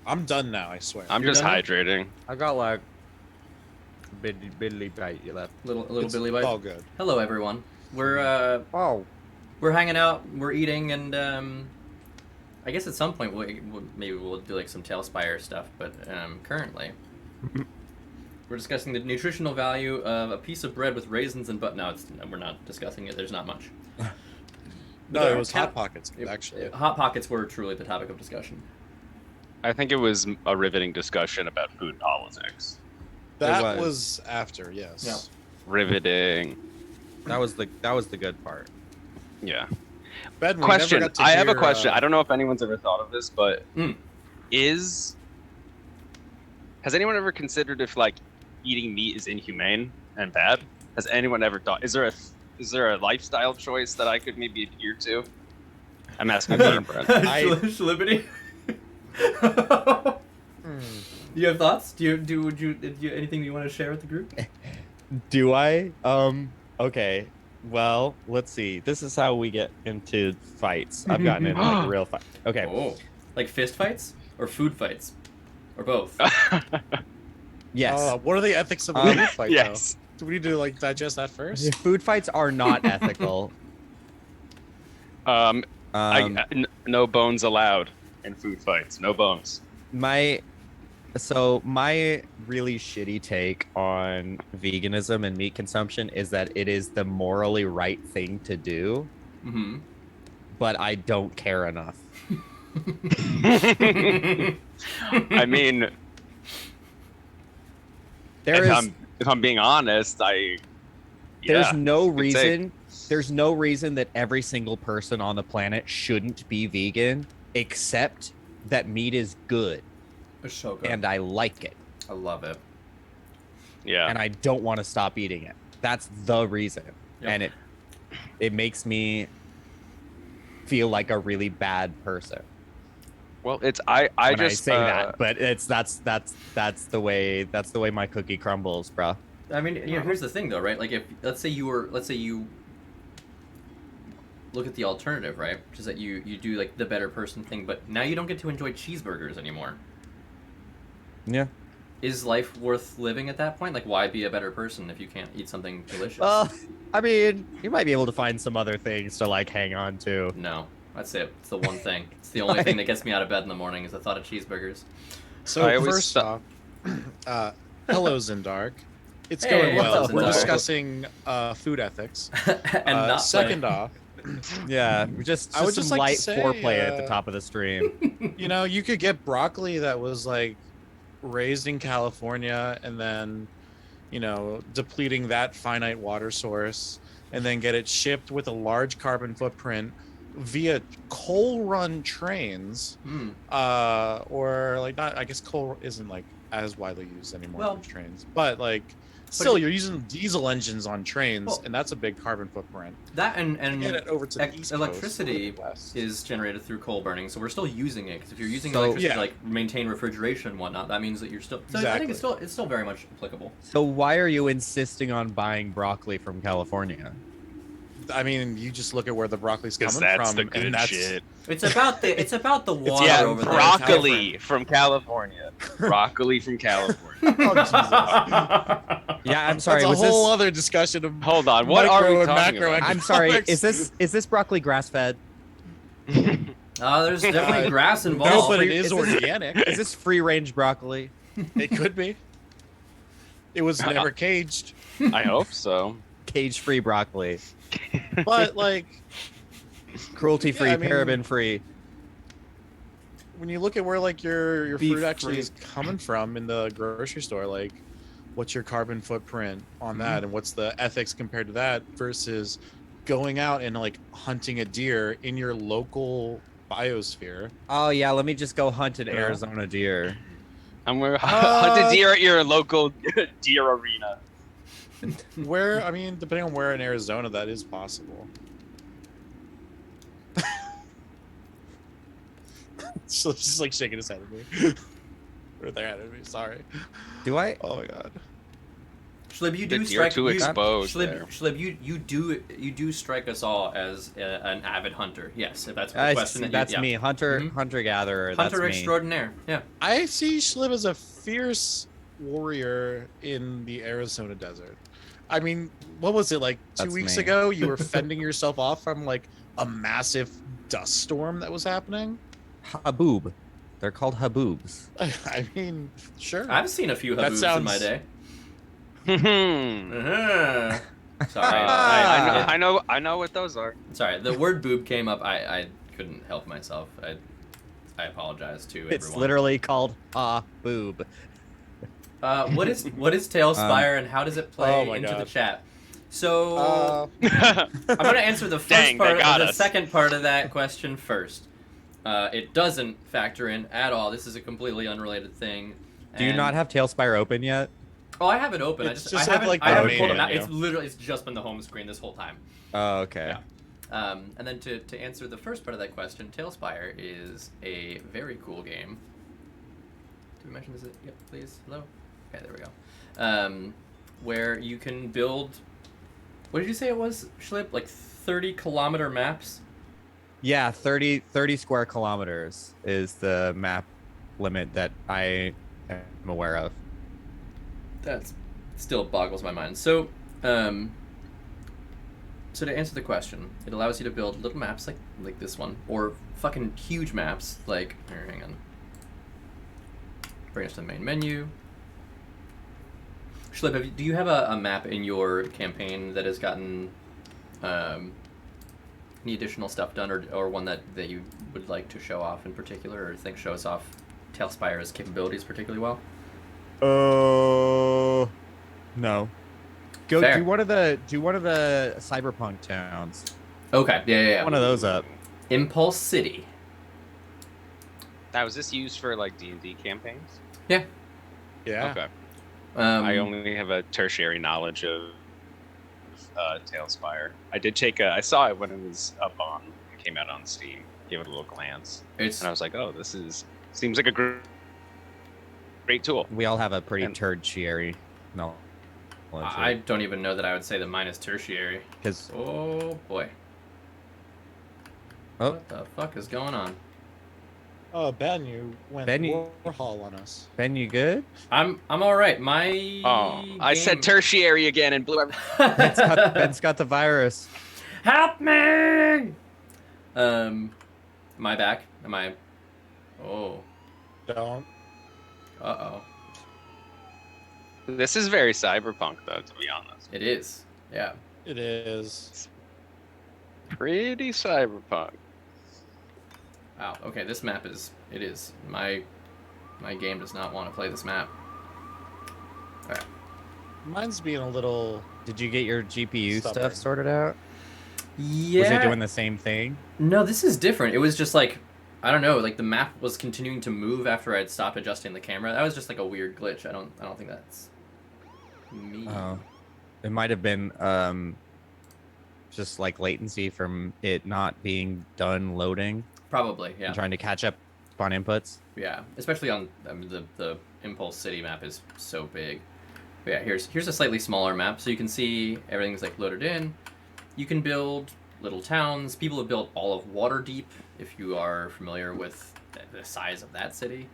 I'm done now, I swear. I'm You're just done now? hydrating. I got like biddly bite you left. A little It's Billy bite. all good. Hello, everyone. We're Oh, we're hanging out. We're eating, and I guess at some point maybe we'll do like some TaleSpire stuff. But currently, we're discussing the nutritional value of a piece of bread with raisins and but. No, we're not discussing it. There's not much. No, it was Hot Pockets, actually. Hot Pockets were truly the topic of discussion. I think it was a riveting discussion about food politics. That was. was after, yes. Yeah. Riveting. that was the good part. Yeah. Ben, we Question. never got to I have a hear, question. I don't know if anyone's ever thought of this, but has anyone ever considered if like eating meat is inhumane and bad? Has anyone ever thought? Is there a lifestyle choice that I could maybe adhere to? I'm asking for Brent. Liberty. Do you have thoughts? Do you anything you want to share with the group? Do I? Okay. Well, let's see. This is how we get into fights. I've gotten into like a real fight. Okay. Oh, like fist fights or food fights, or both? Yes. What are the ethics of a food fight, Yes. though? Do we need to like digest that first? Food fights are not ethical. No bones allowed in food fights. No bones. My really shitty take on veganism and meat consumption is that it is the morally right thing to do, but I don't care enough. I mean, if I'm being honest, there's no good take. reason. There's no reason that every single person on the planet shouldn't be vegan, except that meat is good. It's so good. And I like it. I love it. Yeah. And I don't want to stop eating it. That's the reason. Yep. And it makes me feel like a really bad person. Well, I say that, but that's the way my cookie crumbles, bro. I mean, here's the thing, though, right? Like, if let's say you look at the alternative, right? Which is that you do like the better person thing, but now you don't get to enjoy cheeseburgers anymore. Yeah. Is life worth living at that point? Like, why be a better person if you can't eat something delicious? I mean, you might be able to find some other things to like hang on to. No, that's it. It's the one thing. It's the only thing that gets me out of bed in the morning is the thought of cheeseburgers. So first off, hello Zindark. It's Hey, going well. what's up, We're Zindark? discussing food ethics. And not second off, Yeah, just I would some just like light to say, foreplay at the top of the stream. you know, you could get broccoli that was like raised in California and then, you know, depleting that finite water source and then get it shipped with a large carbon footprint via coal run trains, or like not, I guess coal isn't like as widely used anymore for trains, but like still you're using diesel engines on trains, and that's a big carbon footprint. That and get it over to the East electricity Coast, is generated through coal burning, so we're still using it. Because if you're using So- electricity Yeah. to like maintain refrigeration and whatnot, that means that you're still. So I Exactly. think it's still very much applicable. So why are you insisting on buying broccoli from California? I mean, you just look at where the broccoli's Because coming that's from, the good and that's shit. It's about the water Yeah, over there. broccoli from California. Broccoli from California. Oh, Jesus. Yeah, I'm sorry. That's a Was whole this? other discussion of Hold on, what are micro we and talking macro about? I'm sorry. economics. Is this broccoli grass fed? There's definitely grass No, involved. but it Is is this- organic. Is this free range broccoli? It could be. It was never caged, I hope so. Cage free broccoli. but like Cruelty free, Yeah, I mean- paraben free. when you look at where like your Beef fruit actually free. is coming from in the grocery store, like what's your carbon footprint on that, and what's the ethics compared to that versus going out and like hunting a deer in your local biosphere. Oh yeah, let me just go hunt an Yeah. Arizona deer. I'm going to hunt a deer at your local deer arena. Where, I mean, depending on where in Arizona, that is possible. So just like shaking his head at me. Or they're at me. Sorry. Do I? Oh my god. Schlib, you do You're strike. too exposed there. Schlib, you do strike us all as an avid hunter. Yes, if that's the question. That's me, hunter gatherer. Hunter that's extraordinaire. Yeah. I see Schlib as a fierce warrior in the Arizona desert. I mean, what was it like 2 That's weeks me. ago? You were fending yourself off from like a massive dust storm that was happening. Haboob. They're called haboobs. I mean, sure. I've seen a few That haboobs in my sounds- day. Sorry. I know what those are. Sorry, the word boob came up. I couldn't help myself. I apologize to everyone. It's literally called haboob. What is TaleSpire and how does it play Oh my into the God. chat? So I'm going to answer the first Dang, part they got of the us. second part of that question first. It doesn't factor in at all. This is a completely unrelated thing. Do you And- not have TaleSpire open yet? Oh, I have it open. It's I just haven't, like I the haven't main pulled it out. menu. It's just been the home screen this whole time. Oh, okay. Yeah. And then to answer the first part of that question, TaleSpire is a very cool game. Did we mention this? Yep, please. Hello. Okay, there we go. Where you can build. What did you say it was, Schlip? Like 30-kilometer maps? Yeah, 30 square kilometers is the map limit that I am aware of. That still boggles my mind. So to answer the question, it allows you to build little maps like this one, or fucking huge maps like. Here, hang on. Bring us to the main menu. Schlip, do you have a map in your campaign that has gotten any additional stuff done, or one that you would like to show off in particular, or think shows off TaleSpire's capabilities particularly well? No. Go Fair. do one of the cyberpunk towns. Okay, yeah. One of those up. Impulse City. Now, is this used for like D&D campaigns? Yeah. Yeah. Okay. I only have a tertiary knowledge of TaleSpire. I did I saw it when it was it came out on Steam. Gave it a little glance, and I was like, "Oh, seems like a great tool." We all have a pretty tertiary knowledge. I don't even know that I would say that mine is tertiary. Because Oh boy. Oh. What the fuck is going on? Oh, Ben, you went Warhol on us. Ben, you good? I'm all right. My I said tertiary again and blew everything. Ben's got the virus. Help me! Am I back? Am I? Oh. Don't. Uh-oh. This is very cyberpunk, though, to be honest. It is. Yeah. It is. Pretty cyberpunk. Wow. Okay, this map is. It is. My game does not want to play this map. Alright. Mine's being a little. Did you get your GPU Stubborn. stuff sorted out? Yeah. Was it doing the same thing? No, this is different. It was just like, I don't know, like the map was continuing to move after I'd stopped adjusting the camera. That was just like a weird glitch. I don't think that's me. Oh. It might have been just like latency from it not being done loading. Probably, yeah. And trying to catch up on inputs. Yeah, especially on the Impulse City map is so big. But yeah, here's a slightly smaller map, so you can see everything's like loaded in. You can build little towns. People have built all of Waterdeep, if you are familiar with the size of that city.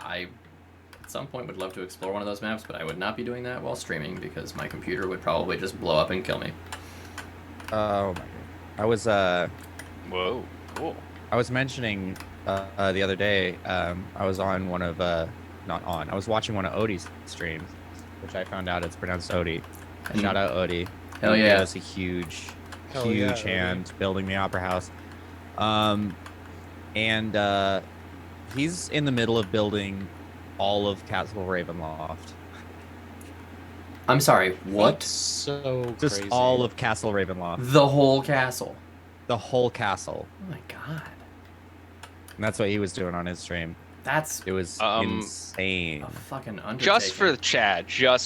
I, at some point, would love to explore one of those maps, but I would not be doing that while streaming because my computer would probably just blow up and kill me. Oh my god. I was Whoa, cool. I was mentioning the other day, I was on one of I was watching one of Odie's streams, which I found out it's pronounced Odie. Shout out Odie. Hell He yeah. gave us a huge Hell yeah, Odie. hand building the opera house. And he's in the middle of building all of Castle Ravenloft. I'm sorry, what? So Just crazy. all of Castle Ravenloft. The whole castle. The whole castle. Oh my god. And that's what he was doing on his stream. That's It was insane. a fucking undertaking. Just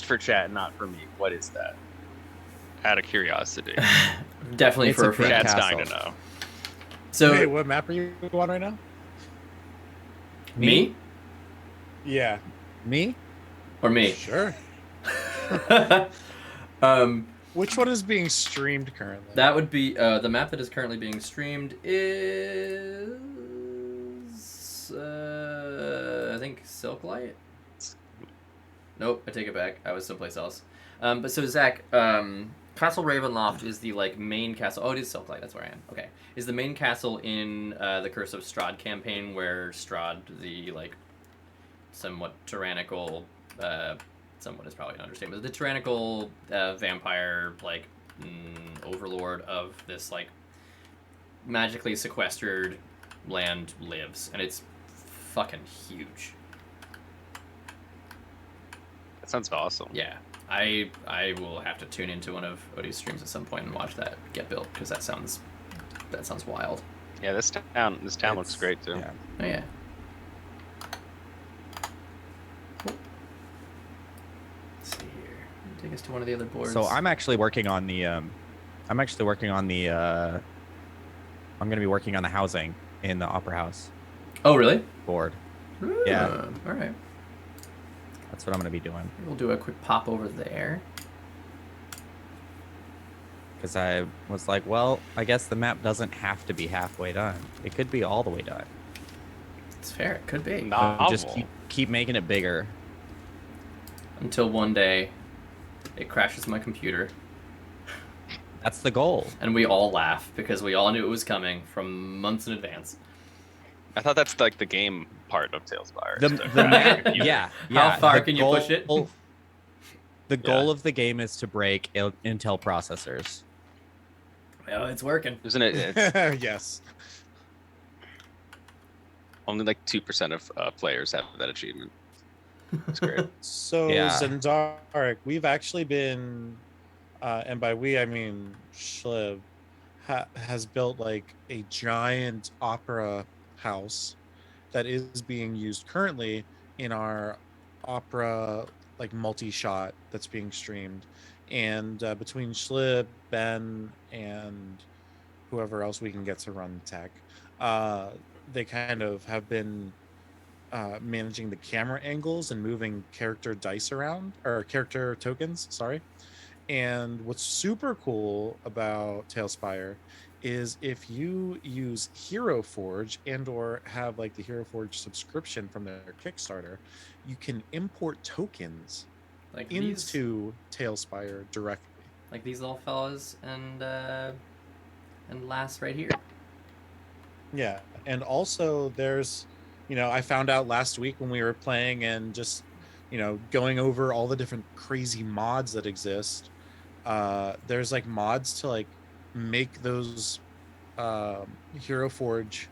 for chat, not for me. What is that? Out of curiosity. Definitely It's for a a friend. big Chat's castle. dying to know. So Wait, what map are you on right now? me Yeah. Me? or me? Sure. Which one is being streamed currently? That would be the map that is currently being streamed is I think Silklight. Nope, I take it back. I was someplace else. But so Zach, Castle Ravenloft is the like main castle. Oh, it is Silklight. That's where I am. Okay, is the main castle in the Curse of Strahd campaign, where Strahd, the like somewhat tyrannical, somewhat is probably an understatement, but the tyrannical vampire like overlord of this like magically sequestered land lives, and it's fucking huge. That sounds awesome. Yeah, I will have to tune into one of Odie's streams at some point and watch that get built, because that sounds wild. Yeah, this town looks great too. Yeah. Oh yeah. Let's see here. Take us to one of the other boards. So I'm actually working on the I'm going to be working on the housing in the Opera House Oh really? board. Ooh, Yeah. All right. That's what I'm going to be doing. We'll do a quick pop over there. Because I was like, well, I guess the map doesn't have to be halfway done. It could be all the way done. It's fair. It could be. Novel. Just keep making it bigger. Until one day, it crashes my computer, That's the goal. and we all laugh because we all knew it was coming from months in advance. I thought that's like the game part of TaleSpire. The map, yeah. How far the can you push it? The goal of the game is to break Intel processors. Well, it's working. Isn't it? It's Yes. only like 2% of players have that achievement. It's great. So Yeah. Zendaric, we've actually been, and by we I mean Schliv, has built like a giant opera house that is being used currently in our opera like multi-shot that's being streamed, and between Schliv, Ben, and whoever else we can get to run tech, they kind of have been managing the camera angles and moving character dice around, or character tokens, sorry. And what's super cool about TaleSpire is if you use Hero Forge and or have like the Hero Forge subscription from their Kickstarter, you can import tokens Like into TaleSpire directly. like these little fellas and Lass right here. Yeah, and also there's, I found out last week when we were playing and just, going over all the different crazy mods that exist. There's like mods to like make those Hero Forge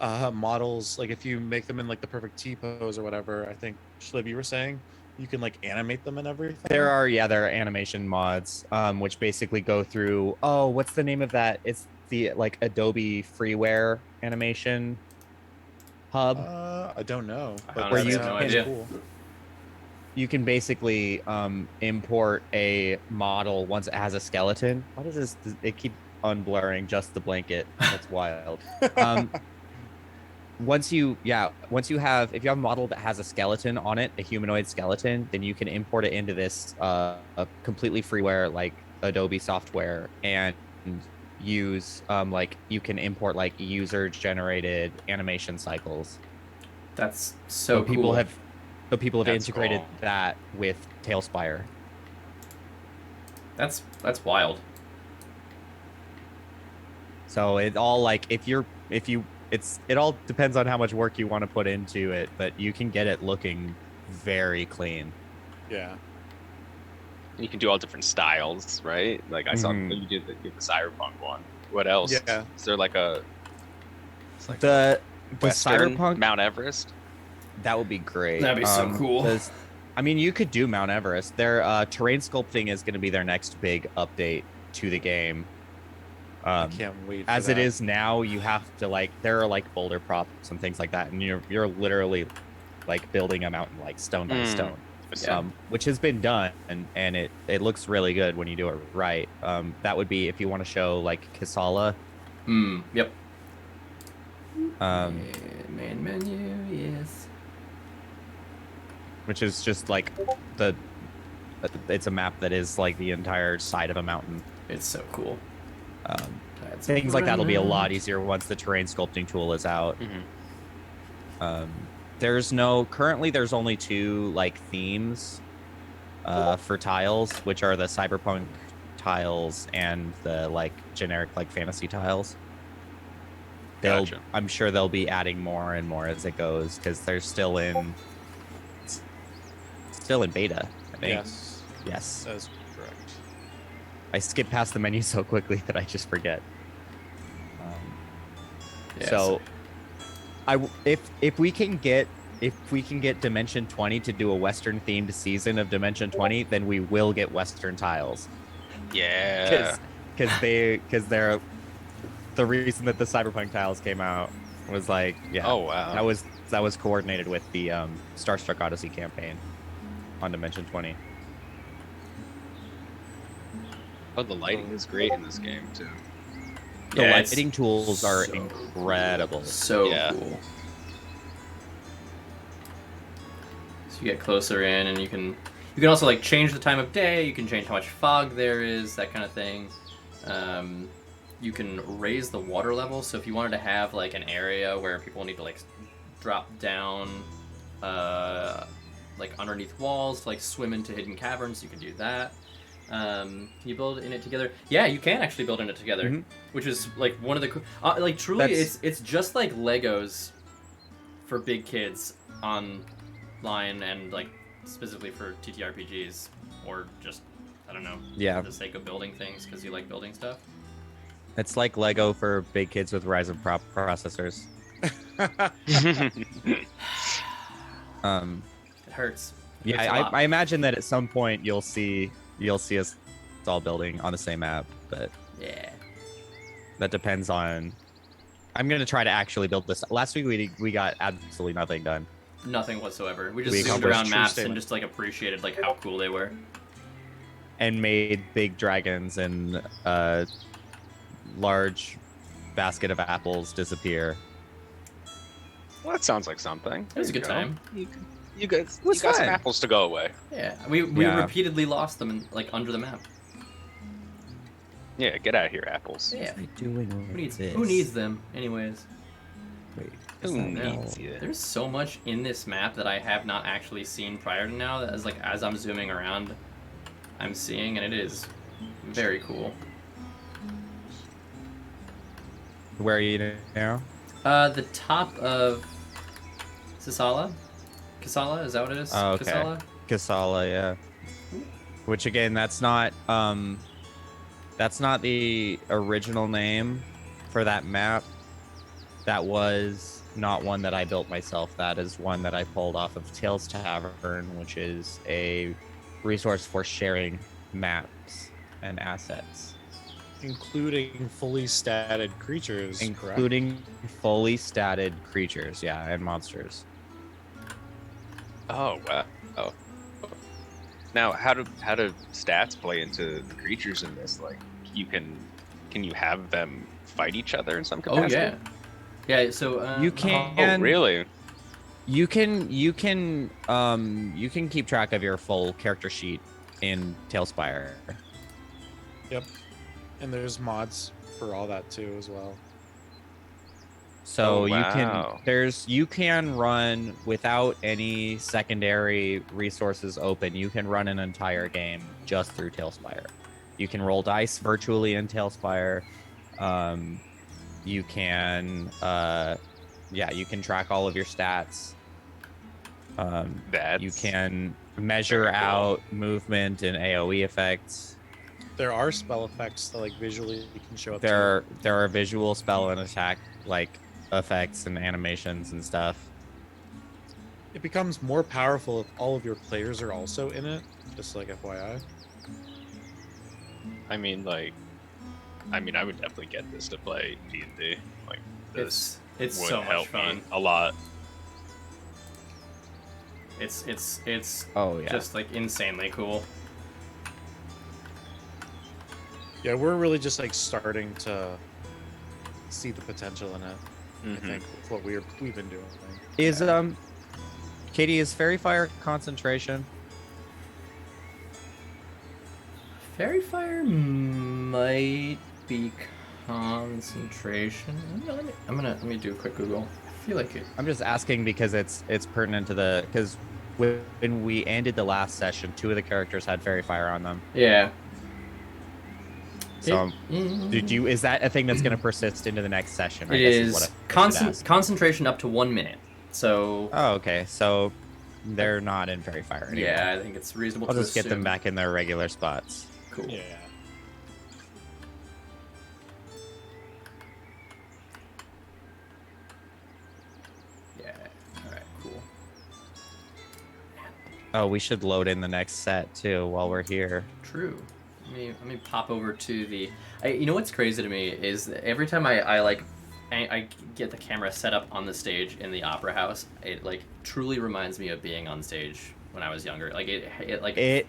models. Like if you make them in like the perfect T pose or whatever, I think Schliv, you were saying you can like animate them and everything. There are animation mods, which basically go through. Oh, what's the name of that? It's the like Adobe freeware animation hub. I don't know. Where you no idea. Cool. You can basically import a model once it has a skeleton. What is this? It keep unblurring just the blanket. That's wild. Once you have, if you have a model that has a skeleton on it, a humanoid skeleton, then you can import it into this a completely freeware like Adobe software and use like you can import like user generated animation cycles. That's so cool. People have That's integrated cool. that with TaleSpire. That's wild. So it all like it all depends on how much work you want to put into it, but you can get it looking very clean. Yeah. You can do all different styles, right? Like I saw you did the cyberpunk one. What else? Yeah. Is there like a it's like The Western cyberpunk Mount Everest? that would be great. That'd be so cool. I mean, you could do Mount Everest. Their terrain sculpting is going to be their next big update to the game. I can't wait. As it is now, you have to like there are like boulder props and things like that, and you're literally like building a mountain like stone by stone, which has been done, and it looks really good when you do it right. That would be if you want to show like Kasala. Yep. Main menu, yes. Which is just like it's a map that is like the entire side of a mountain. It's so cool. Things like that'll be a lot easier once the terrain sculpting tool is out. Currently there's only 2 like themes for tiles, which are the cyberpunk tiles and the like generic like fantasy tiles. Gotcha. I'm sure they'll be adding more and more as it goes, because they're still in beta, I think. Yes. That's correct. I skip past the menu so quickly that I just forget. Yes. So, if we can get Dimension 20 to do a Western themed season of Dimension 20, then we will get Western tiles. Yeah. Because they're the reason that the Cyberpunk tiles came out was like, yeah. Oh wow. That was coordinated with the Starstruck Odyssey campaign on Dimension 20. Oh, the lighting is great in this game too. The Yeah, it's lighting tools are so incredible. So Yeah. cool. So you get closer in, and you can also like change the time of day. You can change how much fog there is, that kind of thing. You can raise the water level. So if you wanted to have like an area where people need to like drop down, like underneath walls to like swim into hidden caverns, you can do that. Can you build in it together? Yeah, you can actually build in it together, which is like one of the like truly it's just like Legos for big kids online, and like specifically for TTRPGs, or just I don't know, for the sake of building things because you like building stuff. It's like Lego for big kids with Ryzen processors. It hurts. I imagine that at some point you'll see us all building on the same map, but yeah, that depends on. I'm gonna try to actually build this. Last week we got absolutely nothing done. Nothing whatsoever. We just We zoomed accomplished around true maps statement. and just like appreciated like how cool they were. And made big dragons and large basket of apples disappear. Well, that sounds like something. It was a good time. You got was some fun. apples to go away. Yeah, we repeatedly lost them in, like under the map. Yeah, get out of here, apples. Yeah. Doing Who needs them, anyways? Wait, Who No. needs you? There's so much in this map that I have not actually seen prior to now. That as I'm zooming around, I'm seeing, and it is very cool. Where are you now? The top of Kasala, is that what it is? Oh, okay. Kasala? Kasala, yeah. Which again, that's not the original name for that map. That was not one that I built myself. That is one that I pulled off of Tales Tavern, which is a resource for sharing maps and assets. Including fully statted creatures. Including fully statted creatures, yeah, and monsters. Oh wow. Oh. Now, how do stats play into the creatures in this? Like, can you have them fight each other in some Oh capacity? yeah. So You can. Oh really? You can keep track of your full character sheet in TaleSpire. Yep. And there's mods for all that too as well. So Oh, you wow. you can run without any secondary resources open. You can run an entire game just through TaleSpire. You can roll dice virtually in TaleSpire. You can you can track all of your stats. You can measure very cool. out movement and AoE effects. There are spell effects that like visually can show up. There are visual spell and attack like effects and animations and stuff. It becomes more powerful if all of your players are also in it. Just like FYI. I mean, I would definitely get this to play D&D. Like, this it's would so much help fun. me a lot. It's Oh yeah. just like insanely cool. Yeah, we're really just like starting to see the potential in it. I think with what we've been doing. Is Katie, is Fairy Fire concentration? Fairy fire might be concentration. Let me do a quick Google. I feel like it. I'm just asking because it's pertinent to the because when we ended the last session, 2 of the characters had fairy fire on them. Yeah. So is that a thing that's going to persist into the next session? It is concentration up to 1 minute. So. Oh, okay. So they're not in fairy fire anymore. Yeah, I think it's reasonable. I'll to just get them assume. back in their regular spots. Cool. Yeah. Yeah. All right. Cool. Oh, we should load in the next set too while we're here. True. Let me pop over to the. You know what's crazy to me is that every time I get the camera set up on the stage in the opera house, it like truly reminds me of being on stage when I was younger. Like it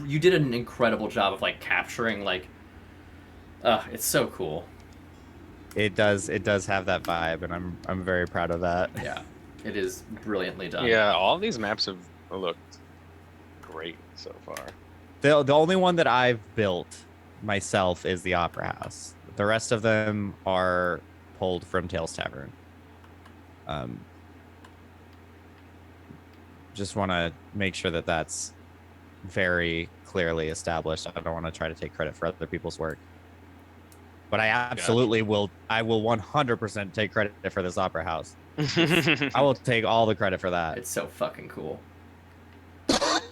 you did an incredible job of like capturing like. It's so cool. It does have that vibe, and I'm very proud of that. Yeah, it is brilliantly done. Yeah, all these maps have looked great so far. The only one that I've built myself is the Opera House. The rest of them are pulled from Tales Tavern. Just want to make sure that that's very clearly established. I don't want to try to take credit for other people's work. But I absolutely will. I will 100% take credit for this Opera House. I will take all the credit for that. It's so fucking cool.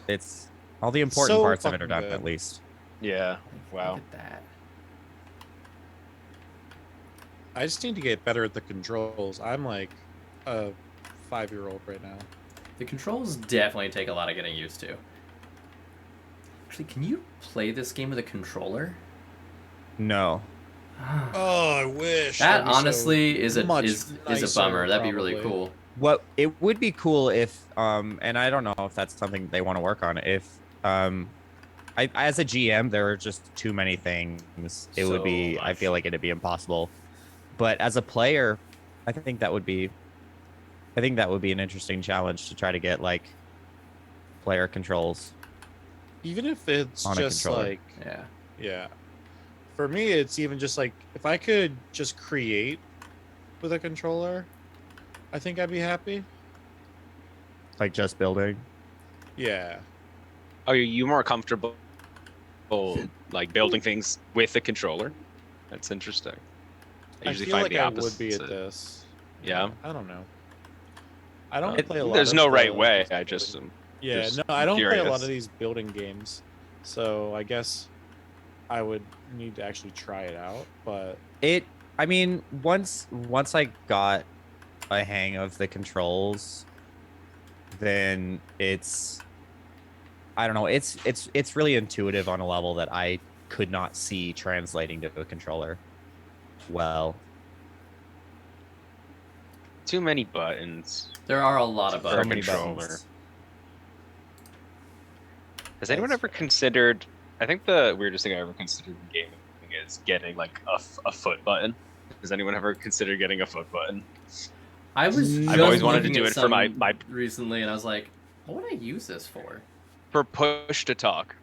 It's all the important So parts of it are fucking done good. at least. Yeah. Wow. Look at that. I just need to get better at the controls. I'm like a 5-year-old right now. The controls definitely take a lot of getting used to. Actually, can you play this game with a controller? No. Oh, I wish. That That'd be so is a nicer, bummer. That'd be really probably. cool. What it would be cool if and I don't know if that's something they want to work on. If I as a GM there are just too many things. It would be I feel like it'd be impossible. But as a player, I think that would be an interesting challenge to try to get like player controls. Even if it's On a just controller. like, Yeah. For me, it's even just like if I could just create with a controller, I think I'd be happy. Like just building. Yeah. Are you more comfortable like building things with a controller? That's interesting. I usually feel find like the I opposite. would be at this. Yeah. I don't know. I don't play a lot. There's of no right the- way. I just Yeah, just no, I don't play a lot curious. of these building games, so I guess I would need to actually try it out. But I mean, once I got a hang of the controls, then it's I don't know, it's really intuitive on a level that I could not see translating to a controller well. too many buttons. There are a lot of For buttons. a many controller. buttons. Has anyone ever considered? I think the weirdest thing I ever considered in gaming is getting like a foot button. Has anyone ever considered getting a foot button? I was just I've always wanted to looking do at it for my some recently, and I was like, what would I use this for? for push to talk,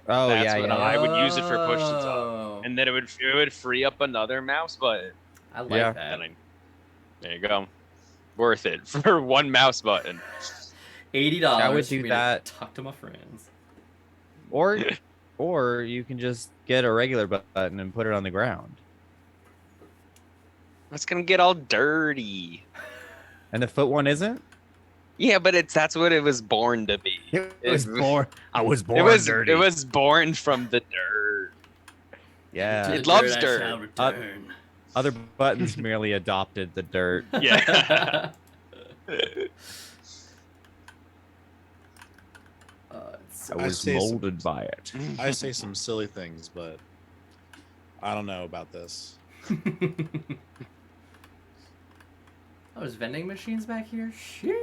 Oh That's yeah, what yeah. I would use it for push to talk. Oh, and then it would free up another mouse button. I like Yeah. that. There you go, worth it for one mouse button. $80. I would for do me that. To talk to my friends. Or you can just get a regular button and put it on the ground. That's gonna get all dirty. And the foot one isn't? Yeah, but that's what it was born to be. I was born It was born from the dirt. Yeah. It loves I dirt. shall return. Other buttons merely adopted the dirt. Yeah. It's I was say some- molded by it. I say some silly things, but I don't know about this. Oh, there's vending machines back here? Sheesh.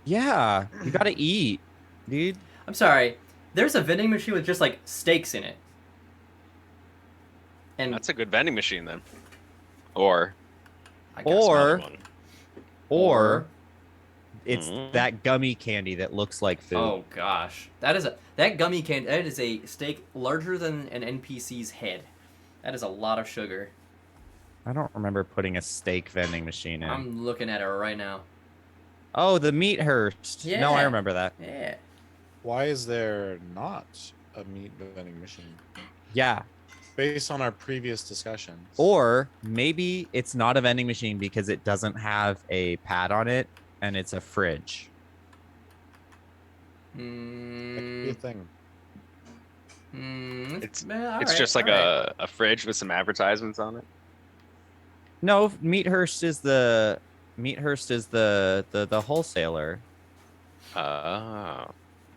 Yeah, you gotta eat, dude. I'm sorry. There's a vending machine with just like steaks in it. And That's a good vending machine then. Or I guess Or- one. Or It's Mm. that gummy candy that looks like food. Oh gosh, that gummy candy. That is a steak larger than an NPC's head. That is a lot of sugar. I don't remember putting a steak vending machine in. I'm looking at it right now. Oh, the meat hearst. Yeah. No, I remember that. Yeah. Why is there not a meat vending machine? Yeah. Based on our previous discussions. Or maybe it's not a vending machine because it doesn't have a pad on it and it's a fridge. That could be a thing. It's just like a fridge with some advertisements on it. No, Meathurst is the wholesaler. Oh.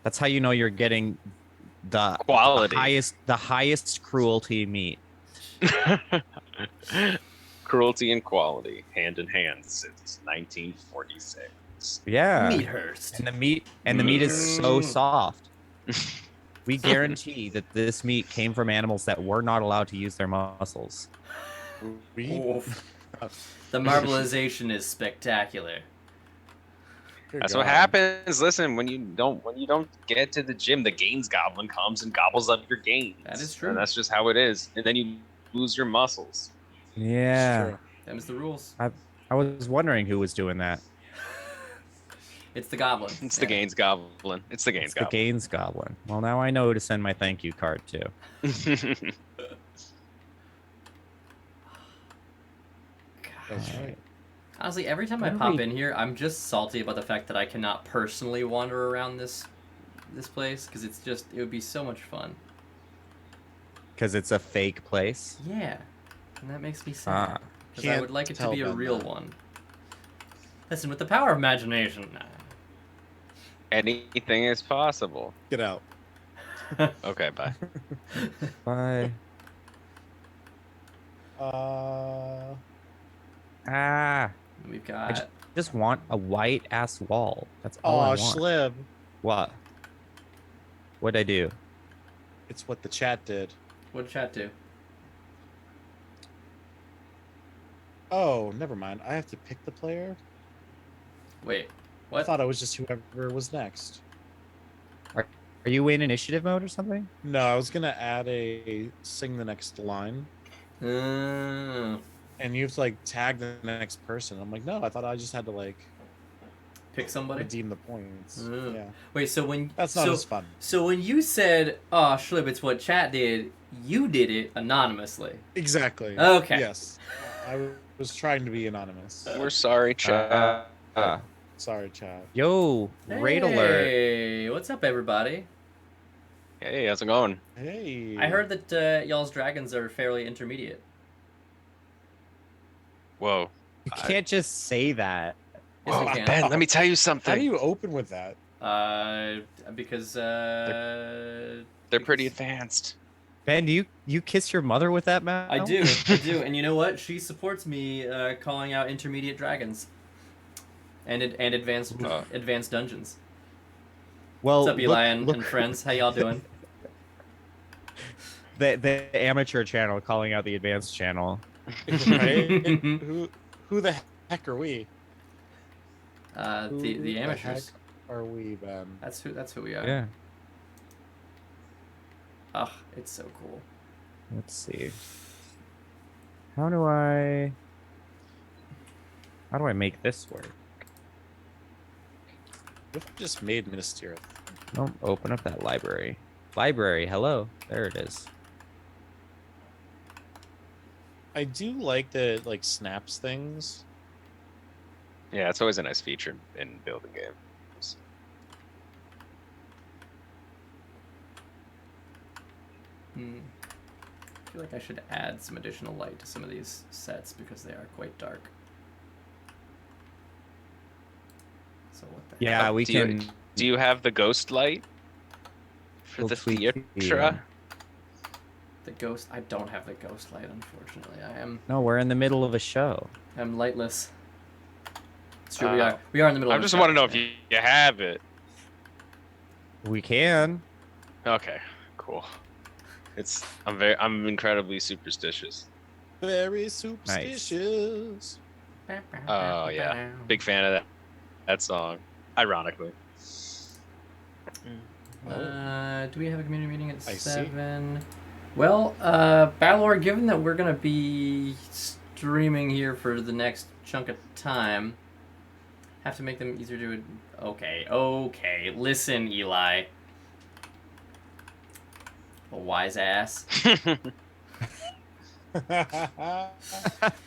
That's how you know you're getting the Quality. the highest cruelty meat. Cruelty and quality, hand in hand since 1946. Yeah. Meathurst. And the meat is so soft. We guarantee that this meat came from animals that were not allowed to use their muscles. Oof. The marbleization is spectacular. That's what happens. Listen, when you don't get to the gym, the gains goblin comes and gobbles up your gains. That is true. And that's just how it is. And then you lose your muscles. Yeah. Them's the rules. I was wondering who was doing that. It's the goblin. It's the gains goblin. It's the gains It's the goblin. Gaines Goblin. Well, now I know who to send my thank you card to. That's right. Honestly, every time I pop in here, I'm just salty about the fact that I cannot personally wander around this place because it would be so much fun. Because it's a fake place. Yeah, and that makes me sad because I Can't would like it to tell be a them real that. one. Listen, with the power of imagination. Anything is possible. Get out. Okay, bye. Bye. Ah. We've got. Just want a white ass wall. That's all I Oh, want. Schlib. What? What'd I do? It's what the chat did. What did chat do? Oh, never mind. I have to pick the player? Wait, I what? thought it was just whoever was next. Are you in initiative mode or something? No, I was going to add a sing the next line. And you have to, like, tag the next person. I'm like, no, I thought I just had to, like, Pick somebody? redeem the points. Yeah. Wait, so when. That's not as fun. So when you said, oh, Schlib, it's what chat did, you did it anonymously. Exactly. Okay. Yes. I was trying to be anonymous. We're sorry, chat. Sorry, chat. Yo, raid alert. Hey, what's up, everybody? Hey, how's it going? Hey. I heard that y'all's dragons are fairly intermediate. Whoa. You can't just say that. Yes, Whoa, I can. Ben, let me tell you How do something. you open with that? Because They're pretty advanced. Ben, do you kiss your mother with that mouth? I do, and you know what? She supports me calling out intermediate dragons, and advanced advanced dungeons. Well, What's up, Eli look, and friends? How y'all doing? the amateur channel calling out the advanced channel. Right? Who the heck are we? The amateurs. Heck are we, Ben? That's who we are. Yeah. Ugh, it's so cool. Let's see. How do I make this work? What if I just made Ministerial? Don't open up that library. Library, hello. There it is. I do like that it, like, snaps things. Yeah, it's always a nice feature in building games. I feel like I should add some additional light to some of these sets because they are quite dark. So what the Yeah, heck? we do can. Do you have the ghost light for the theatre? The ghost. I don't have the ghost light, unfortunately. No, we're in the middle of a show. I'm lightless. It's true. We are in the middle. I of just a want to show. know if you have it. We can. Okay, cool. I'm incredibly superstitious. Very superstitious. Oh yeah, big fan of that song. Ironically. Do we have a community meeting at I see. 7? Well, Balor, given that we're going to be streaming here for the next chunk of time, have to make them easier to... Okay. Listen, Eli. A wise ass.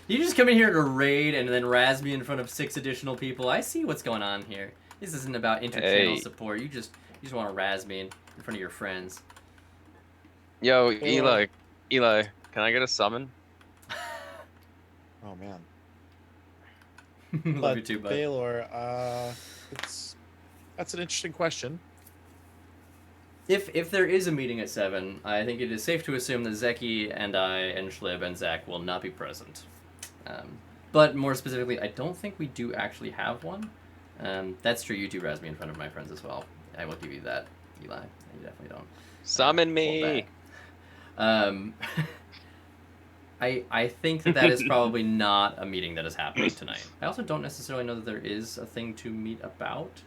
You just come in here to raid and then razz me in front of 6 additional people. I see what's going on here. This isn't about inter-channel support. You just want to razz me in front of your friends. Yo, Eli, can I get a summon? Oh man. Love you too, bud. Baylor, that's an interesting question. If there is a meeting at 7, I think it is safe to assume that Zeki and I and Schlib and Zach will not be present. But more specifically, I don't think we do actually have one. That's true, you do razz me in front of my friends as well. I will give you that, Eli. You definitely don't. Summon me! I think that is probably not a meeting that is happening tonight. I also don't necessarily know that there is a thing to meet about.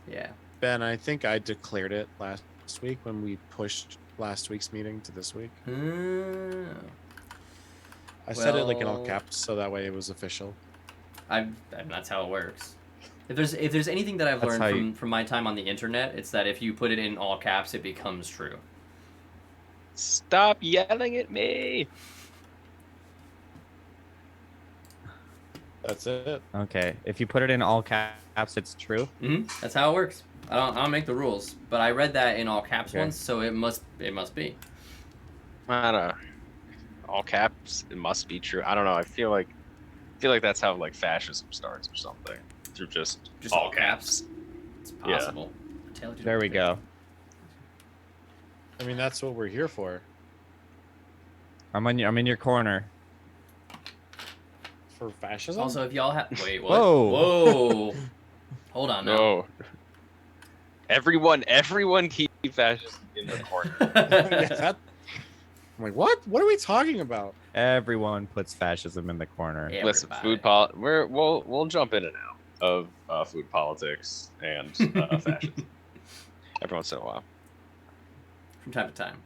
Yeah. Ben, I think I declared it last week when we pushed last week's meeting to this week. I said it like in all caps, so that way it was official. That's how it works. If there's anything that I've learned from my time on the internet, it's that if you put it in all caps, it becomes true. Stop yelling at me! That's it. Okay. If you put it in all caps, it's true. That's how it works. I don't make the rules, but I read that in all caps once, so it must be. I don't know. All caps, it must be true. I don't know. I feel like that's how like fascism starts or something. Through just all caps. It's possible. Yeah. There we go. I mean, that's what we're here for. I'm in your corner. For fascism? Also, if y'all have... Wait, what? Whoa. Hold on now. No. Everyone keep fascism in the corner. I'm like, what? What are we talking about? Everyone puts fascism in the corner. Everybody. Listen, we'll jump in and out of food politics and fascism every once in a while. From time to time.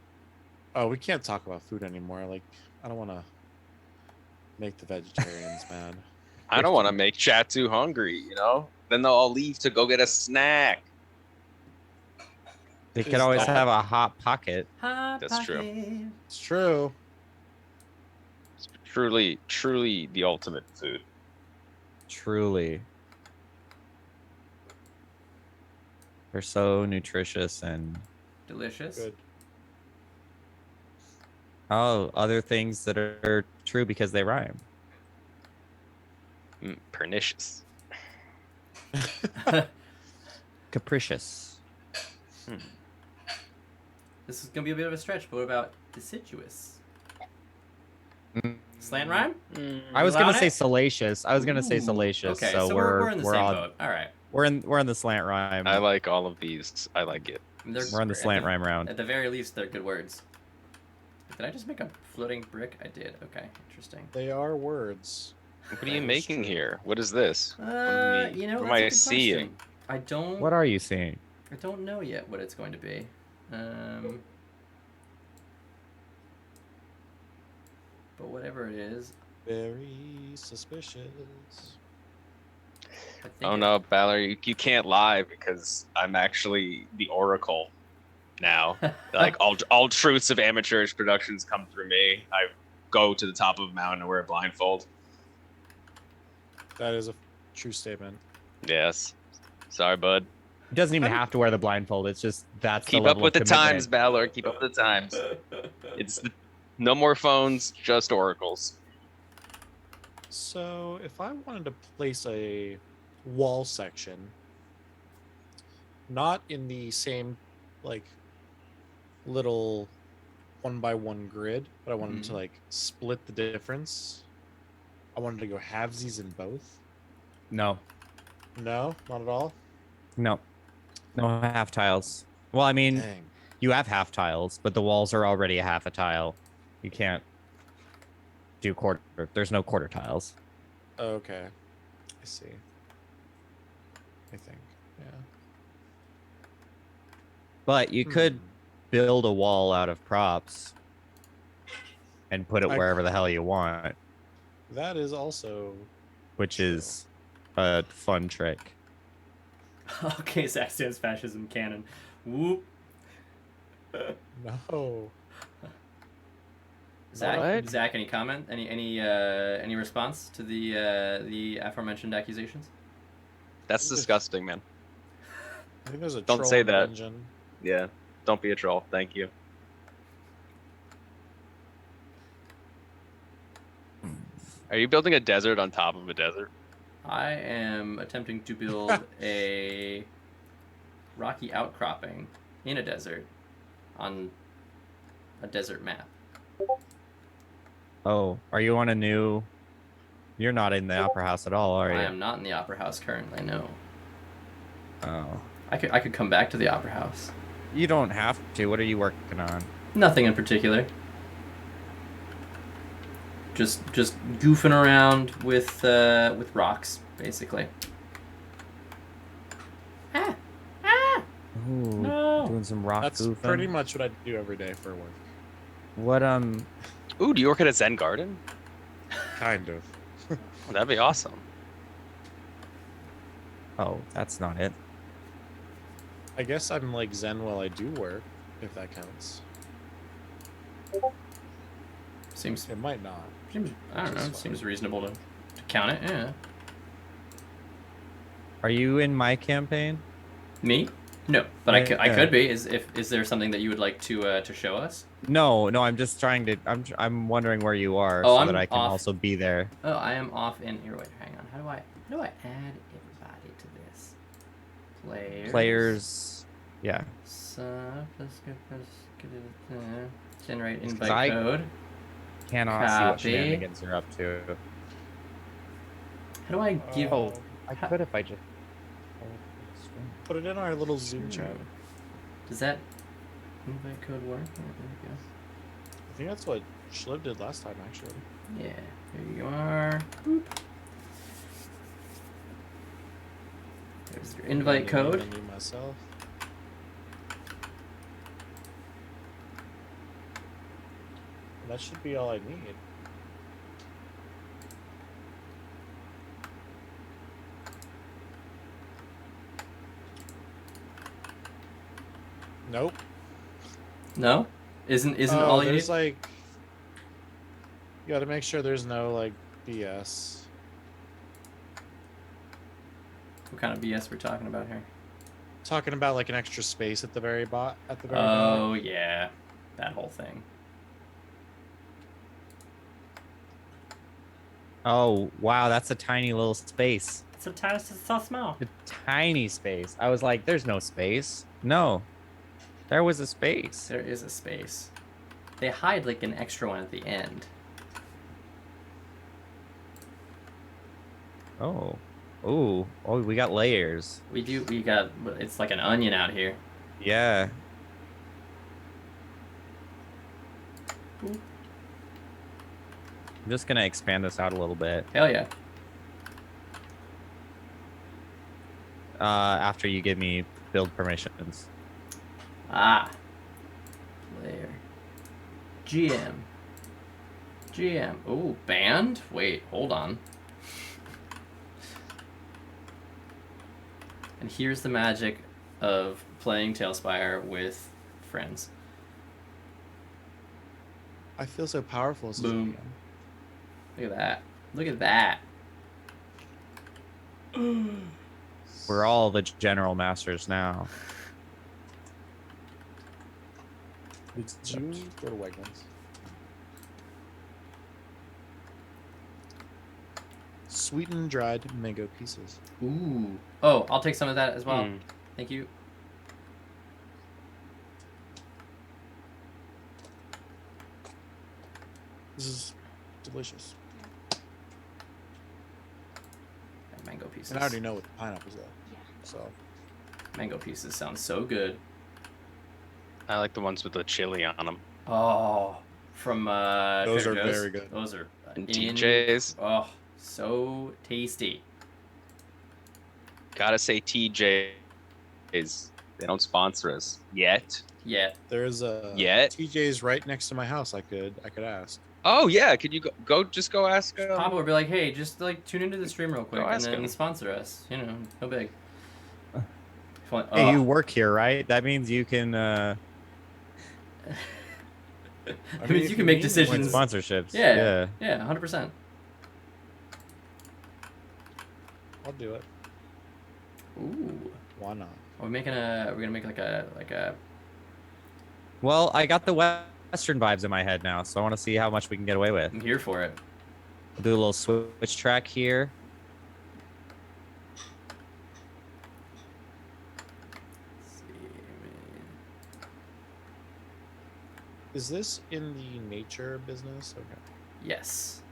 Oh, we can't talk about food anymore. Like, I don't want to make the vegetarians mad. I don't want to make chat too hungry, Then they'll all leave to go get a snack. They could always have a hot pocket. That's true. It's true. It's truly the ultimate food. Truly. They're so nutritious and delicious. Good. Oh, other things that are true because they rhyme. Pernicious. Capricious. This is gonna be a bit of a stretch, but what about deciduous? Slant rhyme? I was gonna say salacious. Okay, so we're in the same boat. All right. We're in the slant rhyme. I like all of these. I like it. We're on the slant rhyme round. At the very least, they're good words. Did I just make a floating brick? I did. Okay, interesting. They are words. What are you making here? What is this? What am I seeing? I don't. What are you seeing? I don't know yet what it's going to be. But whatever it is. Very suspicious. Oh no, Balor, you can't lie because I'm actually the Oracle now. Like all truths of amateurish productions come through me. I go to the top of a mountain and wear a blindfold. That is a true statement. Yes. Sorry, bud. He doesn't even have to wear the blindfold. It's just that's keep the up level with the of commitment. times, Balor. Keep up with the times. It's no more phones, just oracles. So if I wanted to place a wall section, not in the same like little 1x1 grid, but I wanted to like split the difference. I wanted to go halvesies in both. No, not at all. No half tiles. Well, I mean, Dang. you have half tiles, but the walls are already a half a tile. You can't do quarter. There's no quarter tiles. Okay, I see. I think. Yeah. But you could build a wall out of props and put it I- wherever the hell you want, That is also which true. is a fun trick. Okay, Zach stands fascism canon. Whoop. No. What? Zach, any comment? Any response to the aforementioned accusations? That's disgusting, man. I think there's a Don't troll say in the that. dungeon. Yeah. Don't be a troll. Thank you. Are you building a desert on top of a desert? I am attempting to build a rocky outcropping in a desert on a desert map. Oh, are you on a new? You're not in the opera house at all, are you? I am not in the opera house currently. No. Oh, I could come back to the opera house. you don't have to. What are you working on? Nothing in particular. Just goofing around with rocks, basically. Ooh, No. doing some rock That's goofing. pretty much what I do every day for work. What Ooh, do you work at a Zen garden? Kind of. Oh, that'd be awesome. Oh, that's not it. I guess I'm like Zen while I do work, if that counts. Seems It might not. I don't know. Just It fine. seems reasonable to count it. Yeah. Are you in my campaign? Me? No, but I Yeah. could be. Is there something that you would like to show us? No, I'm just trying to. I'm wondering where you are Oh, so I'm that I can off. also be there. Oh, I am off in here. Wait, hang on. How do I add everybody to this? Players. Yeah. Generate 'Cause invite I code. Cannot see what Copy. shenanigans are up to. How do I give? Oh, I could if I just. Put it in our little Zoom chat. Does that invite code work? Oh, there we go. I think that's what Schliv did last time, actually. Yeah, here you are. Boop. There's your invite code. Me myself. That should be all I need. Nope. No, isn't Oh, all you there's need? like. You got to make sure there's no like BS. What kind of BS we're talking about here? Talking about like an extra space at the very back. Oh yeah, that whole thing. Oh wow, that's a tiny little space. It's so small. A tiny space. I was like, "There's no space." No, there was a space. There is a space. They hide like an extra one at the end. Oh, ooh, oh, we got layers. We got. It's like an onion out here. Yeah. Boop. I'm just gonna expand this out a little bit. Hell yeah. After you give me build permissions. Ah. Player. GM. Oh, band? Wait, hold on. And here's the magic of playing TaleSpire with friends. I feel so powerful. As Boom. Look at that. Look at that. We're all the general masters now. Did you go to Wegmans? Sweetened dried mango pieces. Ooh. Oh, I'll take some of that as well. Hmm. Thank you. This is delicious. And mango pieces. And I already know what the pineapple's at. So Mango pieces sound so good. I like the ones with the chili on them. Oh, from Those Trader are Joe's. very good. Those are And TJ's. Oh, so tasty. Gotta say, TJ's. They don't sponsor us yet. There's a Yet. TJ's right next to my house. I could ask. Oh yeah, could you just go ask? Pop will be like, hey, just like tune into the stream real quick and ask then him. sponsor us. You know, no big. Hey, you work here, right? That means you can I mean, you can make win decisions. sponsorships. Yeah, 100%. I'll do it. Ooh, Why not? we're gonna make like a. Well, I got the Western vibes in my head now, so I want to see how much we can get away with. I'm here for it. We'll do a little switch track here. Let's see. Is this in the nature business? Okay. Yes.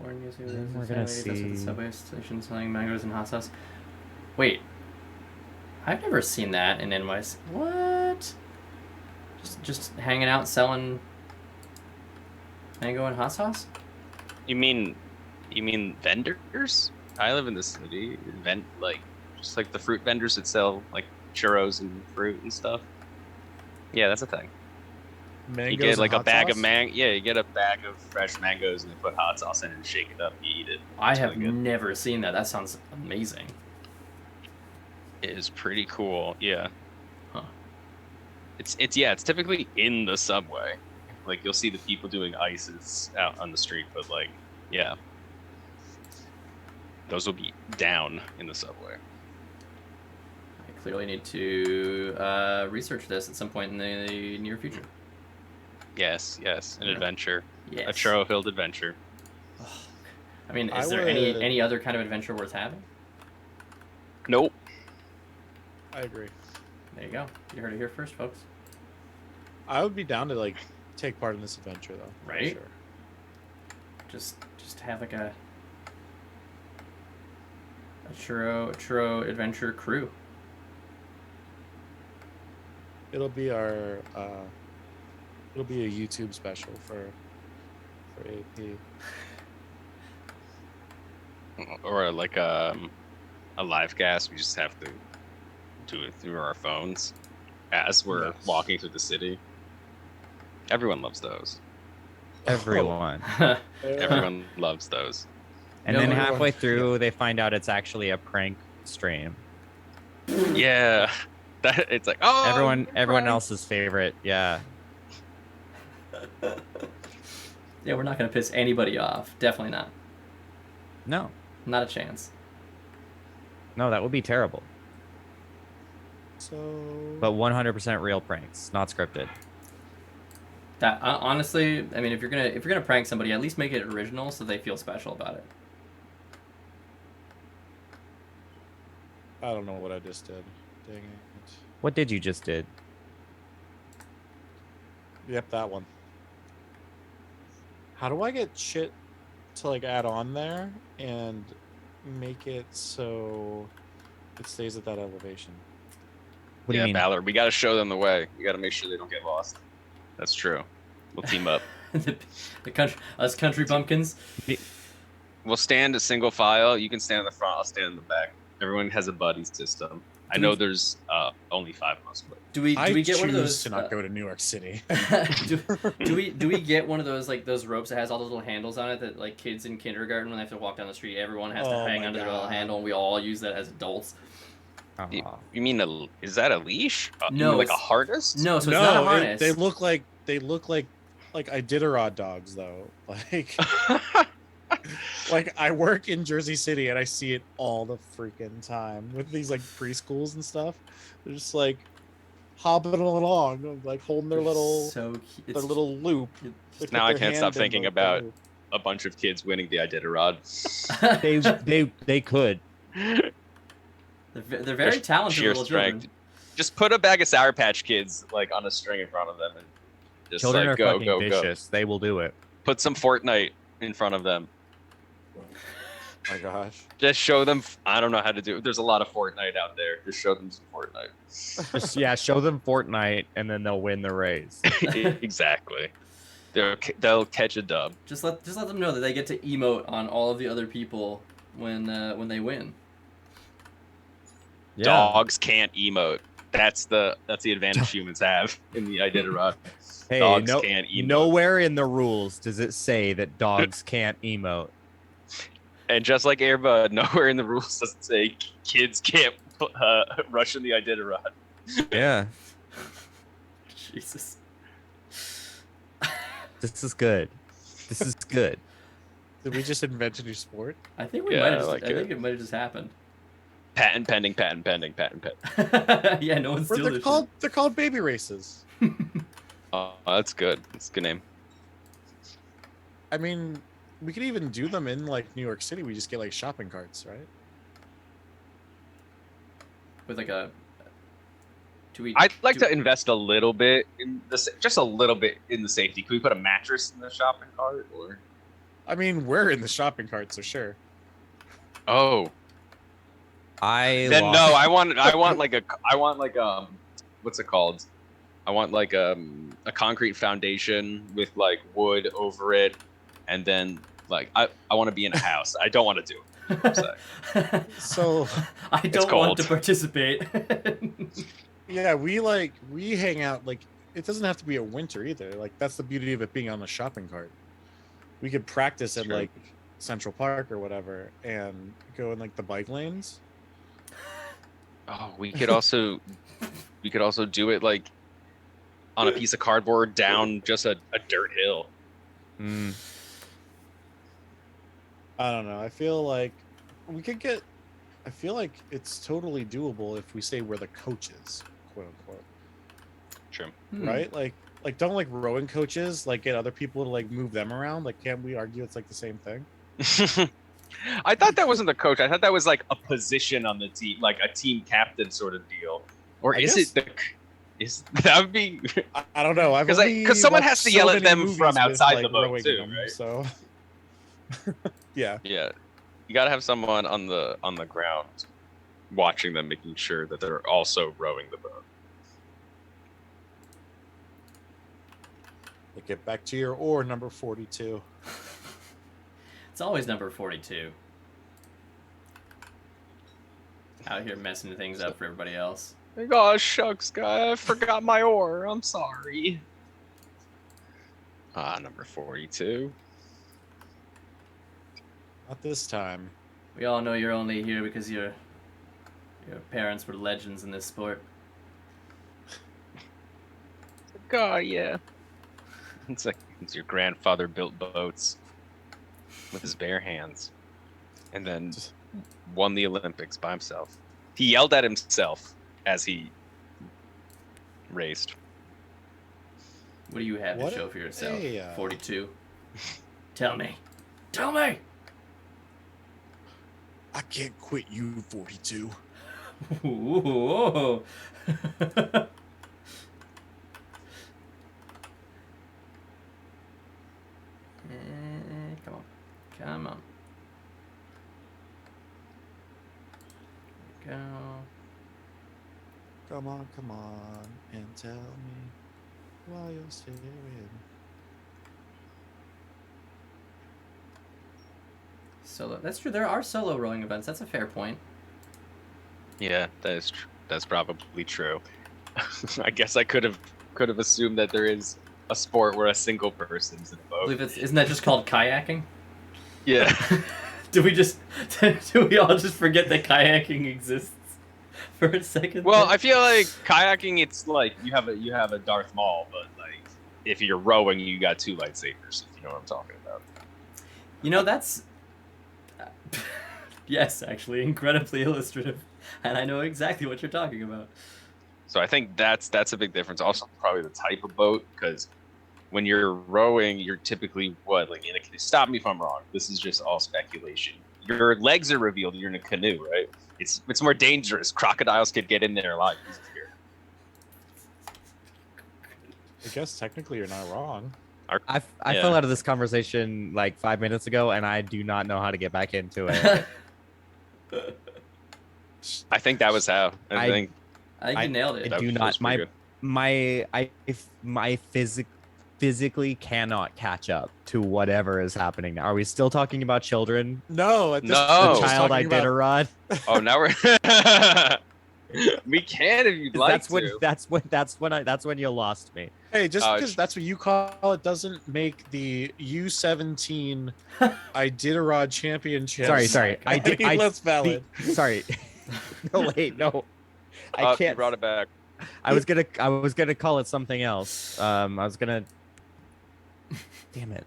We're gonna see subway station selling mangoes and hot sauce. Wait, I've never seen that in NYC. What? Just hanging out selling mango and hot sauce? You mean vendors? I live in the city. Just like the fruit vendors that sell like churros and fruit and stuff. Yeah, that's a thing. Mangoes You get like and a hot bag sauce? of you get a bag of fresh mangoes and they put hot sauce in it and shake it up. You eat it. I It's have really good. never seen that. That sounds amazing. It is pretty cool. Yeah. Huh. It's typically in the subway. Like you'll see the people doing ices out on the street, but like, yeah. Those will be down in the subway. I clearly need to research this at some point in the near future. Yes, an Yeah. adventure. Yes. A churro-filled adventure. I mean, is I there would- any other kind of adventure worth having? Nope. I agree. There you go. You heard it here first, folks. I would be down to like take part in this adventure though. for Right? Sure. Just have like a churro adventure crew. It'll be our it'll be a YouTube special for AP. Or like a live cast. We just have to do it through our phones as we're Yes. walking through the city. Everyone loves those. everyone. Everyone loves those. And No, then everyone- halfway through, they find out it's actually a prank stream. Yeah. That it's like, oh, everyone you're right. else's favorite. Yeah. Yeah, we're not gonna piss anybody off. Definitely not. No, Not a chance. no, that would be terrible. So But 100% real pranks, not scripted. That honestly, I mean, if you're gonna prank somebody, at least make it original so they feel special about it. I don't know what I just did. Dang it. What did you just did? Yep, that one. How do I get shit to like add on there and make it so it stays at that elevation? What do Yeah, you mean? Ballard, we got to show them the way. We got to make sure they don't get lost. That's true. We'll team up. us country bumpkins. We'll stand a single file. You can stand in the front. I'll stand in the back. Everyone has a buddy system. I know there's only 5 of us, but Do we I get one of choose those? to not go to New York City. do we get one of those like those ropes that has all those little handles on it that like kids in kindergarten when they have to walk down the street, everyone has to Oh hang my onto their little God. handle, and we all use that as adults. Aw. you mean is that a leash? You No, mean like a it's- harness? No, so it's not a no, harness. they look like Iditarod dogs though. Like I work in Jersey City and I see it all the freaking time with these like preschools and stuff. They're just like hopping along, like holding their little so their little loop. They put Now I their can't hand stop in thinking the about loop. a bunch of kids winning the Iditarod. They could. they're very talented Sheer little strength. children. Just put a bag of Sour Patch Kids like on a string in front of them and just Children like are go, fucking go, go. vicious. They will do it. Put some Fortnite in front of them. Oh my gosh. Just show them. I don't know how to do it. There's a lot of Fortnite out there. Just show them some Fortnite. Just, yeah, show them Fortnite and then they'll win the race. Exactly. They'll catch a dub. Just let them know that they get to emote on all of the other people when they win. Yeah. Dogs can't emote. That's the advantage humans have in the Iditarod. Hey, Dogs can't emote. nowhere in the rules does it say that dogs can't emote. And just like Airbud, nowhere in the rules does it say kids can't rush in the Iditarod. Yeah. Jesus. This is good. This is good. Did we just invent a new sport? I think we Yeah, might have. I like I think it might have just happened. Patent pending. Yeah, no one's stealing this shit. They're called baby races. Oh, that's good. That's a good name. I mean, we could even do them in like New York City. We just get like shopping carts, right? With like a. I'd like to invest a little bit in just a little bit in the safety. Could we put a mattress in the shopping cart, or? I mean, we're in the shopping cart, so sure. Oh. No, I want like what's it called? I want like a concrete foundation with like wood over it, and then like I want to be in a house. I don't want to do it. So I don't want to participate. Yeah, we hang out like it doesn't have to be a winter either. Like that's the beauty of it being on the shopping cart. We could practice at like Central Park or whatever and go in like the bike lanes. Oh, we could also do it like on a piece of cardboard down just a dirt hill. I don't know. I feel like it's totally doable if we say we're the coaches, quote unquote. True. Right? Like don't like rowing coaches like get other people to like move them around? Like can't we argue it's like the same thing? I thought that wasn't the coach. I thought that was like a position on the team, like a team captain sort of deal. Or is it the? Is that would be? I don't know. Because someone has to yell at them from outside the boat too, them, right? So yeah. Yeah, you gotta have someone on the ground watching them, making sure that they're also rowing the boat. Get back to your oar, number 42. It's always number 42. Out here messing things up for everybody else. Oh, shucks, guy. I forgot my oar. I'm sorry. Number 42. Not this time. We all know you're only here because your parents were legends in this sport. God, yeah. It's your grandfather built boats with his bare hands, and then won the Olympics by himself. He yelled at himself as he raced. What do you have to show for yourself? 42. Tell me. I can't quit you, 42. Ooh. Come on. Go. Come on, and tell me why you're staring. Solo. That's true. There are solo rowing events. That's a fair point. Yeah, that's probably true. I guess I could have assumed that there is a sport where a single person's in a boat. I believe isn't that just called kayaking? Yeah. Do we all just forget that kayaking exists for a second? Well, I feel like kayaking, it's like you have a Darth Maul, but like if you're rowing, you got two lightsabers. If you know what I'm talking about. You know, that's yes, actually, incredibly illustrative, and I know exactly what you're talking about. So I think that's a big difference. Also, probably the type of boat, because when you're rowing, you're typically stop me if I'm wrong. This is just all speculation. Your legs are revealed. You're in a canoe, right? It's more dangerous. Crocodiles could get in there a lot easier. I guess technically you're not wrong. I fell out of this conversation like 5 minutes ago, and I do not know how to get back into it. I think that was how. I think you nailed it. I do not. My physically cannot catch up to whatever is happening now. Are we still talking about children? No, at this No. point, The we're just child talking about- Iditarod? Oh, now we're. We can if you'd like to. That's when you lost me. Hey, just Oh, because it's- that's what you call it doesn't make the U17 Iditarod Championship. Sorry. any less valid. Sorry. No, wait, no. I You can't. brought it back. I was gonna call it something else. I was gonna. Damn it.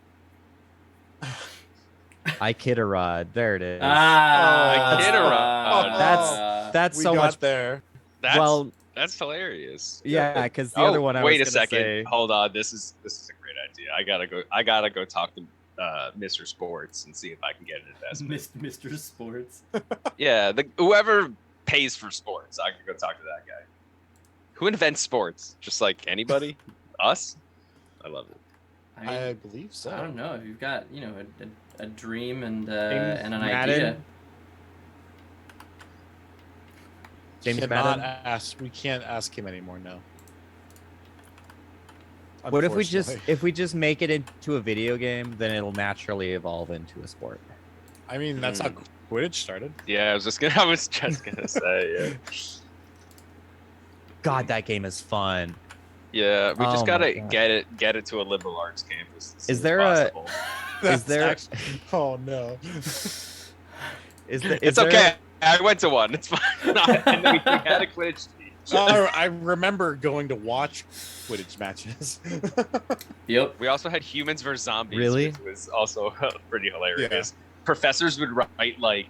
Iditarod. There it is. Iditarod. That's We so got much. there. That's hilarious. Yeah, because the other one I wait was a gonna second. say. Hold on. This is a great idea. I gotta go talk to Mr. Sports and see if I can get an investment. Mr. Sports. Yeah, whoever pays for sports, I can go talk to that guy. Who invents sports? Just like anybody? Us? I love it. I believe so. I don't know if you've got a dream and James an Madden? idea. James Cannot Madden. We can't ask him anymore. No. What if we Unfortunately. just make it into a video game? Then it'll naturally evolve into a sport. I mean, that's how Quidditch started. Yeah, I was just gonna say, yeah. God, that game is fun. Yeah, we Oh just my gotta God. get it to a liberal arts campus. as Is soon there as a- possible. That's there- actually- Oh no. It's okay. I went to one. It's fine. And then we had a Quidditch team. I remember going to watch Quidditch matches. Yep. We also had humans versus zombies, Really? which was also pretty hilarious. Professors would write like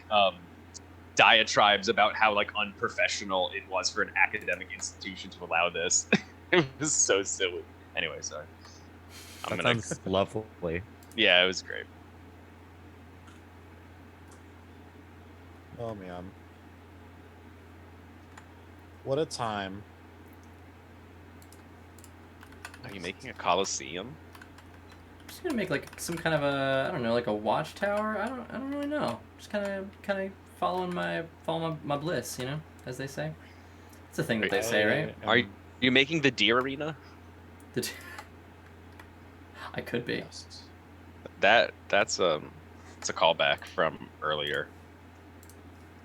diatribes about how like unprofessional it was for an academic institution to allow this. It was so silly. Anyway, sorry. That sounds lovely. Yeah, it was great. Oh man. What a time. Are you making a coliseum? I'm just gonna make like some kind of a like a watchtower. I don't really know. Just kind of following my bliss, as they say. It's a thing that they say, right? Are you making the deer arena? I could be. Yes. That's it's a callback from earlier.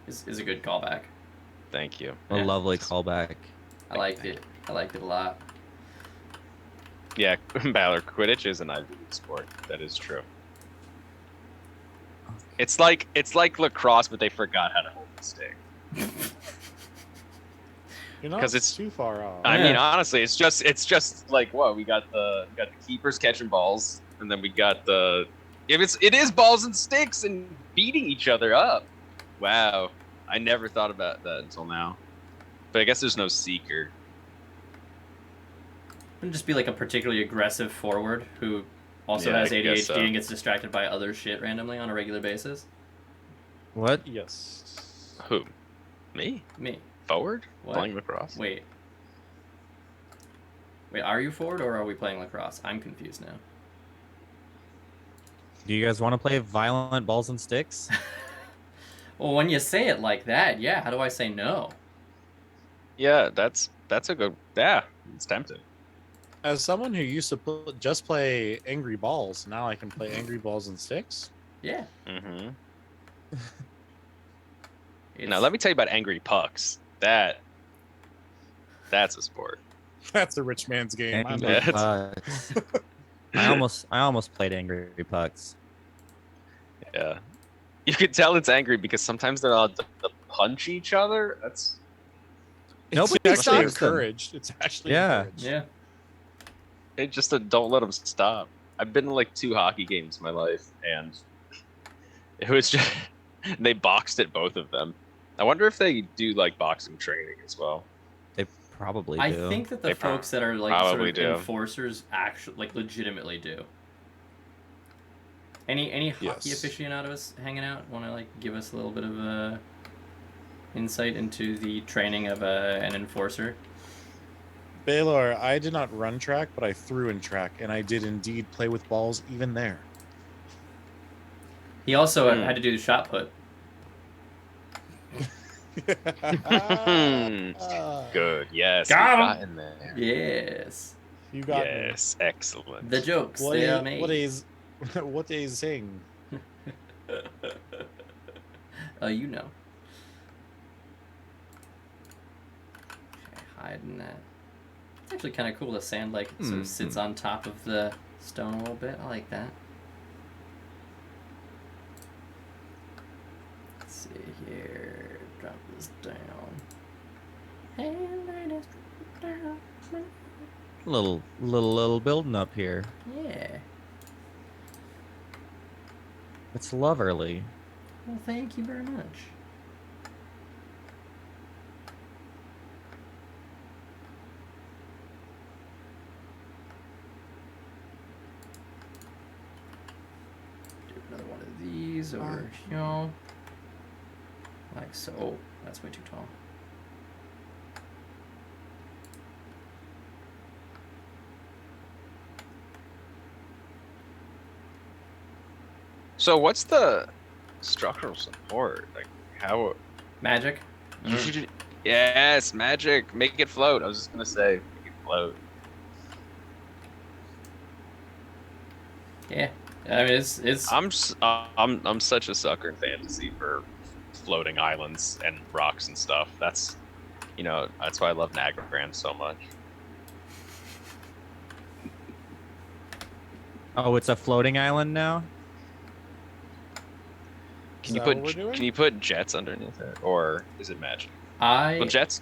Is a good callback. Thank you. A lovely callback. I liked it. I liked it a lot. Yeah, Balor, Quidditch is an Ivy League sport. That is true. It's like lacrosse, but they forgot how to hold the stick. You're not 'Cause it's- too far off. I Yeah. mean, honestly, it's just like what we got the keepers catching balls, and then we got it is balls and sticks and beating each other up. Wow, I never thought about that until now. But I guess there's no seeker. Wouldn't just be like a particularly aggressive forward who also Yeah, has I guess ADHD so. and gets distracted by other shit randomly on a regular basis? What? Yes. Who? Me? Me. Forward? What? Playing lacrosse? Wait, are you forward or are we playing lacrosse? I'm confused now. Do you guys want to play violent balls and sticks? Well, when you say it like that, yeah, how do I say no? Yeah, that's a good. Yeah, it's tempting. As someone who used to just play Angry Balls, now I can play Angry Balls and Sticks. Yeah. Mm-hmm. It's, Now let me tell you about Angry Pucks. That's a sport. That's a rich man's game. I'm Angry not- Yeah. Pucks. I almost played Angry Pucks. Yeah, you could tell it's angry because sometimes they're allowed to punch each other. That's Nobody it's actually stops them. encouraged. It's actually Yeah. encouraged. Yeah. it. Just don't let them stop. I've been to like 2 hockey games in my life, and it was just they boxed at both of them. I wonder if they do like boxing training as well. They probably do. I think that the They folks that are like sort probably of do. enforcers actually like legitimately do. Any hockey Yes. aficionados hanging out want to like give us a little bit of insight into the training of an enforcer? Baylor, I did not run track, but I threw in track, and I did indeed play with balls even there. He also Hmm. had to do the shot put. Good. Yes. Got we him. got in there. Yes. You got Yes, excellent. The jokes me. they are made. What is what is saying? You know. Okay, hiding that. It's actually kind of cool. The sand like sort of sits on top of the stone a little bit. I like that. Let's see here. Drop this down. And I just drop it down. Little building up here. Yeah. It's loverly. Well, thank you very much. Do another one of these over here. Like so. Oh, that's way too tall. So what's the structural support? Like how? Magic. Yes, magic. Make it float. I was just gonna say, make it float. Yeah. I mean, it's. I'm such a sucker in fantasy for floating islands and rocks and stuff. That's, that's why I love Nagrand so much. Oh, it's a floating island now? Can you put jets underneath it, or is it magic? Well, it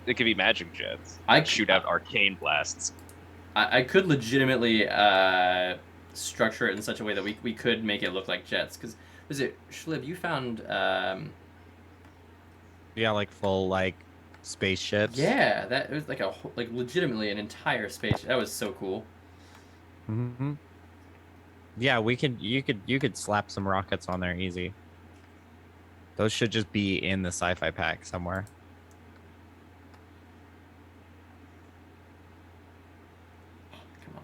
could be magic jets. I shoot out arcane blasts. I could legitimately structure it in such a way that we could make it look like jets. Because was it Schlib? You found Yeah, like full like spaceships. yeah, that it was like like legitimately an entire space. That was so cool. Mm-hmm. Yeah, you could slap some rockets on there easy. Those should just be in the sci-fi pack somewhere. Come on,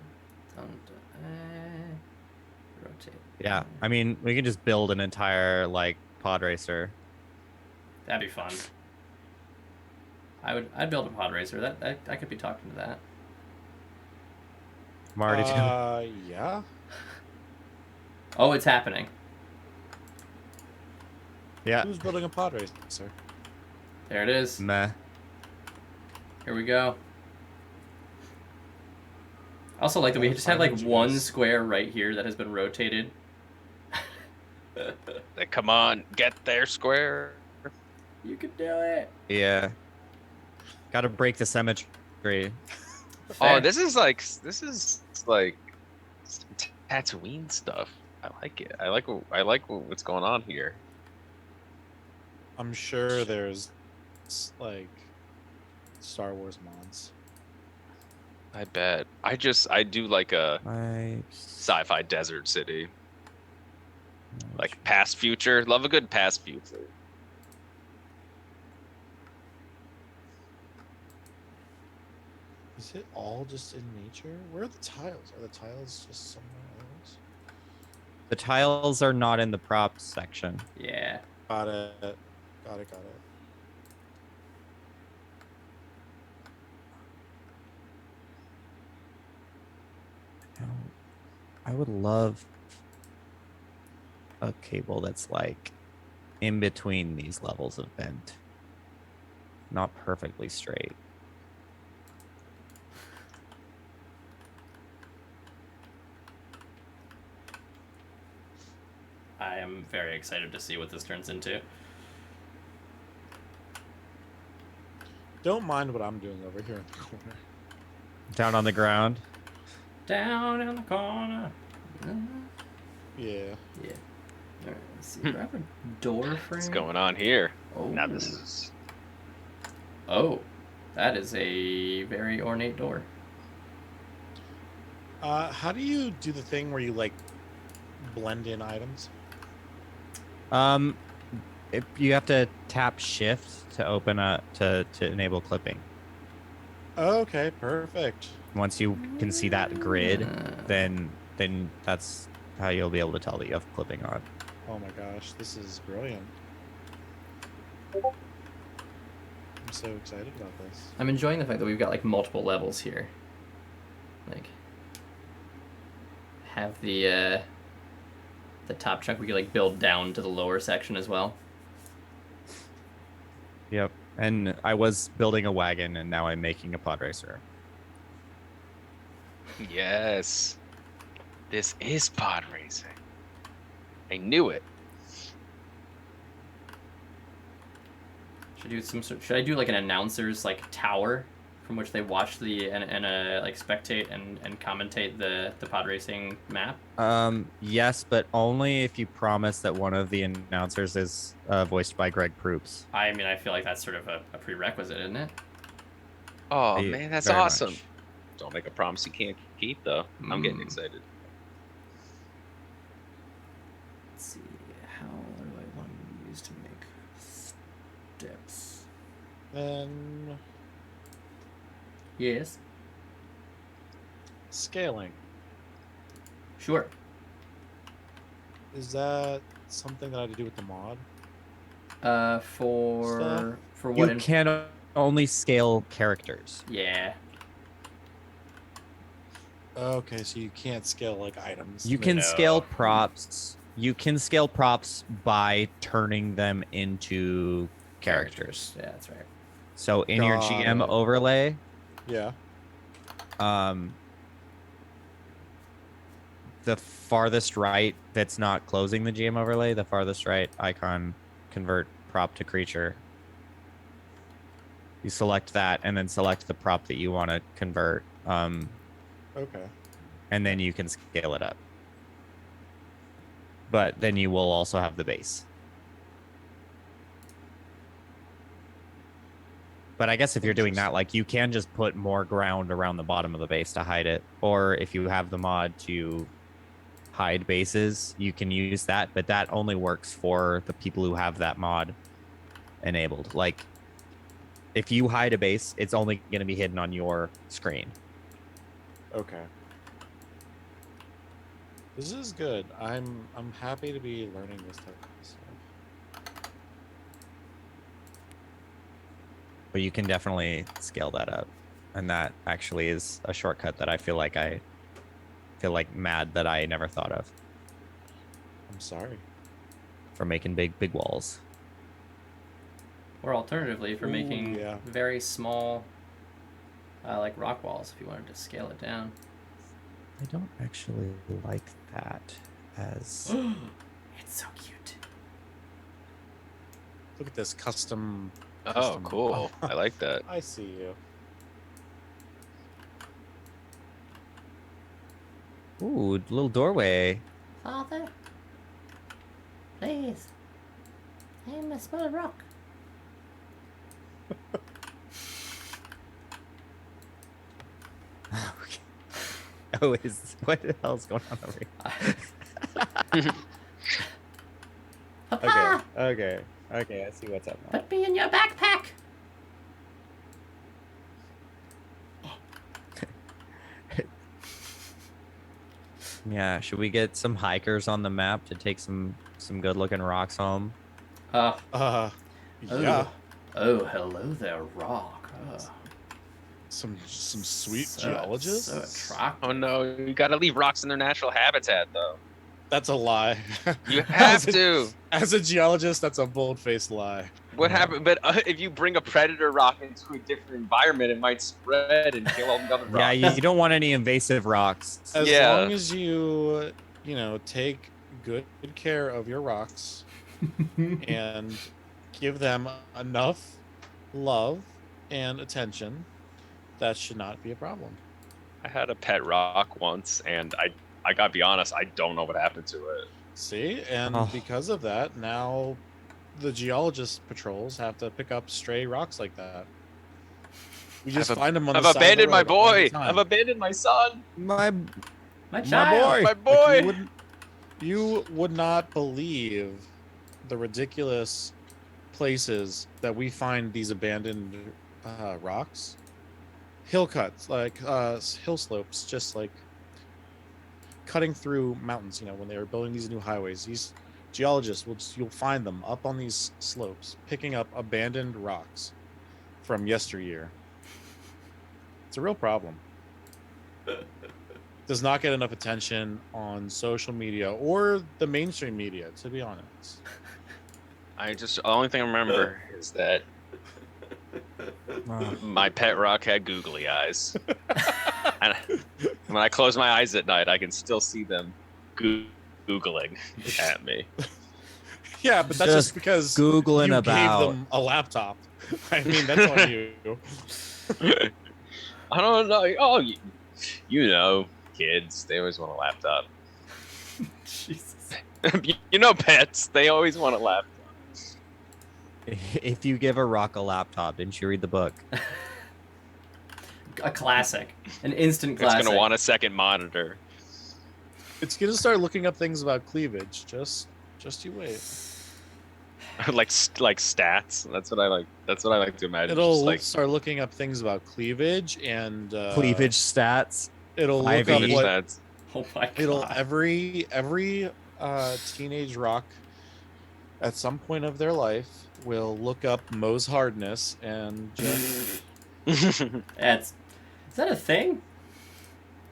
rotate. Yeah, I mean, we can just build an entire like pod racer. That'd be fun. I'd build a pod racer. That I could be talking to that. I'm already doing. Yeah. Oh, it's happening. Yeah. Who's building a pod racer? There it is. Meh. Here we go. I also like that we just have like one square right here that has been rotated. Come on, get there, square. You can do it. Yeah. Got to break the symmetry. Oh, this is like Tatooine stuff. I like it. I like what's going on here. I'm sure there's like Star Wars mods. I bet. I do like a sci-fi desert city. Like past future. Love a good past future. Is it all just in nature? Where are the tiles? Are the tiles just somewhere else? The tiles are not in the props section. Yeah. Got it. Got it. I would love a cable that's like in between these levels of bent. Not perfectly straight. I am very excited to see what this turns into. Don't mind what I'm doing over here in the corner. Down on the ground. Down in the corner. Yeah. Yeah. All right, let's see. Do I have a door frame? What's going on here? Oh. Now this is. Oh, that is a very ornate door. How do you do the thing where you like blend in items? If you have to tap shift to open to enable clipping. Okay, perfect. Once you can see that grid, then that's how you'll be able to tell that you have clipping on. Oh my gosh, this is brilliant. I'm so excited about this. I'm enjoying the fact that we've got like multiple levels here. Like, have the top chunk we could like build down to the lower section as well. Yep. And I was building a wagon, and now I'm making a pod racer. Yes. This is pod racing. I knew it. Should I do like an announcer's like tower from which they watch the and like spectate and commentate the pod racing map? Yes, but only if you promise that one of the announcers is voiced by Greg Proops. I mean, I feel like that's sort of a prerequisite, isn't it? Oh man, that's Very awesome. much. Don't make a promise you can't keep, though. I'm getting excited. Let's see, how do I want to use to make steps? Then Yes. scaling. Sure. Is that something that I have to do with the mod? For what? You can only scale characters. Yeah. Okay, so you can't scale like items. You can scale props. You can scale props by turning them into characters. Yeah, that's right. So in your GM overlay, Yeah. the farthest right that's not closing the GM overlay, the farthest right icon, convert prop to creature. You select that and then select the prop that you want to convert. Okay. And then you can scale it up. But then you will also have the base. But I guess if you're doing that, like, you can just put more ground around the bottom of the base to hide it. Or if you have the mod to hide bases, you can use that. But that only works for the people who have that mod enabled. Like, if you hide a base, it's only going to be hidden on your screen. Okay. This is good. I'm happy to be learning this type of stuff. But you can definitely scale that up. And that actually is a shortcut that I feel like mad that I never thought of I'm sorry. for making big walls. Or alternatively, for making yeah. very small, like rock walls, if you wanted to scale it down. I don't actually like that as... It's so cute. Look at this custom. Oh, cool. I like that. I see you. Ooh, little doorway. Father, please, I am a small rock. Okay. Oh, what the hell's going on over here? Papa, Okay, I see what's up now. put me in your backpack. Yeah, should we get some hikers on the map to take some good looking rocks home? Oh, Yeah. oh, hello there, rock. Some sweet So geologists. attractive. Oh no, you gotta leave rocks in their natural habitat, though. That's a lie. You have to. As a geologist, that's a bold-faced lie. What happened? But if you bring a predator rock into a different environment, it might spread and kill all the other rocks. Yeah, you don't want any invasive rocks. As Yeah. long as you take good care of your rocks and give them enough love and attention, that should not be a problem. I had a pet rock once, and I gotta be honest, I don't know what happened to it. See, and Oh. because of that, now the geologist patrols have to pick up stray rocks like that. We just find them on I've the side of the abandoned my road all the boy. time. I've abandoned my son. My child. My Like, boy. you would not believe the ridiculous places that we find these abandoned rocks. Hill cuts, like hill slopes, just like cutting through mountains. When they were building these new highways, these geologists you'll find them up on these slopes, picking up abandoned rocks from yesteryear. It's a real problem. does not get enough attention on social media or the mainstream media, to be honest. The only thing I remember is that my pet rock had googly eyes. And when I close my eyes at night, I can still see them Googling at me. Yeah, but that's just because Googling you about. gave them a laptop. I mean, that's on you. I don't know. Oh, you know, kids, they always want a laptop. Jesus. You know, pets, they always want a laptop. If you give a rock a laptop, didn't you read the book? A classic. An instant classic. It's going to want a second monitor. It's gonna start looking up things about cleavage. Just you wait. like stats. That's what I like. That's what I like to imagine. It'll Just like start looking up things about cleavage and Cleavage stats. It'll look Ivy. up what stats. Oh my god. it'll every teenage rock at some point of their life will look up Mo's hardness and just Is that a thing?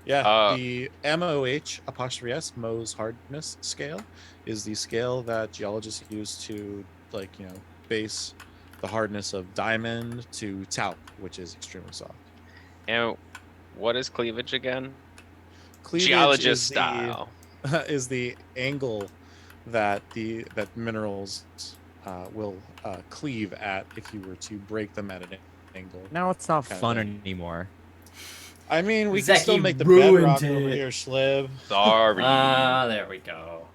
the MOH'(S) Mohs hardness scale is the scale that geologists use to base the hardness of diamond to talc, which is extremely soft. And what is cleavage again? Cleavage Geologist is style. is the angle that minerals will cleave at if you were to break them at an angle. Now it's not Kinda fun thing. anymore. I mean, we Zeki can still make the ruined bedrock it. over here, Schlib. Sorry. There we go.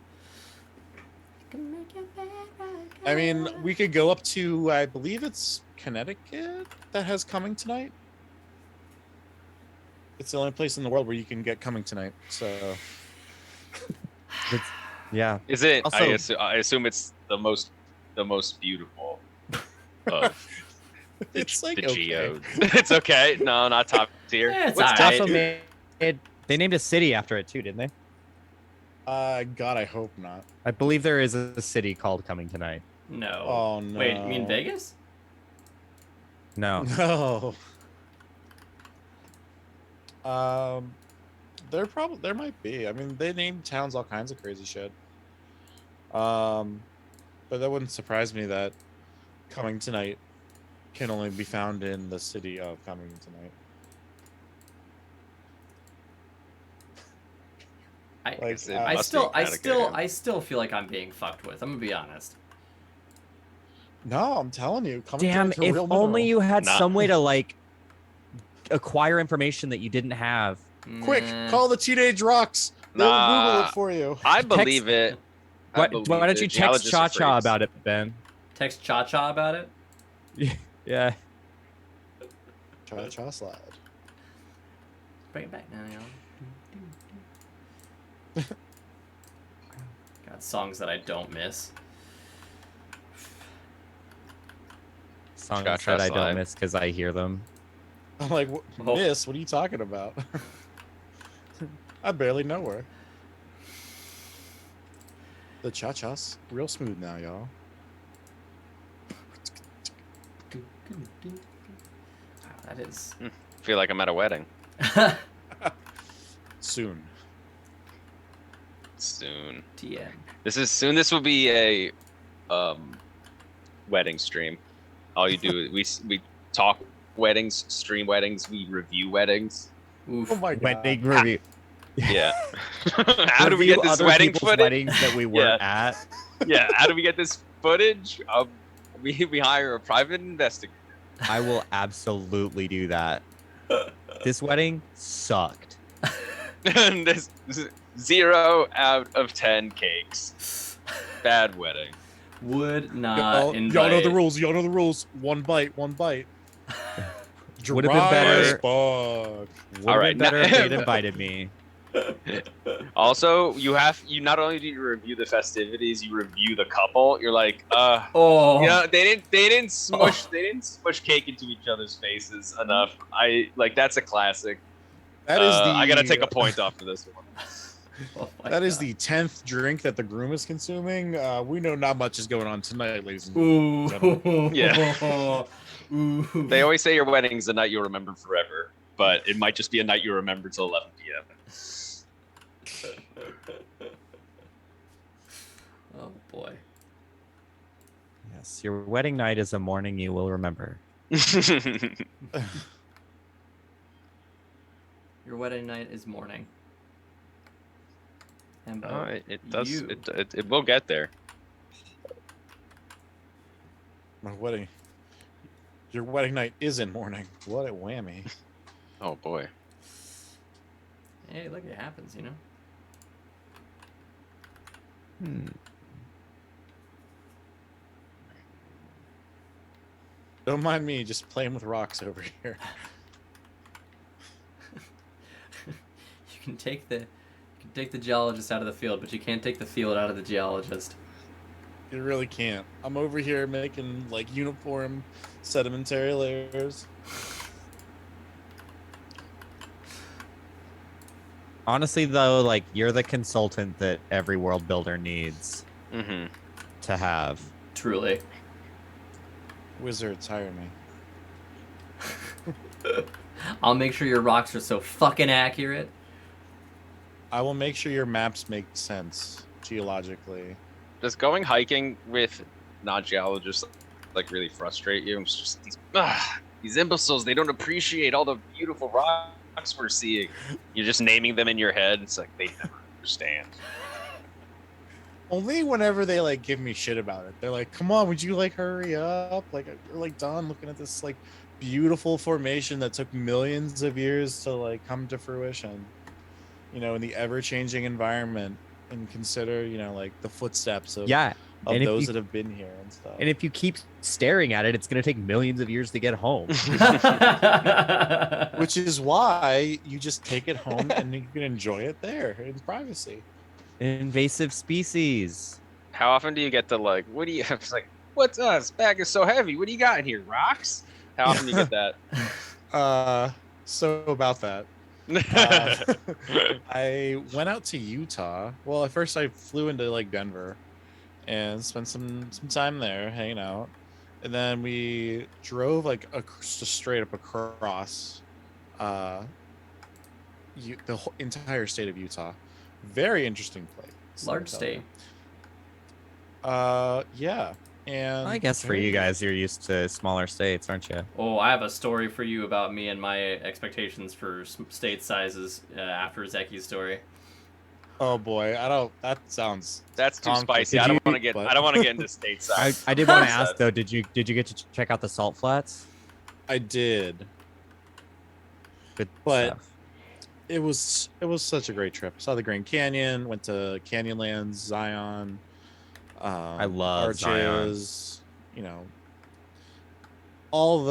I mean, we could go up to, I believe it's Connecticut that has Coming Tonight. It's the only place in the world where you can get Coming Tonight. So Yeah. Is it? Also- I assume it's the most beautiful of it's like the okay. geodes. It's okay. No, not top tier. Yeah, it's What's alright. top Also tier? they named a city after it too, didn't they? God, I hope not. I believe there is a city called Coming Tonight. No. Oh no. Wait, you mean Vegas? No. No. There might be. I mean, they named towns all kinds of crazy shit. But that wouldn't surprise me that Coming Tonight can only be found in the city of Coming Tonight. I still feel like I'm being fucked with. I'm gonna be honest. No, I'm telling you, Coming Damn, Tonight's a if real only mineral. you had Nah. some way to acquire information that you didn't have. Quick, Nah. call the Teenage Rocks. They'll Google Nah. it for you. I believe it. Why don't you text Cha Cha about it, Ben? Text Cha Cha about it. Yeah. Cha slide. Bring it back now, y'all. Got songs that I don't miss. Songs Cha-cha that I slide. don't miss because I hear them. I'm like, Oh. Miss, what are you talking about? I barely know her. The cha-cha's real smooth now, y'all. Wow, that is. Feel like I'm at a wedding Soon. soon. TM. This is soon. This will be a wedding stream. All you do is we talk weddings, stream weddings, we review weddings. Oof. Oh my god. Wedding review. Yeah. How do we get Review this other wedding people's footage? weddings that we weren't at? Yeah. How do we get this footage? We hire a private investigator. I will absolutely do that. This wedding sucked. And this 0 out of 10 cakes. Bad wedding. Would not Y'all invite. know the rules. Y'all know the rules. One bite. One bite. Would've been better- Bug. Would All have right, been better if now- they'd invited me. Also, you not only do you review the festivities, you review the couple. You're like, Oh. you know, they didn't smush cake into each other's faces enough. That's a classic. That is the. I gotta take a point off for this one. Oh my That is God. the 10th drink that the groom is consuming. We know not much is going on tonight, ladies and Ooh. Yeah. Ooh. They always say your wedding's the night you'll remember forever. but it might just be a night you remember till 11 p.m. Oh boy. Yes, your wedding night is a morning you will remember. Your wedding night is morning. And it does. you. It will get there. My wedding. Your wedding night is in morning. What a whammy. Oh boy. Hey, look, it happens, you know? Don't mind me just playing with rocks over here. You can take the geologist out of the field, but you can't take the field out of the geologist. You really can't. I'm over here making like uniform sedimentary layers. Honestly, though, like you're the consultant that every world builder needs to have. Truly. Wizards, hire me. I'll make sure your rocks are so fucking accurate. I will make sure your maps make sense geologically. Does going hiking with non-geologists like really frustrate you? It's just these imbeciles. They don't appreciate all the beautiful rocks we're seeing. You're just naming them in your head. It's like they never understand. Only whenever they like give me shit about it. They're like, "Come on, would you like hurry up? Like we're like done looking at this like beautiful formation that took millions of years to like come to fruition. You know, in the ever-changing environment, and consider, you know, like the footsteps of those that have been here and stuff." And if you keep staring at it, it's going to take millions of years to get home. Which is why you just take it home and you can enjoy it there in privacy. Invasive species. How often do you get to like? What do you? It's like, what's this bag is so heavy? What do you got in here? Rocks? How often do you get that? So about that. I went out to Utah. Well, at first I flew into like Denver and spent some time there hanging out, and then we drove like just straight up across the whole entire state of Utah. Very interesting place. Large state. Yeah. And I guess for you guys, you're used to smaller states, aren't you? Oh, I have a story for you about me and my expectations for state sizes after Zeki's story. Oh boy, that's too spicy. I don't want to get into state size. I did want to ask though, did you get to check out the salt flats? I did. Good but stuff. It was such a great trip. Saw the Grand Canyon, went to Canyonlands, Zion. I love Arches, you know, all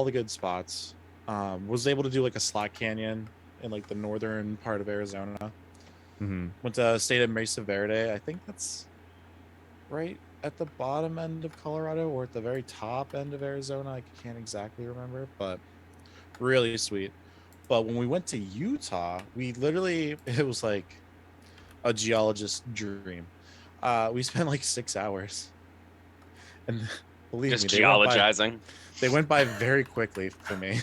the good spots. Was able to do like a slot canyon in like the northern part of Arizona. Went to state of Mesa Verde. I think that's right at the bottom end of Colorado or at the very top end of Arizona. I can't exactly remember, but really sweet. But when we went to Utah, it was like a geologist's dream. We spent like 6 hours, and believe just me, geologizing. They went by very quickly for me.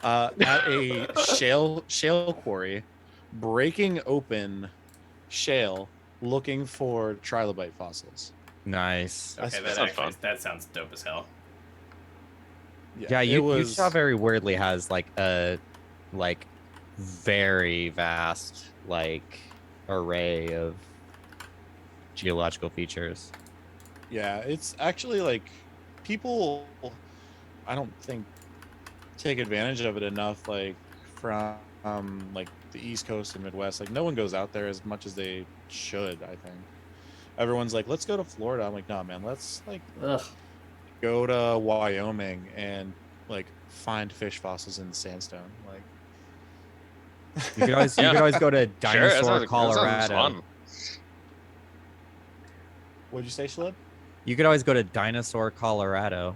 At a shale quarry, breaking open shale, looking for trilobite fossils. Nice. Okay, that sounds dope as hell. Yeah, Utah very weirdly has like a very vast like array of geological features. Yeah, it's actually like people, I don't think, take advantage of it enough, like from like the East Coast and Midwest. Like no one goes out there as much as they should. I think everyone's like, let's go to Florida. I'm like, no man, let's like go to Wyoming and like find fish fossils in the sandstone. Like you could always go to Dinosaur, Colorado. What'd you say, Shalib? You could always go to Dinosaur, Colorado.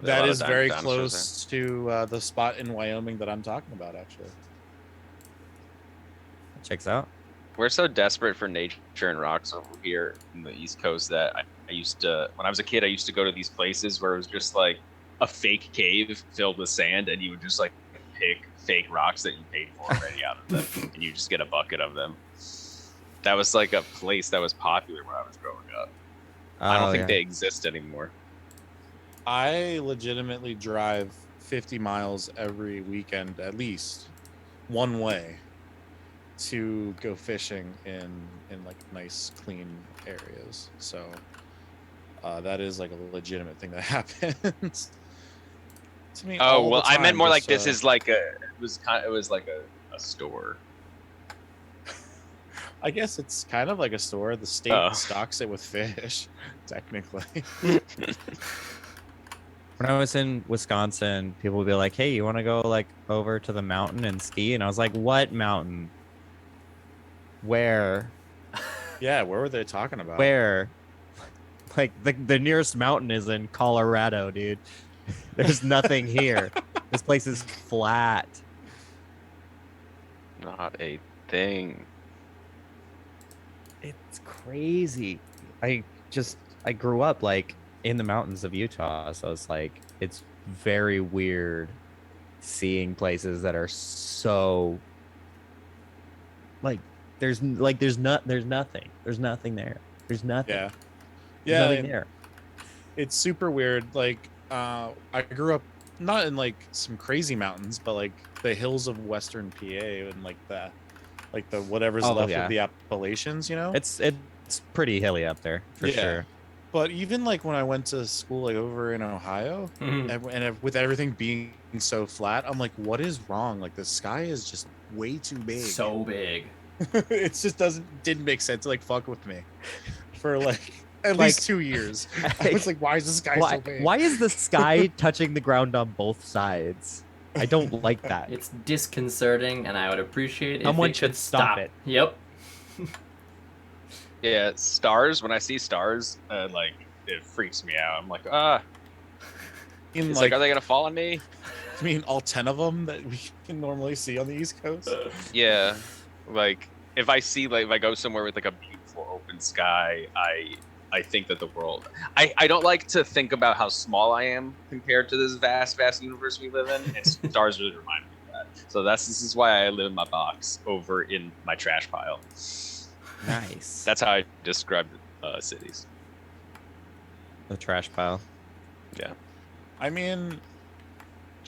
That is very close to the spot in Wyoming that I'm talking about, actually. Checks out. We're so desperate for nature and rocks over here in the East Coast that I used to, when I was a kid, I used to go to these places where it was just like a fake cave filled with sand, and you would just like pick fake rocks that you paid for already out of them, and you just get a bucket of them. That was like a place that was popular when I was growing up. I don't think they exist anymore. I legitimately drive 50 miles every weekend, at least one way, to go fishing in like nice, clean areas. So that is like a legitimate thing that happens to me. Oh all well, the I time, meant more like just, this is like it was like a store. I guess it's kind of like a store. The state Oh. stocks it with fish, technically. When I was in Wisconsin, people would be like, "Hey, you want to go like over to the mountain and ski?" And I was like, "What mountain? Where? Yeah, where were they talking about? Where?" Like the nearest mountain is in Colorado, dude. There's nothing here. This place is flat. Not a thing. It's crazy. I grew up like in the mountains of Utah, so it's like it's very weird seeing places that are so like there's nothing. There's nothing there. There's nothing. Yeah. There's Yeah, nothing and there. it's super weird. Like, I grew up not in like some crazy mountains, but like the hills of Western PA and like the whatever's left of the Appalachians, you know? It's pretty hilly up there for sure. But even like when I went to school like over in Ohio, and with everything being so flat, I'm like, what is wrong? Like the sky is just way too big. So big. It just didn't make sense. Like fuck with me for like at least 2 years. I was like, why is the sky so big? Why is the sky touching the ground on both sides? I don't like that. It's disconcerting, and I would appreciate if someone it should could stop it. Yep. Yeah, stars. When I see stars, like it freaks me out. I'm like, it's like, are they gonna fall on me? I mean, all 10 of them that we can normally see on the East Coast. Yeah, like if I go somewhere with like a beautiful open sky, I think that the world. I don't like to think about how small I am compared to this vast universe we live in. And stars really remind me of that. So this is why I live in my box over in my trash pile. Nice. That's how I describe cities. The trash pile. Yeah. I mean,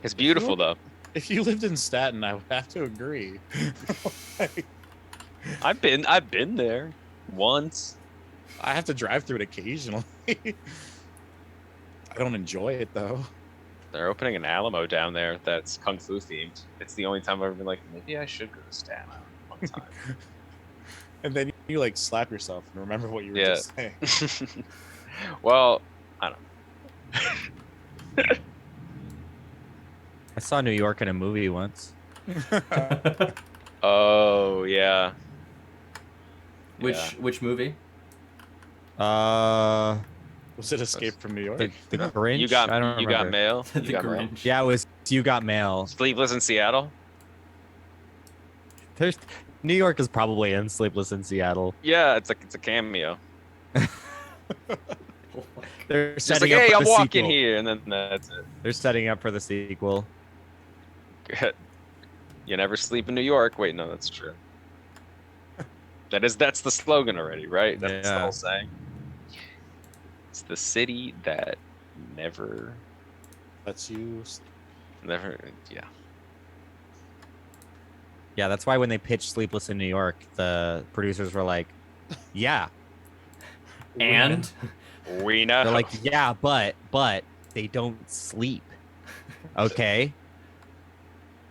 it's beautiful though. If you lived in Staten, I would have to agree. I've been there once. I have to drive through it occasionally. I don't enjoy it though. They're opening an Alamo down there that's kung fu themed. It's the only time I've ever been like, maybe I should go to Staten one time. And then you like slap yourself and remember what you were just saying. Well, I don't know. I saw New York in a movie once. Oh yeah. Which movie? Was it Escape from New York? The Grinch. You got I don't remember. got mail. The You got mail. Grinch. Yeah, it was You Got Mail. Sleepless in Seattle. There's New York is probably in Sleepless in Seattle. Yeah, it's a cameo. They're Just setting like, up hey, for I'm the walking sequel. here, and then that's it. They're setting up for the sequel. You never sleep in New York. Wait, no, that's true. That's the slogan already, right? That's the whole saying. It's the city that never That's you. yeah. Yeah, that's why when they pitched Sleepless in New York, the producers were like, "Yeah." And We know. They're like, "Yeah, but they don't sleep." Okay.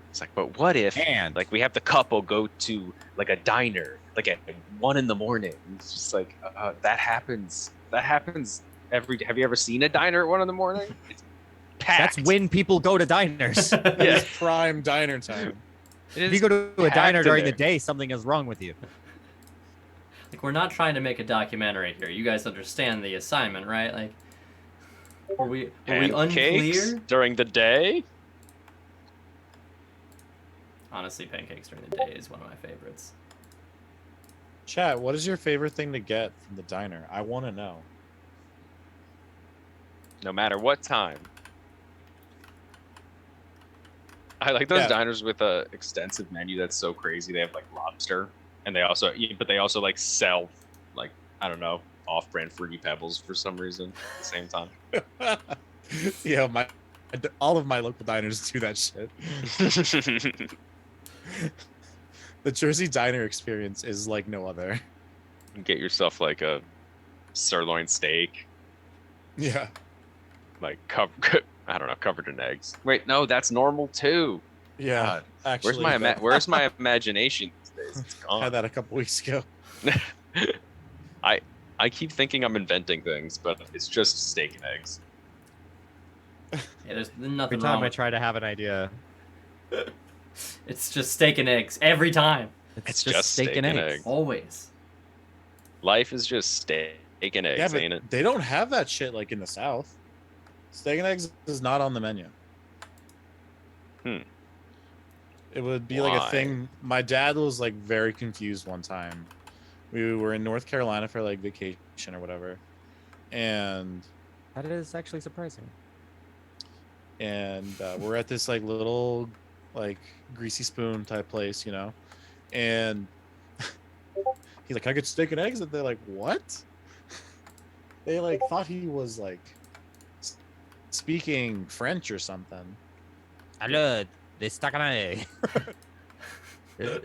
It's like, but what if And like we have the couple go to like a diner like at 1 a.m. It's just like that happens. That happens every. Have you ever seen a diner at 1 a.m? It's packed. that's when people go to diners. It's prime diner time. If you go to a diner during the day, something is wrong with you. like, we're not trying to make a documentary here. You guys understand the assignment, right? Like, were we Pancakes unclear? during the day? Honestly, pancakes during the day is one of my favorites. Chat, what is your favorite thing to get from the diner? I want to know. No matter what time. I like those Yeah. diners with a extensive menu that's so crazy. They have like lobster, and they also like sell like I don't know off-brand Fruity Pebbles for some reason at the same time. Yeah, all of my local diners do that shit. The Jersey diner experience is like no other. Get yourself like a sirloin steak, Yeah. like I don't know, covered in eggs. Wait, no, that's normal too. Yeah. God, Actually, where's my imagination these days? It's gone. had that a couple weeks ago. I keep thinking I'm inventing things, but it's just steak and eggs. Yeah, there's Every nothing time wrong. I try to have an idea, It's just steak and eggs every time. It's just steak and eggs. Always. Life is just steak and eggs, Yeah, but ain't it? they don't have that shit like in the South. Steak and eggs is not on the menu. It would be like a Why? thing. My dad was like very confused one time. We were in North Carolina for like vacation or whatever, and that is actually surprising. we're at this like little like greasy spoon type place, you know, and he's like, "Can I get steak and eggs?" And they're like, "What?" They like thought he was like speaking French or something. Alors, des steak and egg.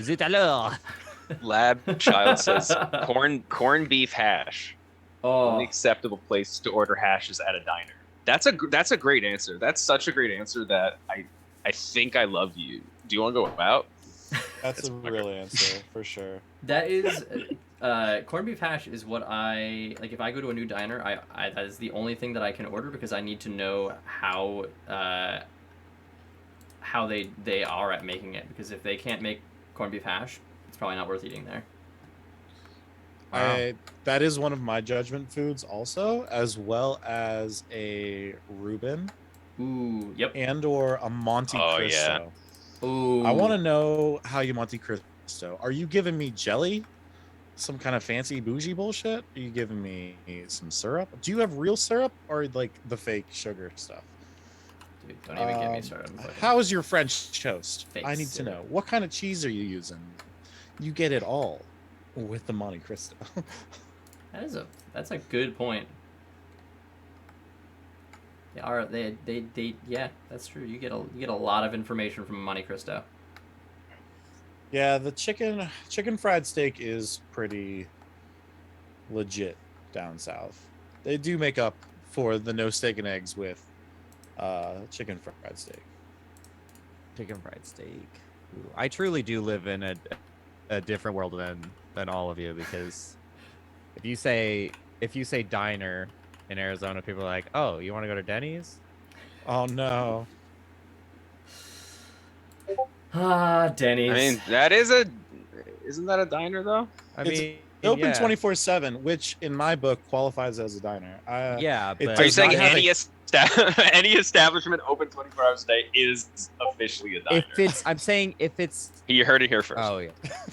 Zut alors. Lab child says corn beef hash. Only Oh, acceptable place to order hash is at a diner. That's a great answer. That's such a great answer that I think I love you. Do you want to go out? That's a real answer for sure. that is corned beef hash is what I like. If I go to a new diner, I that is the only thing that I can order because I need to know how they are at making it. Because if they can't make corned beef hash, it's probably not worth eating there. That is one of my judgment foods also, as well as a Reuben Ooh, yep. and or a Monte Oh, Cristo. yeah. Ooh. I want to know how you Monte Cristo. Are you giving me jelly? Some kind of fancy bougie bullshit? Are you giving me some syrup? Do you have real syrup or like the fake sugar stuff? Dude, don't even get me started. on fucking- How is your French toast? Fake I need to syrup. know. What kind of cheese are you using? You get it all with the Monte Cristo. That's a good point. Yeah, that's true. You get a lot of information from Monte Cristo. Yeah, the chicken fried steak is pretty legit down south. They do make up for the no steak and eggs with chicken fried steak. Chicken fried steak. Ooh, I truly do live in a different world than all of you, because if you say diner in Arizona, people are like, "Oh, you want to go to Denny's?" Oh no. Ah, Denny's. I mean, isn't that a diner though? I It's mean, Open yeah. 24/7, which in my book qualifies as a diner. Yeah, it but Are you does saying not have any establishment open 24 hours a day is officially a diner? I'm saying if it's You heard it here first. oh yeah,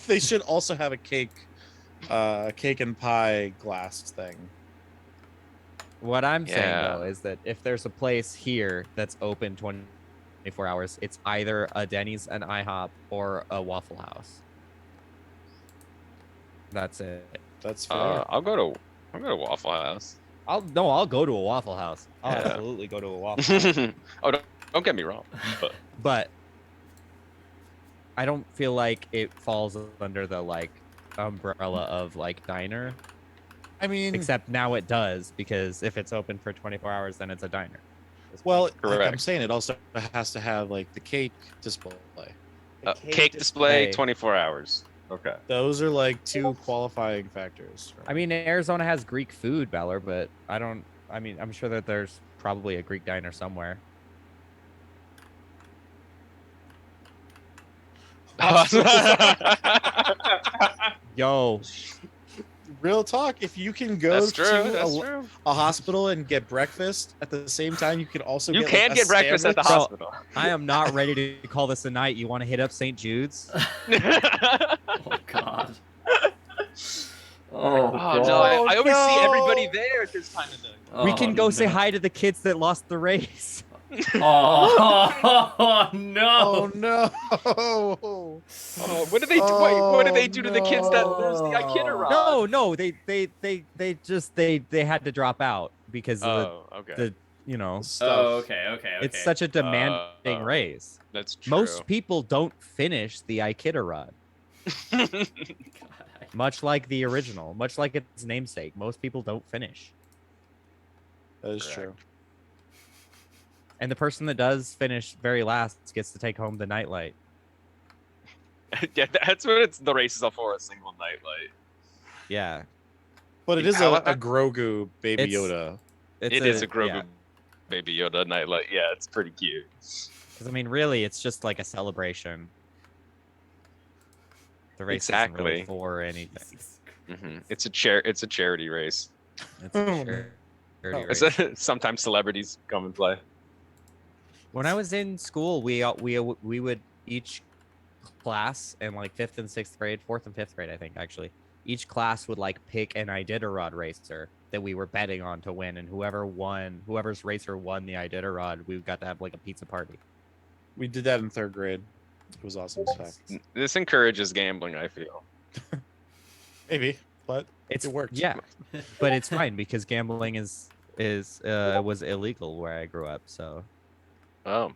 They should also have a cake and pie glass thing. what I'm saying Yeah. though is that if there's a place here that's open 24 hours, it's either a Denny's, an IHOP, or a Waffle House. That's it. That's fair. I'll go to Waffle House. I'll go to a Waffle House. I'll Yeah. absolutely go to a Waffle House. Oh, don't get me wrong, but But I don't feel like it falls under the like umbrella of like diner. I mean, Except now it does, because if it's open for 24 hours, then it's a diner. well, like I'm Correct. saying, it also has to have like the cake display. cake display 24 hours. Okay. Those are like two qualifying factors. I mean, Arizona has Greek food, Beller, but I'm sure that there's probably a Greek diner somewhere. Yo, Real talk, if you can go That's true. to That's true. a hospital and get breakfast at the same time, you can also You get, can like, a get breakfast at the sandwich. hospital. I am not ready to call this a night. You want to hit up St. Jude's? Oh God. Oh, Oh God. no! I always see no. everybody there at this time of day. We Oh, can go say no. hi to the kids that lost the race. Oh, no! Oh no! Oh, what did they do? Wait, what did they do to the kids that lose the Oh. Ikitarod? No, they had to drop out because of Oh, okay. the you know, Stuff. Oh, okay. it's such a demanding Oh. race. That's true. Most people don't finish the Ikitarod, God, much like the original, much like its namesake. Most people don't finish. That is Correct. true. And the person that does finish very last gets to take home the nightlight. Yeah, that's what it's the races are for, a single nightlight. Yeah. But it In is a Halifax- Grogu Baby It's- Yoda. It is a Grogu yeah. Baby Yoda nightlight. Yeah, it's pretty cute. 'Cause, I mean, really, it's just like a celebration. The race isn't really Exactly. for anything. Jesus It's a charity race. It's a charity Oh. race. Sometimes celebrities come and play. When I was in school, we would each class in like 4th and 5th grade, I think actually. Each class would like pick an Iditarod racer that we were betting on to win, and whoever's racer won the Iditarod, we got to have like a pizza party. We did that in 3rd grade. It was awesome as heck. This encourages gambling, I feel. Maybe, but It worked. Yeah, but it's fine because gambling was illegal where I grew up. So Oh.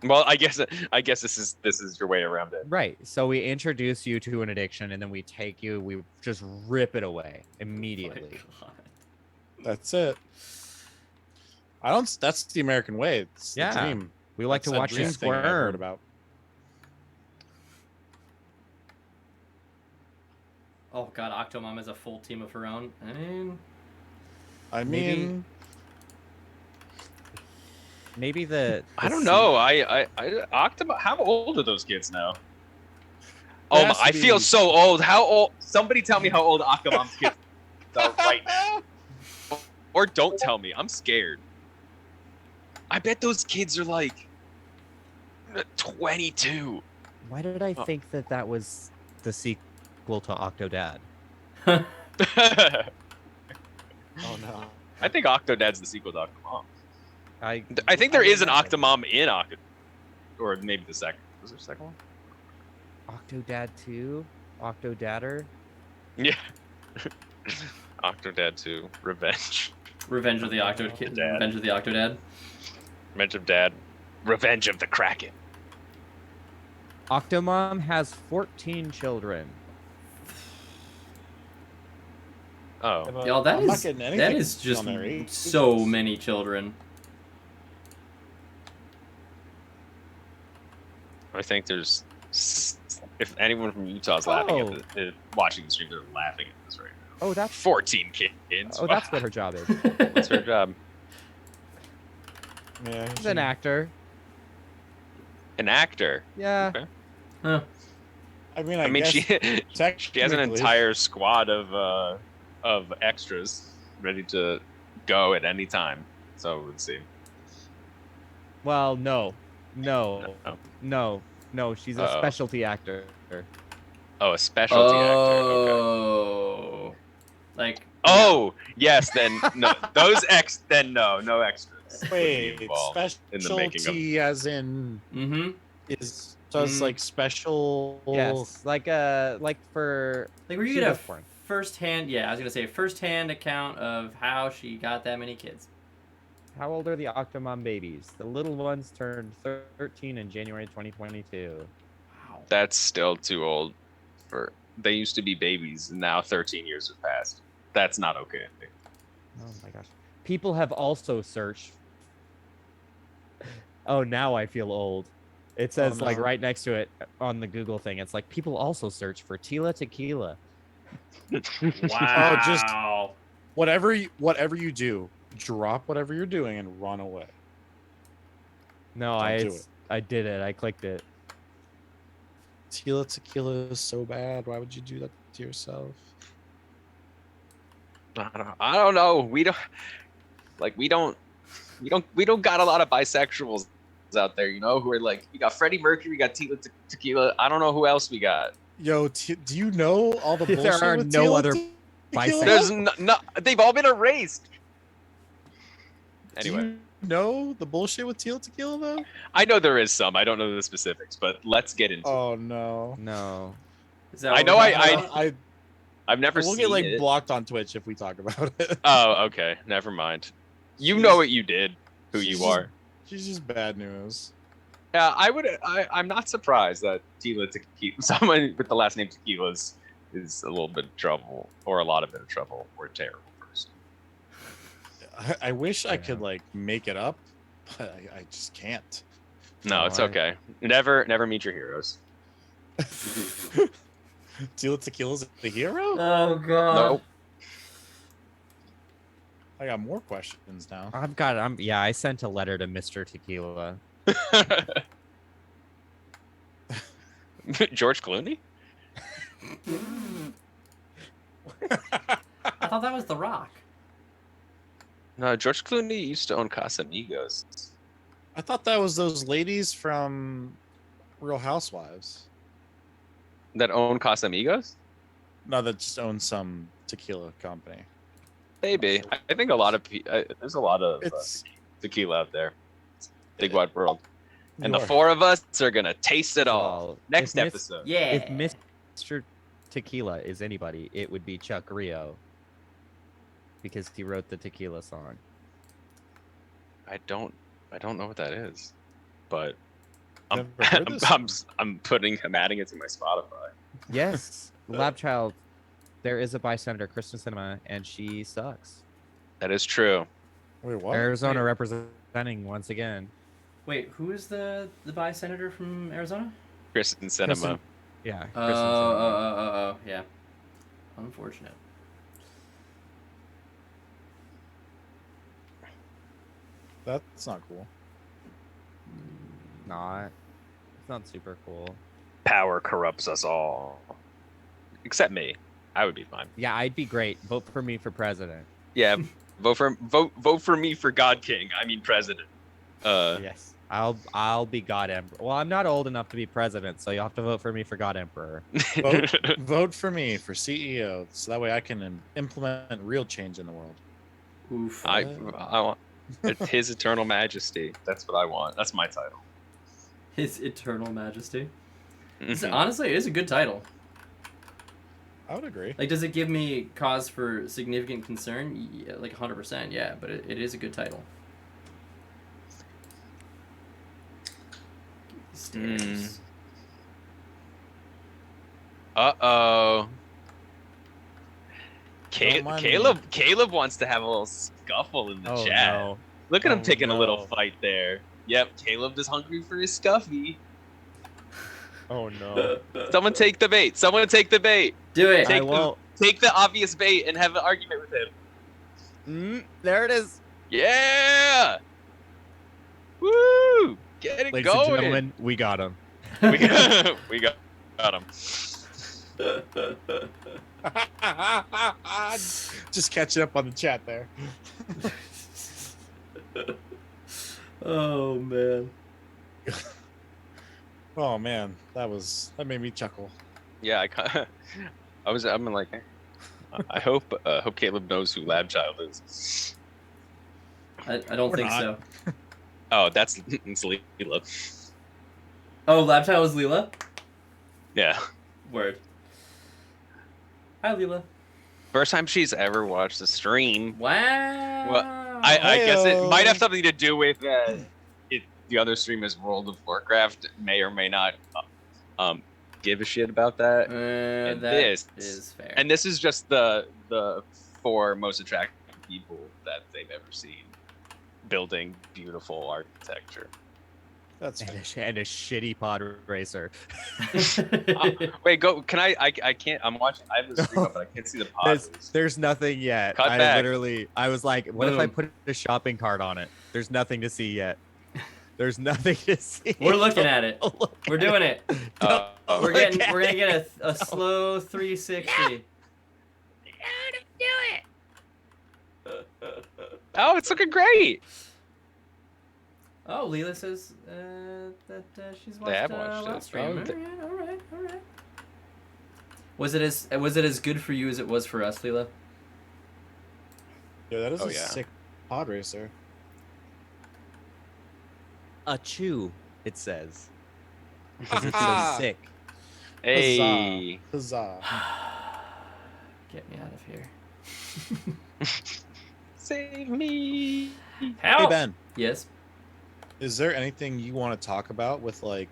Well, I guess this is your way around it. right. So we introduce you to an addiction, and then we just rip it away immediately. God. That's it. That's the American way. It's Yeah. the dream. We like That's to that watch you dream thing I've heard squirm. about. Oh god, Octomom has a full team of her own. I Maybe- mean, Maybe the I don't se- know. I Octomom. How old are those kids now? There Oh, has to I feel be- so old. How old? Somebody tell me how old Octomom's kids are right now. Or don't tell me. I'm scared. I bet those kids are like 22. Why did I think that was the sequel to Octodad? oh no. I think Octodad's the sequel to Octomom. I I think there is an Octomom in Octodad. Or maybe the second. Was there a second one? Octodad 2, Octodadder. Yeah. Octodad 2. Revenge. Revenge of the Octodad. Dad. Revenge of the Octodad. Revenge of Dad. Revenge of the Kraken. Octomom has 14 children. Oh. Y'all, that I'm not is getting anything that is just on their age. so many children. I think there's. If anyone from Utah is laughing Oh. at watching the stream, they're laughing at this right now. Oh, that's 14 kids. oh, that's what her job is. What's her job? Yeah, She's an actor. An actor. Yeah. Okay. Huh. I mean, I mean, guess she has an technically- entire squad of extras ready to go at any time. So it would seem. Well, no. She's a Uh-oh. specialty actor. Oh, a specialty actor. Okay. Oh. Like. Oh, yes. Then no. No extras. would be Wait, involved in the making of. specialty as in Mm-hmm. is does like special. Yes, like for Like where you She get a does porn. first-hand, yeah, I was gonna say first-hand account of how she got that many kids. how old are the Octomom babies? The little ones turned 13 in January 2022. Wow. That's still too old for. They used to be babies, and now 13 years have passed. That's not okay. Oh my gosh. People have also searched. Oh, now I feel old. It says like no. right next to it on the Google thing. It's like people also search for Tila Tequila. Wow. just- Whatever you do, drop whatever you're doing and run away. No, Don't do it. I did it. I clicked it. Tila Tequila is so bad. Why would you do that to yourself? I don't know. We don't got a lot of bisexuals out there, you know, who are like, we got Freddie Mercury, we got Tila Tequila. I don't know who else we got. Yo, do you know all the There bullshit are with no Tila other Tequila? bisexual- There's no, they've all been erased. Anyway, Do you know the bullshit with teal tequila though? I know there is some. I don't know the specifics, but let's get into it. Oh no. No. Is that I what know we're I- talking I- about? I've never We'll seen get like it. blocked on Twitch if we talk about it. Oh, okay. Never mind. You She's- know what you did, who she's you just- are. She's just bad news. Yeah, I'm not surprised that Tequila, someone with the last name Tequila is a little bit of trouble, or a lot of bit of trouble, or a terrible person. I wish I could Yeah. like make it up, but I just can't. No, No, it's I- okay. Never meet your heroes. Teal Tequila's the hero? Oh god. Nope. I got more questions now. I sent a letter to Mr. Tequila. George Clooney? I thought that was The Rock. No, George Clooney used to own Casamigos. I thought that was those ladies from Real Housewives. That own Casamigos? No, that just own some tequila company. Maybe. I think a lot of there's a lot of It's tequila out there. Big wide world. And the You're- four of us are gonna taste it all. Well, Next if Miss- episode. Yeah. If Mr. Tequila is anybody, it would be Chuck Rio. Because he wrote the tequila song. I don't know what that is. But I'm Never heard this I'm adding it to my Spotify. Yes, Lab Child. There is a by Senator Kristen Cinema, and she sucks. That is true. Wait, what? Arizona Wait. representing once again. Wait, who is the by senator from Arizona? Kristen Cinema. Kristen- Yeah. Oh, Kristen Cinema. oh, yeah. Unfortunate. That's not cool. Not. It's not super cool. Power corrupts us all. Except me. I would be fine. Yeah, I'd be great. Vote for me for president. Yeah. vote for me for God King. I mean president. Yes. I'll be God Emperor. Well, I'm not old enough to be president, so you'll have to vote for me for God Emperor. Vote for me for CEO, so that way I can implement real change in the world. Oof. I want it's His Eternal Majesty. That's what I want. That's my title. His Eternal Majesty. Mhm. Honestly, it is a good title. I would agree. Like, does it give me cause for significant concern? Yeah, like 100%, yeah, but it is a good title. Stairs. Uh-oh. Don't mind me. Caleb wants to have a little scuffle in the Oh chat. no. Look at him Oh, taking a little no. fight there. Yep, Caleb is hungry for his scuffy. Oh no. Someone take the bait. Someone take the bait. Do it. I Take won't. Take the obvious bait and have an argument with him. There it is. Yeah! Woo! Get it Ladies and going. gentlemen, we got him. we got him. Just catching up on the chat there. Oh man. Oh man, that made me chuckle. Yeah, I'm like, I hope Caleb knows who Lab Child is. I don't Or think not. so. Oh, it's Leela. Oh, Laptop was Leela? Yeah. Word. Hi, Leela. First time she's ever watched a stream. Wow. Well, I guess it might have Heyo. something to do with the other stream is World of Warcraft. May or may not give a shit about that. that this- is fair. And this is just the 4 most attractive people that they've ever seen building beautiful architecture. That's And fair. a shitty pod racer. Wait, go. Can I can't. I'm watching. I have the stream up, but I can't see the There's, pauses. there's nothing yet. Cut I back. I was like, what if I Boom. put a shopping cart on it? There's nothing to see yet. There's nothing to see. We're looking at it. Don't look We're at doing it. Uh, We're Look getting. at We're gonna it. get a slow 360. oh, it's looking great. Oh, Leela says that she's watched, They have watched last it. stream. Oh, All right. Was it as good for you as it was for us, Leela? Yeah, that is Oh, a yeah. sick pod racer. a chew, it says. Because it's so sick. Hey. Huzzah. Get me out of here. Save me. Help! Hey Ben, Yes. is there anything you want to talk about with like,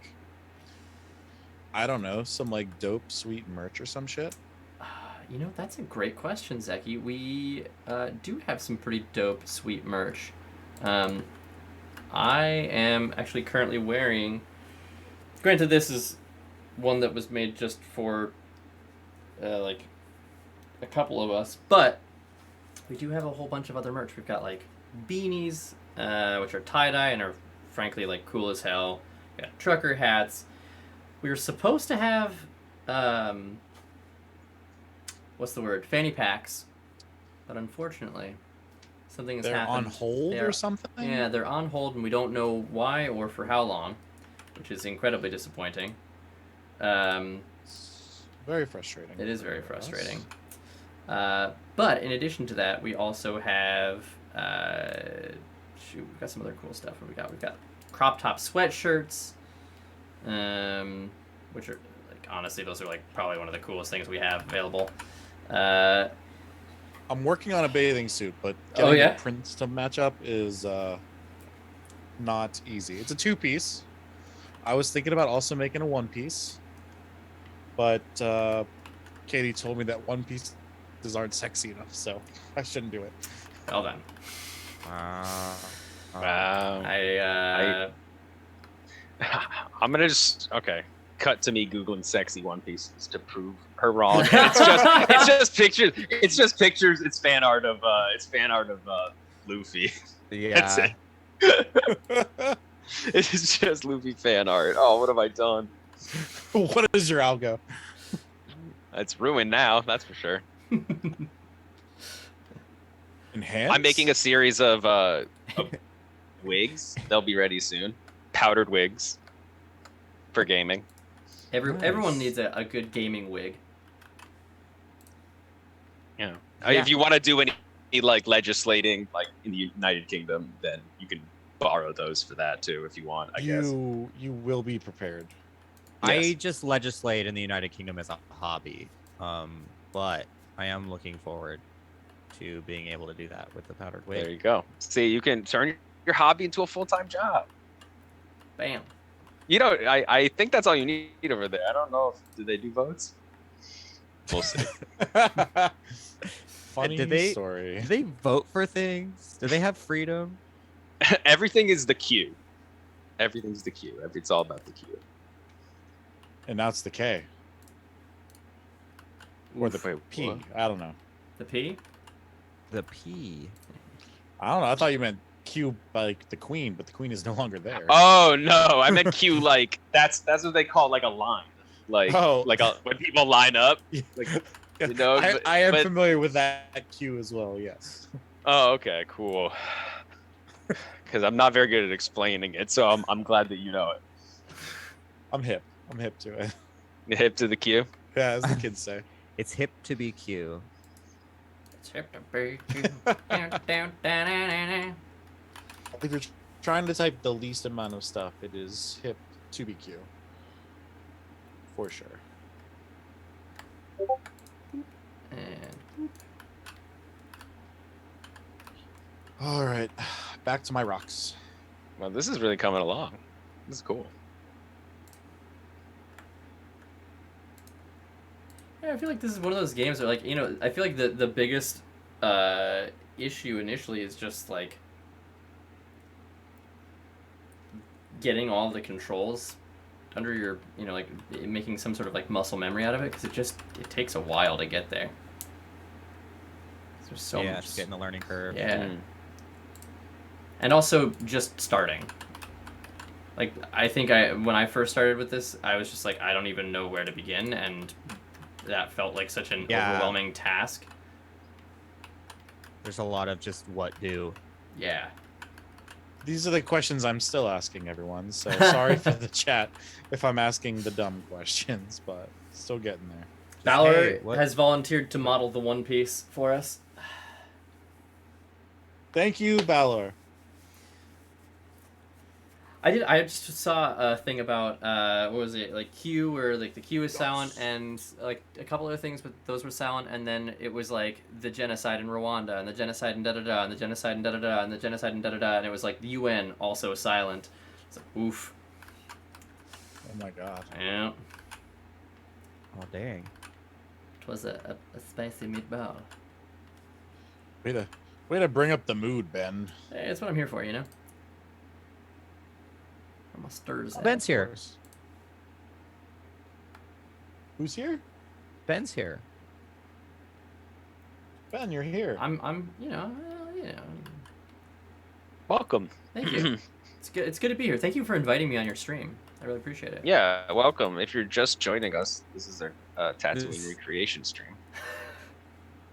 I don't know, some like dope sweet merch or some shit? You know, that's a great question, Zeki. We do have some pretty dope, sweet merch. I am actually currently wearing... Granted, this is one that was made just for, like, a couple of us, but we do have a whole bunch of other merch. We've got, like, beanies, which are tie-dye and are, frankly, like, cool as hell. We got trucker hats. We were supposed to have... what's the word? Fanny packs. But unfortunately, something has They're happened. on hold or something? Yeah, they're on hold, and we don't know why or for how long, which is incredibly disappointing. It's very frustrating. It is very frustrating. But in addition to that, we also have... we've got some other cool stuff. What we got? We've got crop top sweatshirts, which are, like, honestly, those are, like, probably one of the coolest things we have available. I'm working on a bathing suit, but getting the prints to match up is not easy. It's a 2-piece. I was thinking about also making a 1-piece, but Katie told me that 1-pieces aren't sexy enough, so I shouldn't do it. Well done. Wow. I'm gonna just cut to me googling sexy 1-pieces to prove her wrong. And it's just pictures. It's just pictures. It's fan art of Luffy. Yeah. That's it. It's just Luffy fan art. Oh, what have I done? What is your algo? It's ruined now. That's for sure. Enhanced? I'm making a series of wigs. They'll be ready soon. Powdered wigs for gaming. Everyone needs a good gaming wig. Yeah. If you want to do any like legislating like in the United Kingdom, then you can borrow those for that too if you want, I guess. You will be prepared. Yes. Yes. I just legislate in the United Kingdom as a hobby, but I am looking forward to being able to do that with the powdered wig. There you go. See, you can turn your hobby into a full-time job. Bam. You know, I think that's all you need over there. I don't know if do they do votes. We'll see. Funny story. Do they vote for things? Do they have freedom? Everything is the Q. Everything's the Q. It's all about the Q. And now it's the K. Or the Wait, P. what? I don't know. The P? The P. I don't know. I thought you meant Q like the queen, but the queen is no longer there. Oh no, I meant Q like that's what they call like a line. Like when people line up. Like, you know, I am familiar with that Q as well, yes. Oh, okay, cool. Because I'm not very good at explaining it, so I'm glad that you know it. I'm hip to it. Hip to the Q. Yeah, as the kids say. It's hip to be Q. It's hip to be Q. Down. If you're trying to type the least amount of stuff, it is hip to be Q. For sure. And All right, back to my rocks. Well, this is really coming along. This is cool. yeah, I feel like this is one of those games where, like, you know, I feel like the biggest issue initially is just like getting all the controls under your, you know, like making some sort of like muscle memory out of it, because it takes a while to get there. There's so much. Just getting the learning curve. Yeah. And also just starting. Like, I think when I first started with this, I was just like, I don't even know where to begin, and that felt like such an overwhelming task. There's a lot of just what do. Yeah. These are the questions I'm still asking everyone, so sorry for the chat if I'm asking the dumb questions, but still getting there. Valor what- has volunteered to model the One Piece for us. Thank you, Balor. I just saw a thing about what was it, like Q, where like the Q is silent, and like a couple other things, but those were silent, and then it was like the genocide in Rwanda, and the genocide in da da da, and the genocide in da da da, and the genocide in da da da, and it was like the UN also silent. It's like oof. Oh my god. Yeah. Oh dang. It was a spicy meatball. Way to bring up the mood, Ben. Hey, that's what I'm here for, you know. I'm a stirs. Ben's here. Course. Who's here? Ben's here. Ben, you're here. I'm, you know. Welcome. Thank you. It's good to be here. Thank you for inviting me on your stream. I really appreciate it. Yeah, welcome. If you're just joining us, this is our Tatooine This- recreation stream.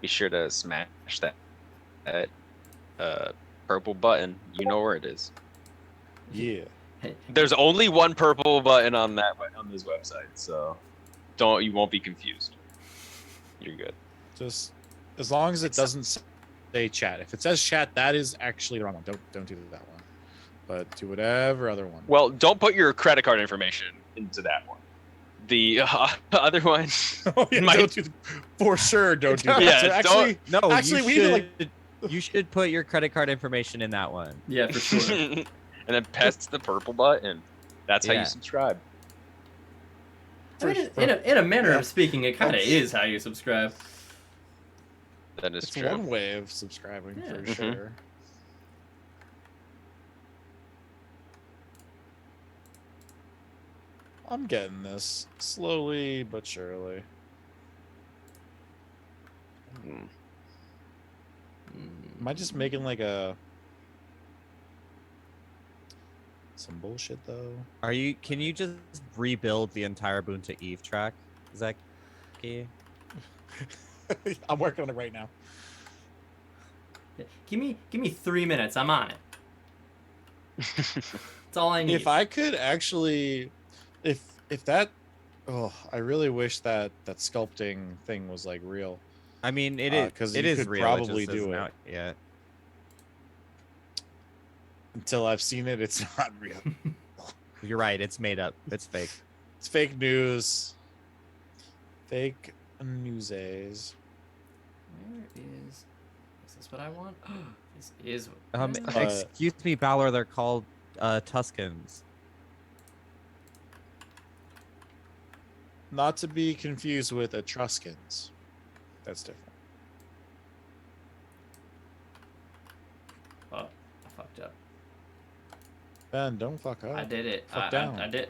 Be sure to smash that purple button. You know where it is. Yeah. There's only one purple button on this website, so you won't be confused. You're good. Just as long as it doesn't say chat. If it says chat, that is actually the wrong one. Don't do that one. But do whatever other one. Well, don't put your credit card information into that one. The other one. Oh, yeah, don't do, for sure, don't do that. Yeah, So actually, No, actually, you we should, like. you should put your credit card information in that one. Yeah, for sure. and then press the purple button. That's how Yeah. you subscribe. I mean, in a manner Yeah. of speaking, it kind of is how you subscribe. That is It's true. one way of subscribing Yeah. for Mhm. sure. I'm getting this slowly but surely. Hmm. Am I just making like some bullshit though? Can you just rebuild the entire Boonta Eve track? Is that key? I'm working on it right now. Give me 3 minutes. I'm on it. That's all I need. If I could actually, if that, oh, I really wish that sculpting thing was like real. I mean, it is 'cause it you is could real. probably it just do isn't it. out yet. Until I've seen it, it's not real. You're right. It's made up. It's fake. It's fake news. Fake newsies. Where is this what I want? This is. Excuse me, Balor. They're called Tuscans. Not to be confused with Etruscans. That's different. Oh, I fucked up. Ben, don't fuck up. I did it. Fuck down. I did.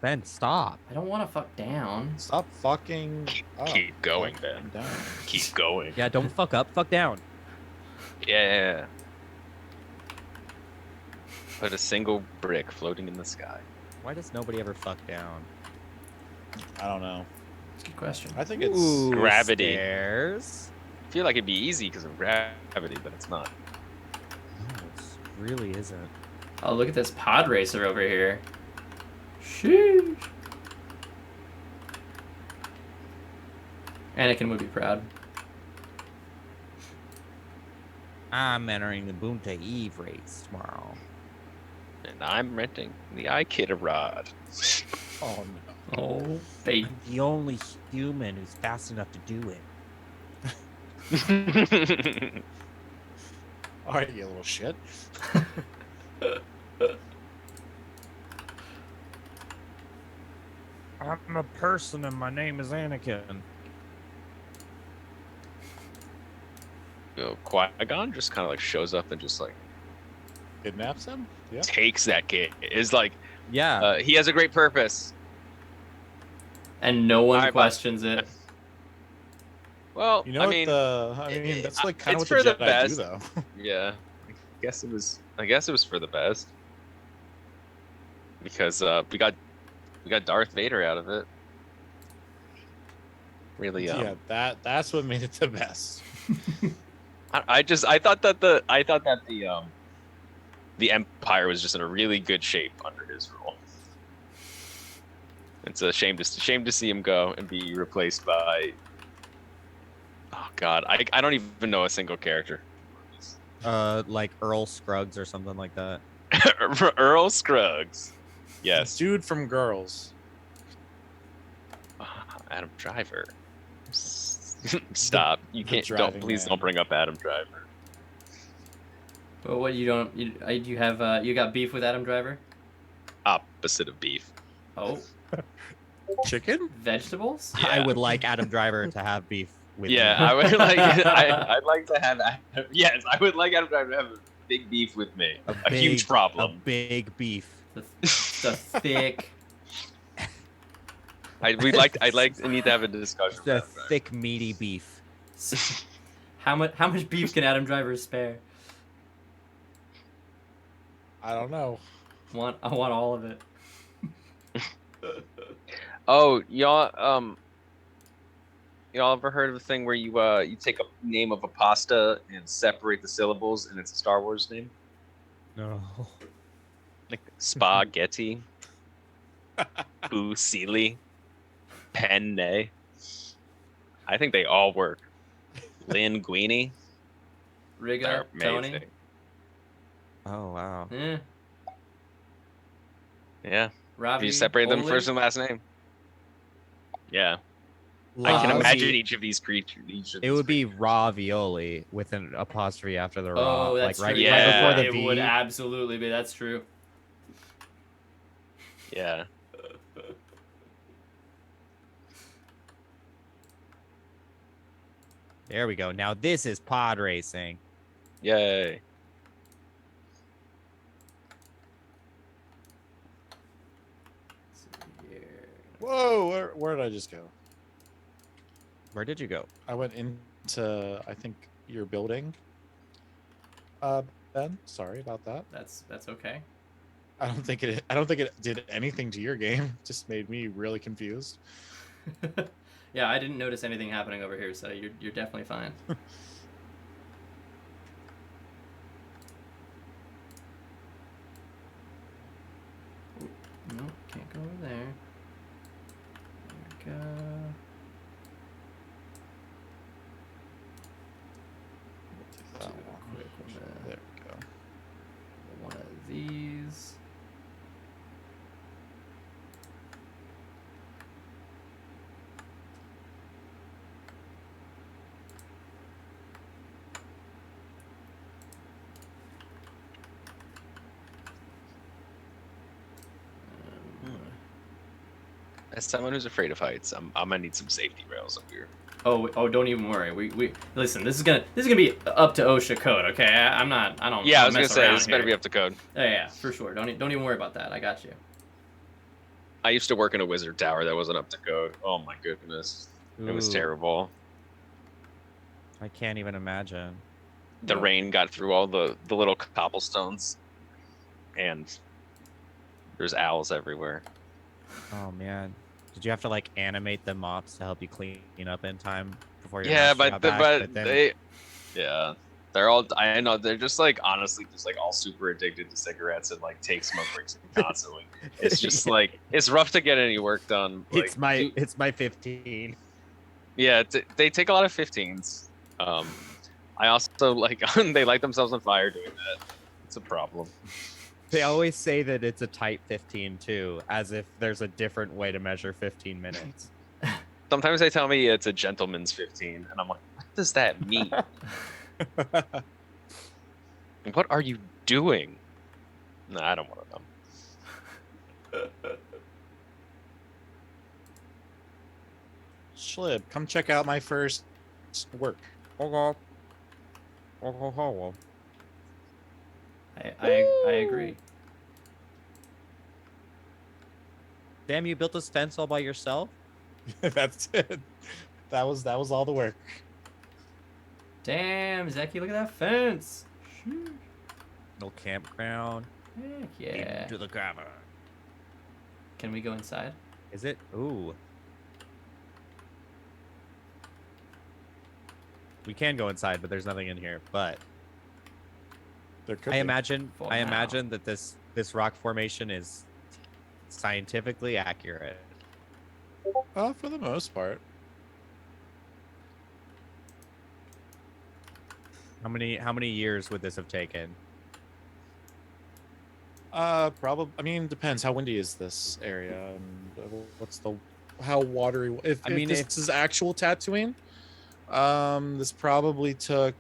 Ben, stop. I don't want to fuck down. Stop fucking up. Keep going, Fuck Ben. down. Keep going. Yeah, don't fuck up. Fuck down. Yeah. Put a single brick floating in the sky. Why does nobody ever fuck down? I don't know. That's a good question. I think it's Ooh, Gravity. Stairs. I feel like it'd be easy because of gravity, but it's not. No, it really isn't. Oh, look at this pod racer over here. Sheesh. Anakin would be proud. I'm entering the Boonta Eve race tomorrow. And I'm renting the Ikitarod. oh no. Oh, baby. I'm the only human who's fast enough to do it. All right, you little shit. I'm a person and my name is Anakin. Qui-Gon just kind of like shows up and just like Kidnaps him? Yeah. takes that kid. Is like Yeah. he has a great purpose. And no one Alright, questions it. Well, You know I what mean, that's like kind of it's what the for the Jedi do best. though. yeah. I guess it was for the best. Because we got Darth Vader out of it. Really Yeah, that's what made it the best. I thought that the Empire was just in a really good shape under his rule. It's a shame to see him go and be replaced by. Oh God, I don't even know a single character. Like Earl Scruggs or something like that. Earl Scruggs. Yes. Dude from Girls. Adam Driver. Stop. You the can't. Don't driving please man. don't bring up Adam Driver. Well, what you don't you have you got beef with Adam Driver? Opposite of beef. Oh, Chicken? vegetables? I Yeah. would like Adam Driver to have beef with Yeah, me. I would like. I'd like to have. Yes, I would like Adam Driver to have a big beef with me. A huge A problem. big beef. The thick. I'd like to need to have a discussion. The with Adam Driver. thick, meaty beef. How much beef can Adam Driver spare? I don't know. I want all of it. Oh, y'all ever heard of a thing where you take a name of a pasta and separate the syllables and it's a Star Wars name? No. Like spaghetti, fusilli, penne. I think they all work. Linguini. They're Rigatoni. amazing. Oh wow. Eh. Yeah. If Ravi. you separate them Oli? first and last name. Yeah. I can Lousy. imagine each of these creatures. It would be ravioli with an apostrophe after the raw, Oh, that's like right, true. Yeah. right before the it V. would absolutely be. That's true. Yeah. There we go. Now this is pod racing. Yay. Let's see here. Whoa, where did I just go? Where did you go? I went into, I think, your building. Ben, sorry about that. That's okay. I don't think it did anything to your game. Just made me really confused. Yeah, I didn't notice anything happening over here, so you're definitely fine. Ooh, no, can't go over there. There we go. That Do a one. quick one, There we go. one of these. As someone who's afraid of heights, I'm gonna need some safety rails up here. Oh, don't even worry. We listen. This is gonna be up to OSHA code, okay? I don't. Yeah, I don't was gonna mess say around this better here. be up to code. Yeah, for sure. Don't even worry about that. I got you. I used to work in a wizard tower that wasn't up to code. Oh my goodness, it was Ooh, terrible. I can't even imagine. The rain got through all the little cobblestones, and there's owls everywhere. Oh man. Did you have to like animate the mops to help you clean up in time before your Yeah, master but got back? they, yeah, they're all. I know they're just like honestly just like all super addicted to cigarettes and like take smoke breaks constantly. It's just like it's rough to get any work done. Like, It's my 15. yeah, they take a lot of 15s. I also like they light themselves on fire doing that. It's a problem. They always say that it's a tight 15 too, as if there's a different way to measure 15 minutes. Sometimes they tell me it's a gentleman's 15, and I'm like, what does that mean? What are you doing? No, I don't want to know. Schlib, come check out my first work. I agree. Damn, you built this fence all by yourself? That's it. That was all the work. Damn, Zeki, look at that fence. No campground. Heck yeah. Into the cavern. Can we go inside? Is it? Ooh. We can go inside, but there's nothing in here. But There could I be. imagine For I now. imagine that this rock formation is scientifically accurate. For the most part. How many years would this have taken? Probably. I mean, depends. How windy is this area, and what's the how watery? If this is actual Tatooine, this probably took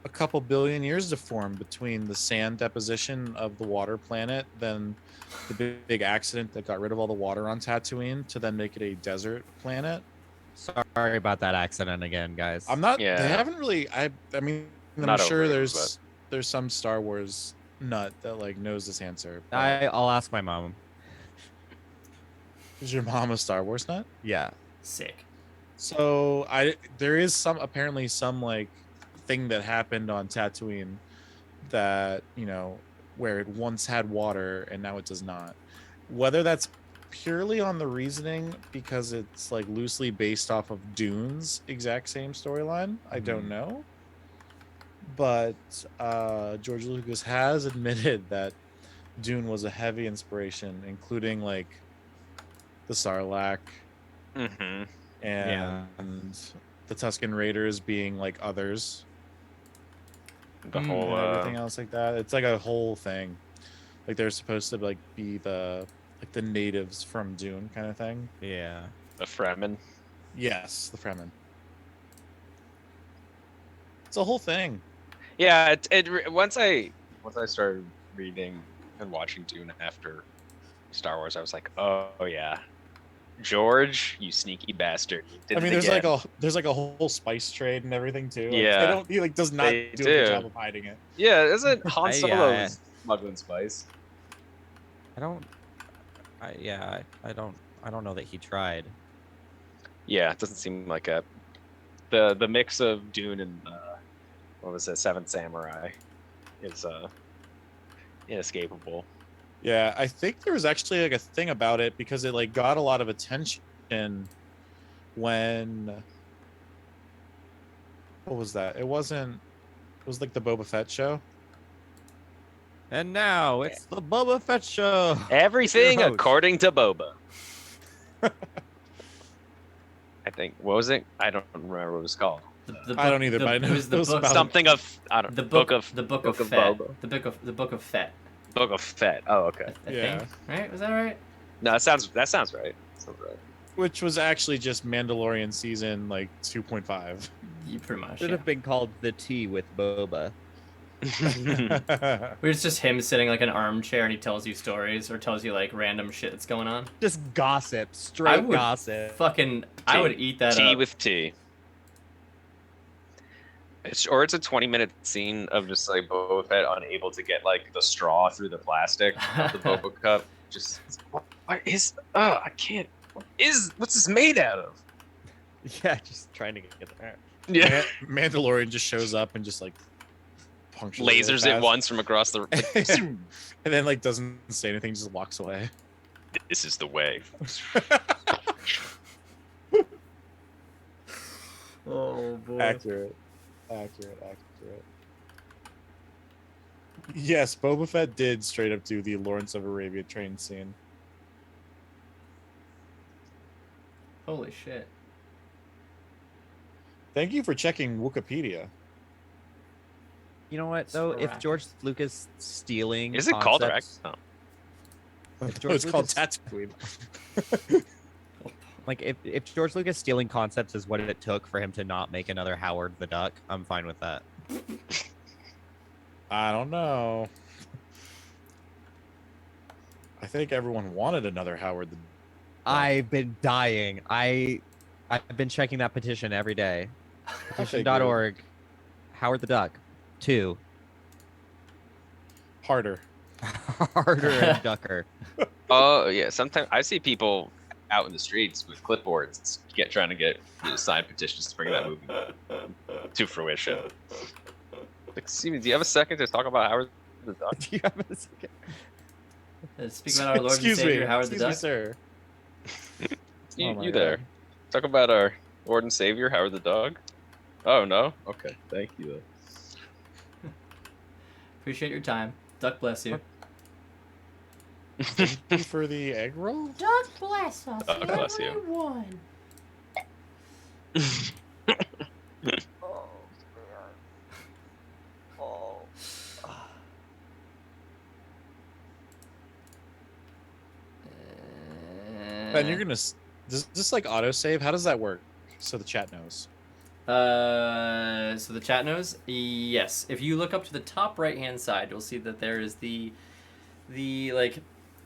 a couple billion years to form between the sand deposition of the water planet, then the big accident that got rid of all the water on Tatooine to then make it a desert planet. Sorry about that accident again, guys. I'm not. Yeah. They haven't really. I mean, I'm Not sure over it, there's some Star Wars nut that like knows this answer. I'll ask my mom. Is your mom a Star Wars nut? Yeah. Sick. So there is apparently some like thing that happened on Tatooine that, you know, where it once had water and now it does not. Whether that's purely on the reasoning because it's like loosely based off of Dune's exact same storyline, I don't know. But George Lucas has admitted that Dune was a heavy inspiration, including like the Sarlacc and the Tusken Raiders being like others. The whole and everything else like that. It's like a whole thing. Like they're supposed to like be the natives from Dune kind of thing. Yeah. the Fremen. Yes, the Fremen. It's a whole thing. Yeah, once I started reading and watching Dune after Star Wars, I was like, oh yeah, George, you sneaky bastard. You did I mean, it again. there's like a whole spice trade and everything too. Like, Yeah. he like does not They do a good do. job of hiding it. Yeah, isn't Han Yeah. Solo smuggling spice? I don't know that he tried. Yeah, it doesn't seem like a the mix of Dune and what was it, Seventh Samurai is inescapable. Yeah, I think there was actually like a thing about it because it like got a lot of attention when what was that? It was like the Boba Fett show. And now it's the Boba Fett show. Everything Your host. according to Boba. I think what was it? I don't remember what it was called. I don't either, but I know it was the it was book. about- Something of I don't The know. book of Book of Fett. Boba. The book of Fett. Book of Fett. Oh, okay. I Yeah. think. Right? Was that right? No, that sounds right. Sounds right. which was actually just Mandalorian season like 2.5. Yeah, pretty much. Should Yeah. have been called The Tea with Boba. It's just him sitting like an armchair and he tells you stories or tells you like random shit that's going on. Just gossip, I straight would gossip. I would eat that tea up. with tea. It's a 20-minute scene of just like Boba Fett unable to get like the straw through the plastic of the Boba cup. Just what is? I can't. What's this made out of? Yeah, just trying to get there. Yeah, Mandalorian just shows up and just like punctures lasers it once from across the. Like, and then like doesn't say anything, just walks away. this is the way. Oh boy. Accurate. Yes, Boba Fett did straight up do the Lawrence of Arabia train scene. Holy shit. Thank you for checking Wikipedia. You know what though? If Arrakis. George Lucas stealing Is it called concepts- Arrakis? No. If No, George it's called Lucas- Tatooine. Like if George Lucas stealing concepts is what it took for him to not make another Howard the Duck, I'm fine with that. I don't know. I think everyone wanted another Howard the I've been dying. I've been checking that petition every day. Petition.org. Howard the Duck. 2. harder. Harder and Ducker. Oh yeah, sometimes I see people out in the streets with clipboards trying to get signed petitions to bring that movie to fruition. Like, Steven, do you have a second to talk about Howard the Duck? Do you have a second? Speak about our Lord and Savior, Howard the Excuse me, Duck. sir. You, Oh my you God. there? Talk about our Lord and Savior, Howard the Dog. Oh no? Okay, thank you. Appreciate your time. Duck bless you. Thank you for the egg roll. God bless us, God bless you. everyone. Ben, you're gonna. Does this like autosave? How does that work? So the chat knows. So the chat knows. Yes, if you look up to the top right hand side, you'll see that there is the like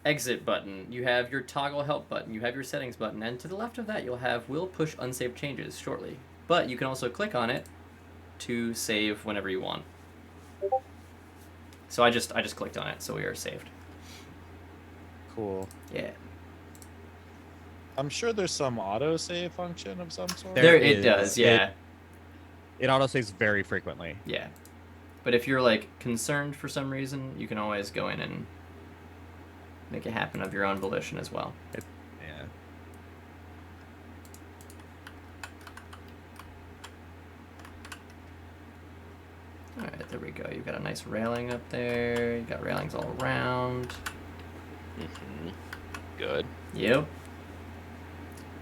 exit button. You have your toggle help button. You have your settings button, and to the left of that, you'll have will push unsaved changes shortly. But you can also click on it to save whenever you want. So I just clicked on it, so we are saved. Cool. Yeah. I'm sure there's some autosave function of some sort. There it does, yeah. It autosaves very frequently. Yeah. But if you're like concerned for some reason, you can always go in and make it happen of your own volition as well. Yeah. Alright, there we go. You've got a nice railing up there. You got railings all around. Mm-hmm. Good. Yep.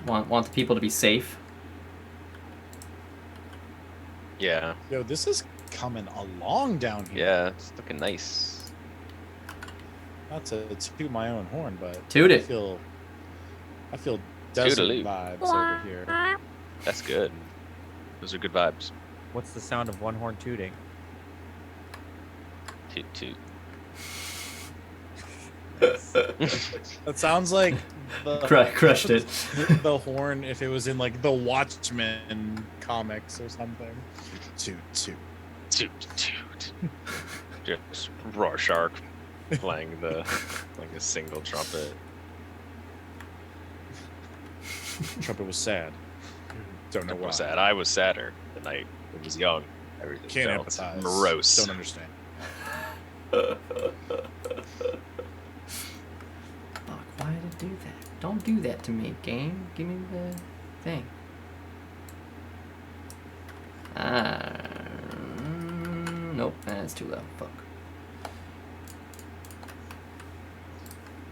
Want the people to be safe. Yeah. Yo, this is coming along down here. Yeah, it's looking nice. Not to toot my own horn, but Toot I it. feel desert Toodaloo. vibes over here. That's good. Those are good vibes. What's the sound of one horn tooting? Toot toot. That sounds like the Crushed it. the horn if it was in like the Watchmen comics or something. Toot toot. Toot toot. Just Rorschach playing like a single trumpet. Trumpet was sad. Don't know I why. was sad. I was sadder the night I was young. Everything Can't felt empathize. morose. Don't understand. Fuck, why did it do that? Don't do that to me, game. Give me the thing. Nope, that's too low. Fuck.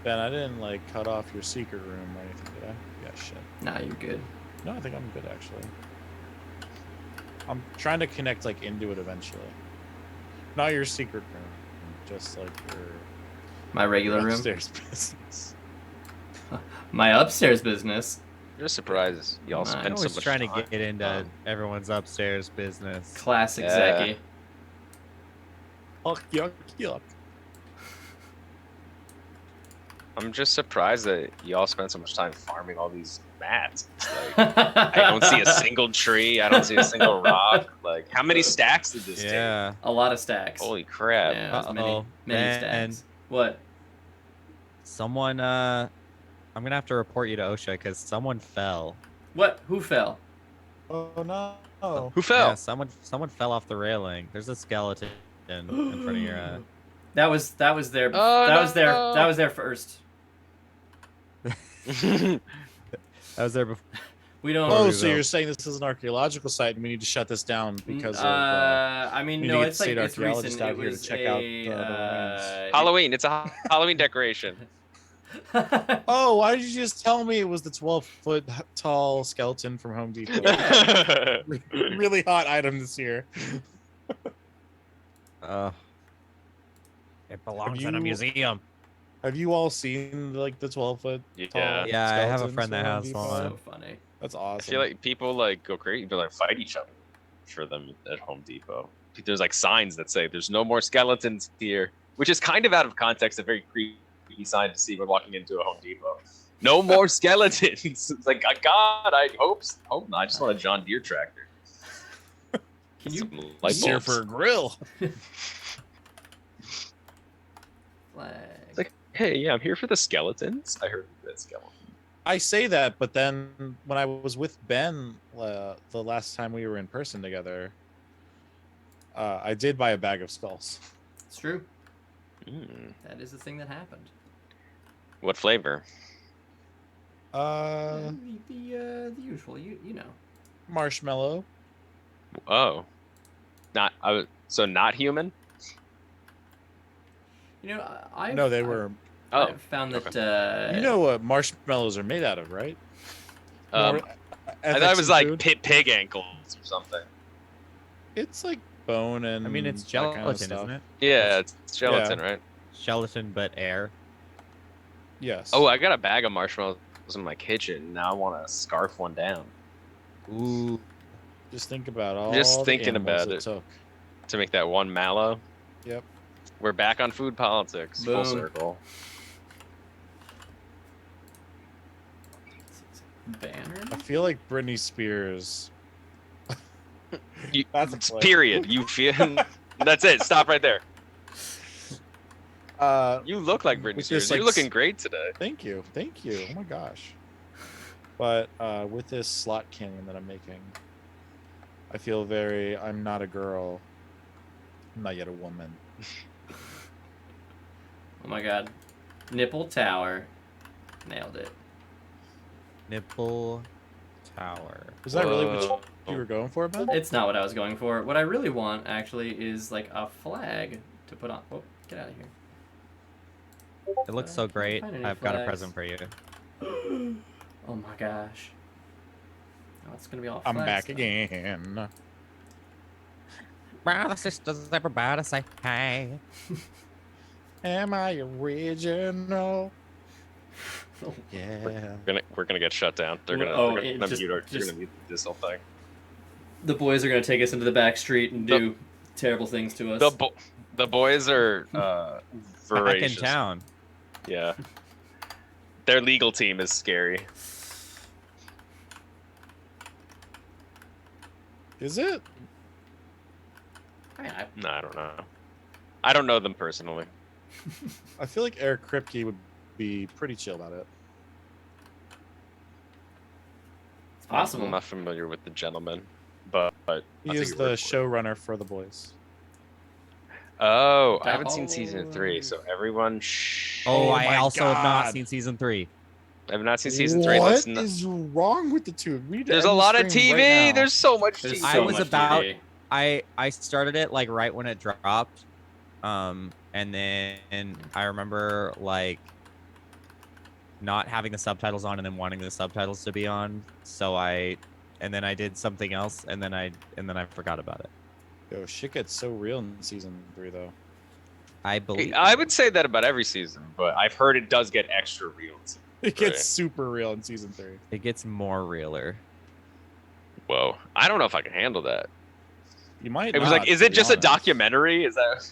Ben, I didn't like cut off your secret room or anything, did I? Yeah, shit. Nah, you're good. No, I think I'm good actually. I'm trying to connect like into it eventually. Not your secret room, just like your My regular room. upstairs business. My upstairs business. You're surprised y'all I'm I'm spend so always much trying time. to get into everyone's upstairs business. Classic Yeah. Zeki. Yuck, yuck, yuck. I'm just surprised that y'all spend so much time farming all these mats. It's like, I don't see a single tree. I don't see a single rock. Like, how many stacks did this Yeah. A lot of stacks. take? Holy crap. Yeah, that's many Uh-oh. stacks. And What? someone, I'm gonna have to report you to OSHA because someone fell. What? Who fell? Oh no. Who fell? Yeah, someone fell off the railing. There's a skeleton in front of your. That was there. Oh, that was there. no. That was there first. That was there before. We don't. Oh, we so go. you're saying this is an archaeological site and we need to shut this down because of I mean, we need no, to get it's like state it's archaeologists recent. out It here to was check out a, the remains. Halloween. It's a Halloween decoration. Oh, why did you just tell me it was the 12-foot tall skeleton from Home Depot? Really hot item this year. It belongs Have in a you- museum. Have you all seen like the 12-foot Yeah. tall Yeah, I have a skeletons friend that from Home has Depot? one. So funny. That's I awesome. feel like people like go crazy, but like fight each other for them at Home Depot. There's like signs that say "There's no more skeletons here," which is kind of out of context. A very creepy sign to see when walking into a Home Depot. No more skeletons. It's like, God, I hope not. I just want a John Deere tractor. Can you? Some light Just here bulbs. for a grill. Flag. Like, hey, yeah, I'm here for the skeletons. I heard that skeleton. I say that, but then when I was with Ben the last time we were in person together, I did buy a bag of skulls. It's true. Mm. That is the thing that happened. What flavor? The usual. You know. Marshmallow. Oh, so not human. You know, I No, they were. Oh, I've found that You know what marshmallows are made out of, right? I thought it was like pig ankles or something. It's like bone and. I mean, it's that gelatin, kind of stuff. isn't it? Yeah, it's gelatin, right? Gelatin, but air. Yes. Oh, I got a bag of marshmallows in my kitchen. Now I want to scarf one down. Ooh. Just think about all Just the thinking animals about it. took. To make that one mallow. Yep. We're back on food politics. Boom. Full circle. Banner? I feel like Britney Spears. That's a play. Period. You feel. That's it. Stop right there. You look like Britney with Spears. this, You're like, looking great today. Thank you. Oh my gosh. But with this slot canyon that I'm making, I feel very. I'm not a girl. I'm not yet a woman. Oh my god. Nipple Tower. Nailed it. Nipple Tower. Is that really what you were going for, Ben? It's not what I was going for. What I really want, actually, is like a flag to put on. Oh, get out of here. It looks so great. find any I've got a flags. present for you. Oh my gosh. Oh, it's gonna be all I'm flags back stuff. again. Brothers, sisters, everybody say hey. Am I original? Oh, Yeah. We're gonna get shut down. They're gonna, Oh, they're it gonna just- mute our, just- they're gonna mute this whole thing. the boys are gonna take us into the back street and do terrible things to us. The boys are Back in voracious. town. Yeah. Their legal team is scary. Is it? No, I don't know. I don't know them personally. I feel like Eric Kripke would be pretty chill about it. It's possible. I'm not familiar with the gentleman, but I He think is it the works for it. showrunner for The Boys. Oh, I haven't seen season 3, so everyone. Oh, Oh I my also have not God. seen season 3. I have not seen season 3. What Let's is not... wrong with the two? We need to There's end a the lot of stream TV. right now. There's so much There's TV. so I was much about- TV. I started it like right when it dropped. And then I remember like not having the subtitles on and then wanting the subtitles to be on. And then I did something else and then I forgot about it. Yo, shit gets so real in season 3, though. I believe I would say that about every season, but I've heard it does get extra real. It gets Right. super real in season 3. it gets more realer. Whoa, I don't know if I can handle that. You might. It was not, like, is to it be just a honest. documentary? Is that?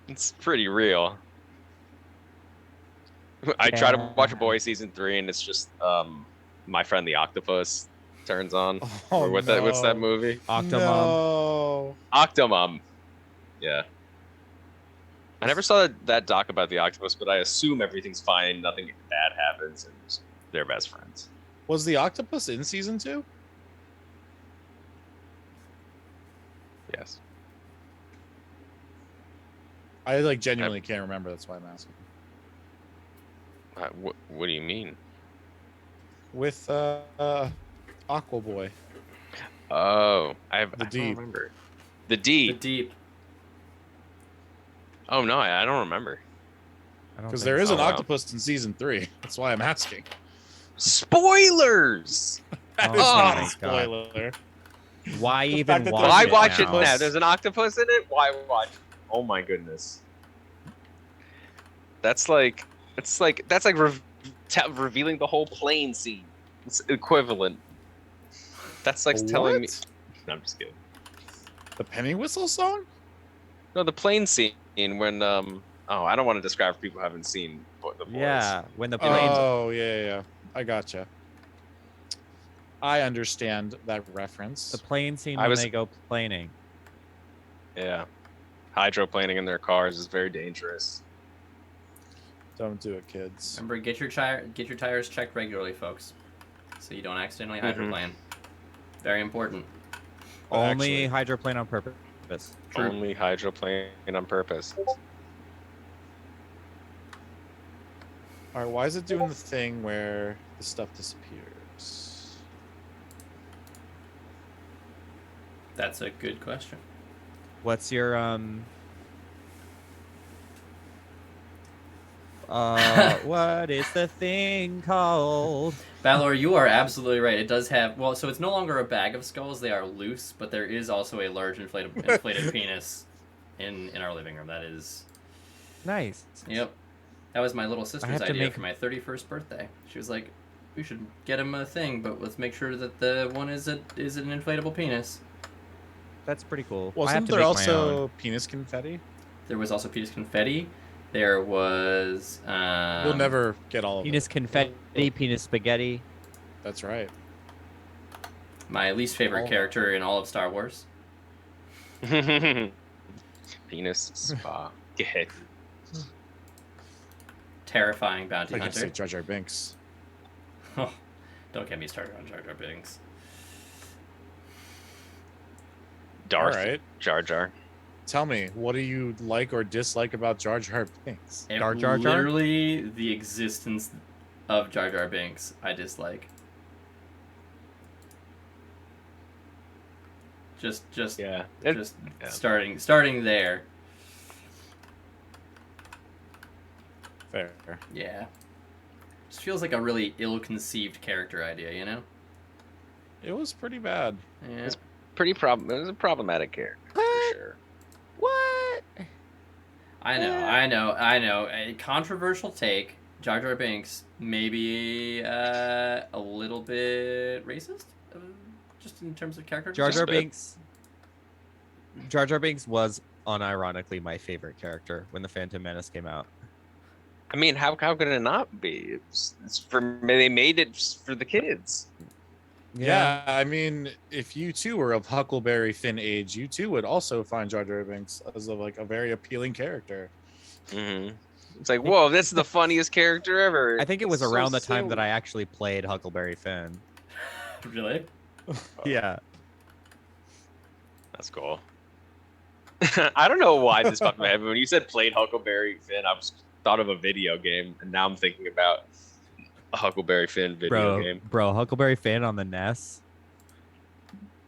It's pretty real. I try to watch a boy season 3, and it's just My Friend the Octopus turns on. Oh, Or what's that no. movie? Octomom. No. Octomom. Yeah. I never saw that doc about the octopus, but I assume everything's fine, nothing bad happens, and they're best friends. Was the octopus in season 2? Yes. I like genuinely can't remember. That's why I'm asking. What do you mean? With Aqua Boy. Oh, I The don't Deep. remember. The The Deep. deep. Oh no, I don't remember. I don't Because think there is so. an wow. octopus in season 3. That's why I'm asking. Spoilers. That Oh is not my a spoiler. Why The even fact that watch there's Why an it watch it now? now? There's an octopus in it. Why watch? Oh my goodness. That's like revealing the whole plane scene. It's equivalent. That's like telling me. What? No, I'm just kidding. The penny whistle song? No, the plane scene when Oh, I don't want to describe for people who haven't seen the boys. Yeah, when the plane. Oh, yeah. I gotcha. I understand that reference. The plane scene I when was- they go planing. Yeah. Hydroplaning in their cars is very dangerous. Don't do it, kids. Remember, get your tires checked regularly, folks, so you don't accidentally Mhm. hydroplane. Very important. But Only actually- hydroplane on purpose. True. Only hydroplane on purpose. All right, why is it doing the thing where the stuff disappears? That's a good question. What's your what is the thing called? Balor, you are absolutely right. It does have so it's no longer a bag of skulls; they are loose. But there is also a large inflated penis in our living room. That is, Nice. yep. That was my little sister's have to idea make- for my 31st birthday. She was like, "We should get him a thing, but let's make sure that the one is an inflatable penis." That's pretty cool. I have Wasn't to there make also penis confetti? There was also penis confetti. There was. You'll never get all of penis it. confetti, penis spaghetti. That's right. My least favorite Oh. character in all of Star Wars. Penis spa. Get Terrifying bounty I could say hunter. Jar Jar Binks. Oh, don't get me started on Jar Jar Binks. Darth All right. Jar Jar. Tell me, what do you like or dislike about Jar Jar Binks? Jar Jar Jar? Literally, the existence of Jar Jar Binks, I dislike. Just Yeah. just yeah. starting there. Fair. Yeah. Just feels like a really ill-conceived character idea, you know? It was pretty bad. Yeah. It's It was a problematic character for sure. What? I know. A controversial take. Jar Jar Binks maybe a little bit racist, just in terms of character. Jar Jar Just a bit. Binks. Jar Jar Binks was unironically my favorite character when the Phantom Menace came out. I mean, how could it not be? They made it for the kids. Yeah. I mean, if you too were of Huckleberry Finn age, you too would also find Jar Jar Binks as a very appealing character. Mm-hmm. It's like, whoa, this is the funniest character ever. I think it was It's so around the time that silly. I actually played Huckleberry Finn. Really? Yeah. That's cool. I don't know why this popped in my head, but when you said played Huckleberry Finn, I was thought of a video game, and now I'm thinking about a Huckleberry Finn video game. Bro, Huckleberry Finn on the NES.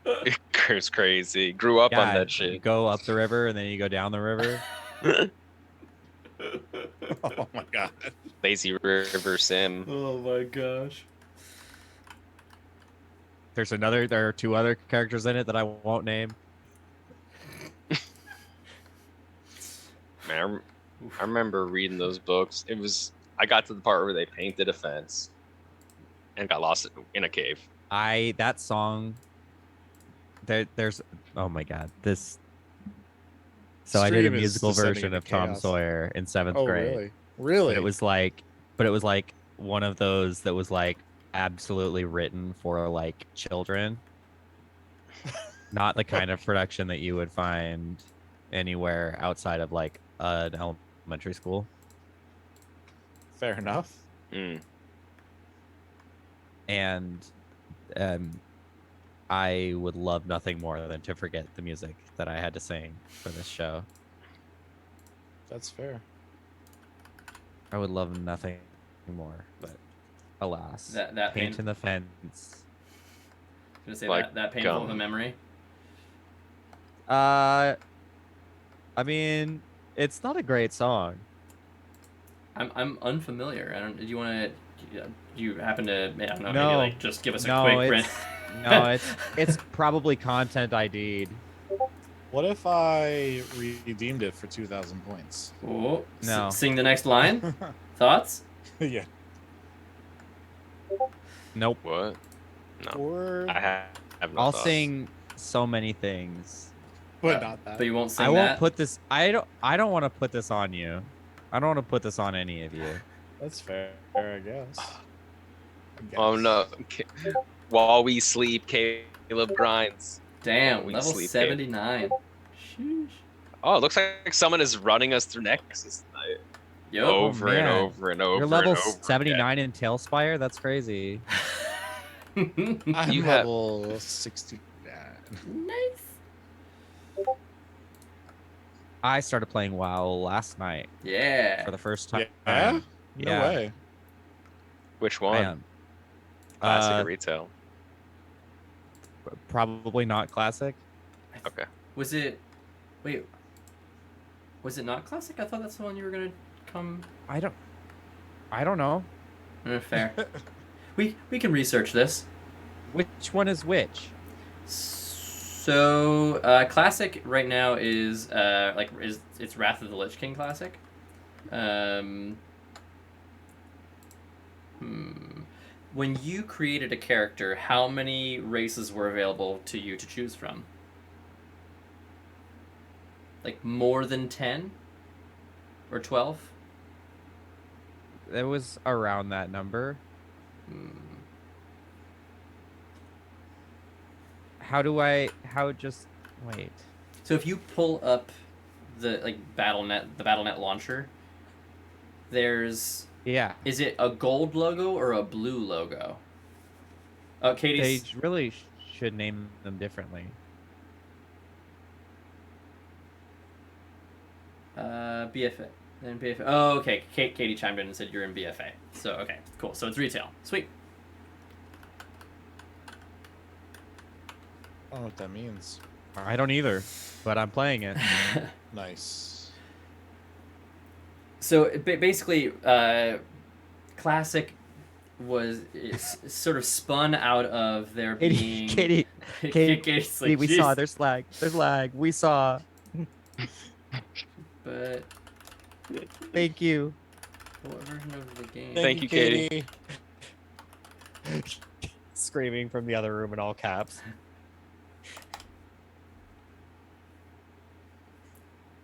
It's crazy. Grew up on Yeah, that you shit. go up the river and then you go down the river. Oh my god. Lazy River Sim. Oh my gosh. There are two other characters in it that I won't name. Man, I remember reading those books. I got to the part where they painted a fence and got lost in a cave. That song there's oh my god, this so I did a Stream is musical descending version into of Tom chaos. Sawyer in 7th Oh grade. really? Really? But it was like one of those that was like absolutely written for like children. Not the kind of production that you would find anywhere outside of like an elementary school. Fair enough. Mm. And I would love nothing more than to forget the music that I had to sing for this show. That's fair. I would love nothing more, but alas, That paint pain. in the fence. Gonna say Like that painful of a gum. memory. I mean, it's not a great song. I'm unfamiliar. I don't. Do you want to? Do you happen to? I don't know. No. Maybe like just give us a No, quick. it's probably content ID'd. What if I redeemed it for 2,000 points? Oh, No. Sing the next line. Thoughts? Yeah. Nope. What? No. Or I have no I'll thoughts. sing so many things. but not that. But you won't sing I won't that. put this. I don't want to put this on you. I don't want to put this on any of you. That's fair, I guess. Oh no. While we sleep, Caleb grinds. Damn, We level sleep, 79. Sheesh. Oh, it looks like someone is running us through Nexus tonight. Yo. Over and man. over and over. You're level and over 79 in TaleSpire? That's crazy. I'm You have- level 69. Nice. I started playing WoW last night Yeah. for the first time. Yeah? No Yeah. way. Which one? Man. Classic Uh, or retail? Probably not classic. Okay. Was it? Wait. Was it not classic? I thought that's the one you were gonna come. I don't know. Fair. we can research this. Which one is which? So classic right now is it's Wrath of the Lich King classic. when you created a character, how many races were available to you to choose from? Like more than 10 or 12? It was around that number. Wait. So if you pull up the BattleNet launcher, there's Yeah. Is it a gold logo or a blue logo? They Katie's really should name them differently. BFA. Then BFA. Oh, okay. Katie chimed in and said you're in BFA. So okay, cool. So it's retail. Sweet. I don't know what that means. I don't either, but I'm playing it. Nice. So basically, Classic was sort of spun out of there being. Katie, Katie's like, we saw. There's lag. There's lag. We saw. But Thank you. what version of the game? Thank you, Katie. Screaming from the other room in all caps.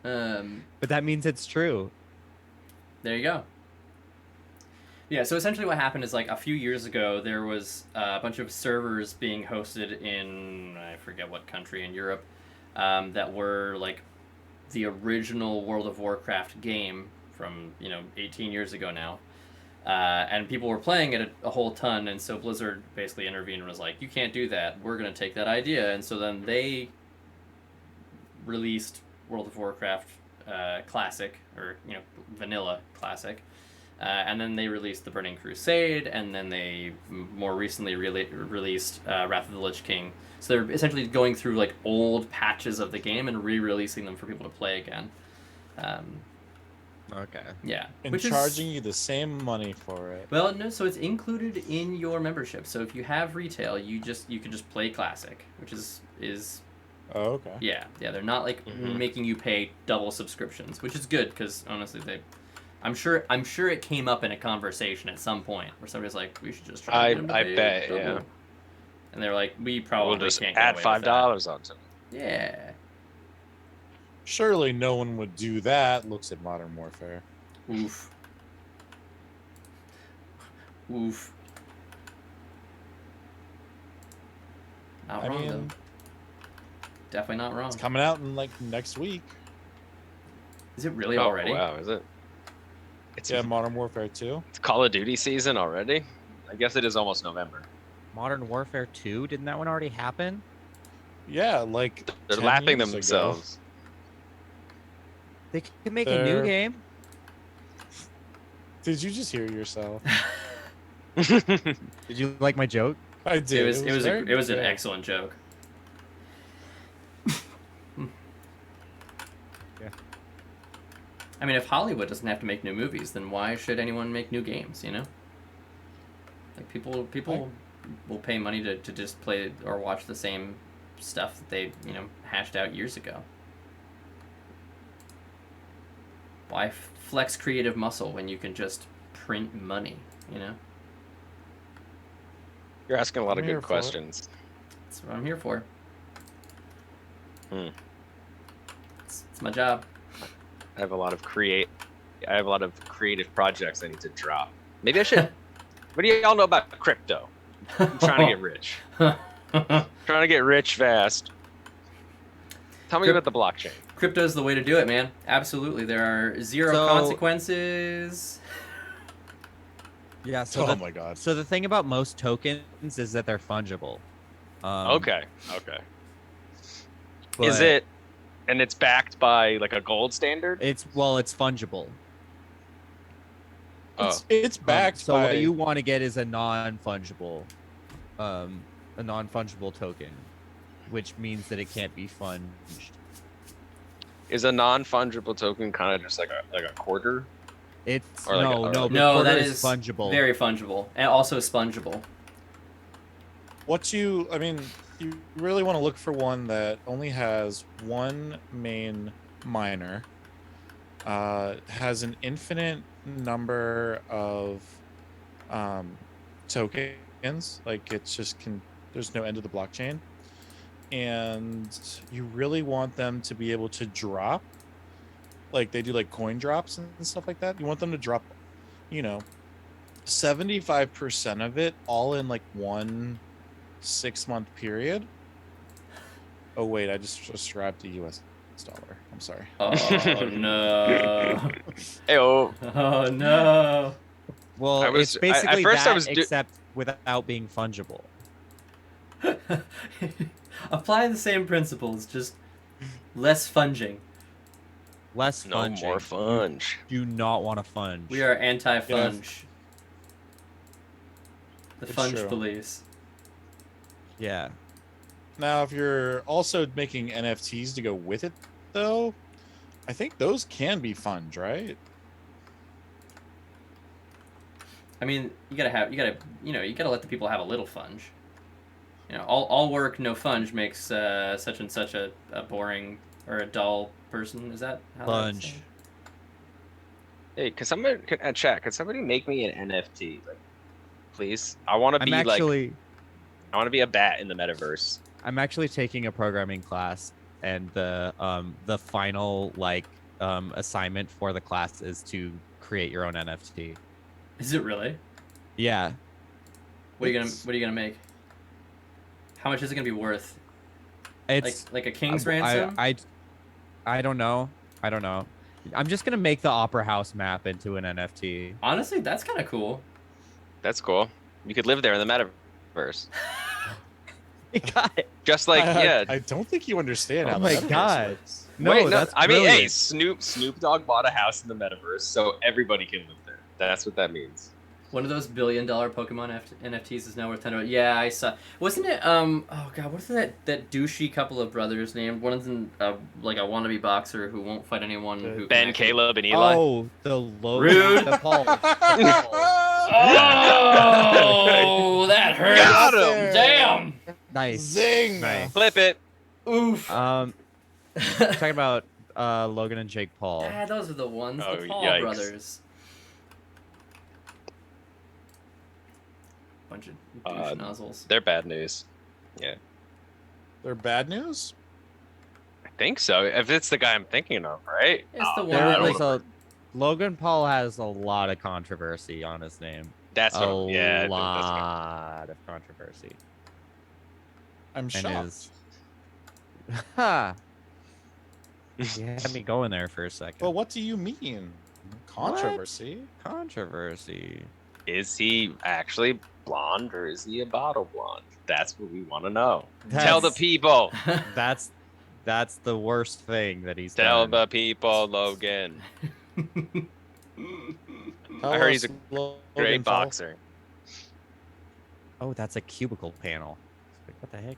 But that means it's true. There you go. Yeah, so essentially what happened is like a few years ago there was a bunch of servers being hosted in I forget what country in Europe that were like the original World of Warcraft game from 18 years ago now, and people were playing it a whole ton, and so Blizzard basically intervened and was like, you can't do that, we're going to take that idea, and so then they released World of Warcraft Classic, or Vanilla Classic, and then they released the Burning Crusade, and then they more recently released Wrath of the Lich King. So they're essentially going through like old patches of the game and re-releasing them for people to play again. Okay. Yeah, And charging you the same money for it. Well, no, so it's included in your membership. So if you have retail, you can just play Classic, which is Oh, okay. yeah. They're not like making you pay double subscriptions, which is good because honestly, I'm sure it came up in a conversation at some point where somebody's like, we should just try. I bet, double. yeah. And they're like, we probably We'll just can't add get away with $5 onto it. that. Yeah. Surely no one would do that. Looks at Modern Warfare. Oof. Oof. Not wrong though. Definitely not wrong. It's coming out in like next week. Is it really already? Wow, is it? It's Modern Warfare 2. It's Call of Duty season already. I guess it is almost November. Modern Warfare 2? Didn't that one already happen? Yeah, like They're 10 lapping years themselves. They can make a new game. Did you just hear yourself? Did you like my joke? I did. It was an excellent joke. Yeah. I mean, if Hollywood doesn't have to make new movies, then why should anyone make new games? Like people will pay money to just play or watch the same stuff that they hashed out years ago. Why flex creative muscle when you can just print money? You're asking a lot I'm of here good for questions. That's what I'm here for. Hmm. It's my job. I have a lot of creative projects I need to drop. Maybe I should. What do y'all know about crypto? I'm trying to get rich. Trying to get rich fast. Tell me about the blockchain. Crypto is the way to do it, man. Absolutely. There are zero consequences. Yeah. So Oh my god. So the thing about most tokens is that they're fungible. Okay. but Is it? And it's backed by like a gold standard? It's fungible. It's backed So by... what you want to get is a non-fungible token, which means that it can't be funged. Is a non-fungible token kind of just like a quarter? It's Or like no, No, quarter that is is fungible. very fungible and also spongible. you really want to look for one that only has one main miner, has an infinite number of tokens. Like it's just there's no end to the blockchain, and you really want them to be able to drop, like they do like coin drops and stuff like that. You want them to drop, 75% of it all in like 1 6-month period. Oh wait, I just subscribed to US dollar. I'm sorry. Oh no. Ayo. Oh no. Well, it's basically at first that, I was except without being fungible. Apply the same principles, just less funging. Less No funging. more funge. Do not want to funge. We are anti-funge. The It's funge true. police. Yeah. Now, if you're also making NFTs to go with it, though, I think those can be funge, right? I mean, you gotta let the people have a little funge. All work, no funge makes such and such a boring or a dull person. Is that how that's Funge. saying? Hey, chat, could somebody make me an NFT? Like, please. I want to be I want to be a bat in the metaverse. I'm actually taking a programming class, and the final assignment for the class is to create your own NFT. Is it really? Yeah. What are you gonna make? How much is it gonna be worth? It's like a king's ransom? I don't know. I'm just gonna make the Opera House map into an NFT. Honestly, that's kind of cool. That's cool. You could live there in the metaverse. God. Just like I don't think you understand how Oh my the metaverse God. works. No, Wait, no, that's I mean, hey, brilliant. Snoop Dogg bought a house in the metaverse, so everybody can live there. That's what that means. One of those $1 billion Pokemon NFTs is now worth 10. Yeah, I saw. Wasn't it? Oh God, what's that douchey couple of brothers named? One of them, like a wannabe boxer who won't fight anyone. Who Ben, can actually- Caleb, and Eli. Oh, the Rude. the Paul. Oh, that hurts. Got him. Damn. Nice. Zing! Nice. Flip it. Oof. Talking about Logan and Jake Paul. Ah, those are the ones. Oh, The Paul yikes. brothers. Bunch of douche nozzles. They're bad news. Yeah, They're bad news? I think so. If it's the guy I'm thinking of, right? It's the one I that don't like. know. Logan Paul has a lot of controversy on his name. That's a what. Yeah, I think that's lot of controversy. I'm And shocked. is ha. You had me going there for a second. Well, what do you mean? Controversy? Controversy. Is he actually blonde or is he a bottle blonde? That's what we want to know. That's- Tell the people. That's the worst thing that he's Tell done. the people, Logan. Tell I heard us, he's a Logan Great Paul. boxer. Oh, that's a cubicle panel. Like, what the heck?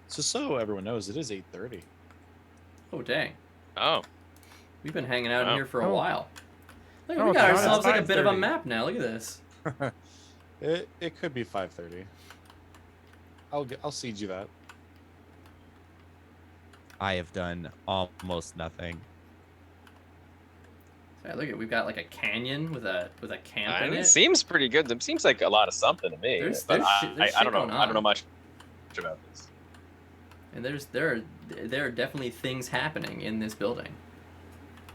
So everyone knows it is 8:30. Oh dang. Oh, We've been hanging out in Wow. here for a Oh. while. Look, Oh, we got it's ourselves like a bit of a 5:30. map now. Look at this. It could be 5:30. I'll siege you that. I have done almost nothing. Yeah, look at we've got like a canyon with a camp in it it. seems pretty good. It seems like a lot of something to me. There's but shit I don't know. going I don't know on. much about this. And there are definitely things happening in this building.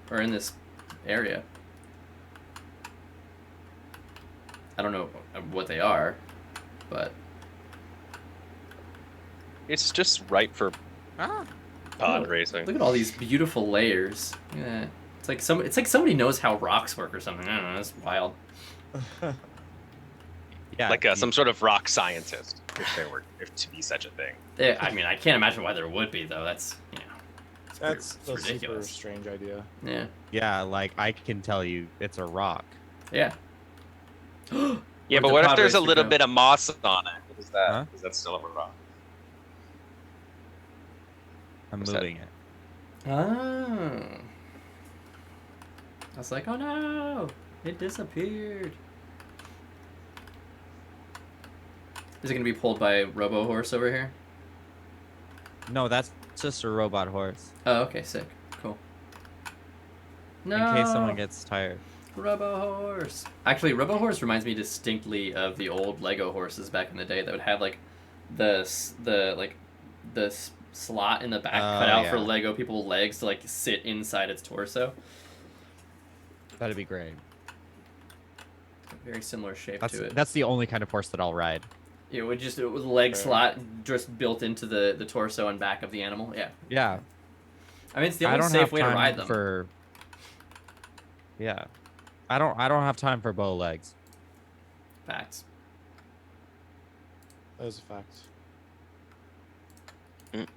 Or in this area. I don't know what they are, but It's just right for pod Look- racing. look at all these beautiful layers. Yeah. It's like somebody knows how rocks work or something. I don't know, that's wild. Yeah. Like some sort of rock scientist, if to be such a thing. Yeah, I mean, I can't imagine why there would be though. That's it's That's it's a super ridiculous. strange idea. Yeah. Yeah, like I can tell you it's a rock. Yeah. Yeah, Where'd but the what if pod there's a racer little go? bit of moss on it? What is that? Huh? Is that still a rock? I'm What's that? moving it. Oh. I was like, oh no, it disappeared. Is it gonna be pulled by Robo Horse over here? No, that's just a robot horse. Oh, okay, sick, cool. No. In case someone gets tired. Robo-horse. Actually, Robo-horse reminds me distinctly of the old Lego horses back in the day that would have like the slot in the back cut out for Lego people's legs to like sit inside its torso. That'd be great. Very similar shape to it. That's the only kind of horse that I'll ride. It would just with a leg slot just built into the torso and back of the animal. Yeah. Yeah. I mean, it's the only safe way to ride them. Yeah. I don't have time for bow legs. Facts. That is a fact. Alright,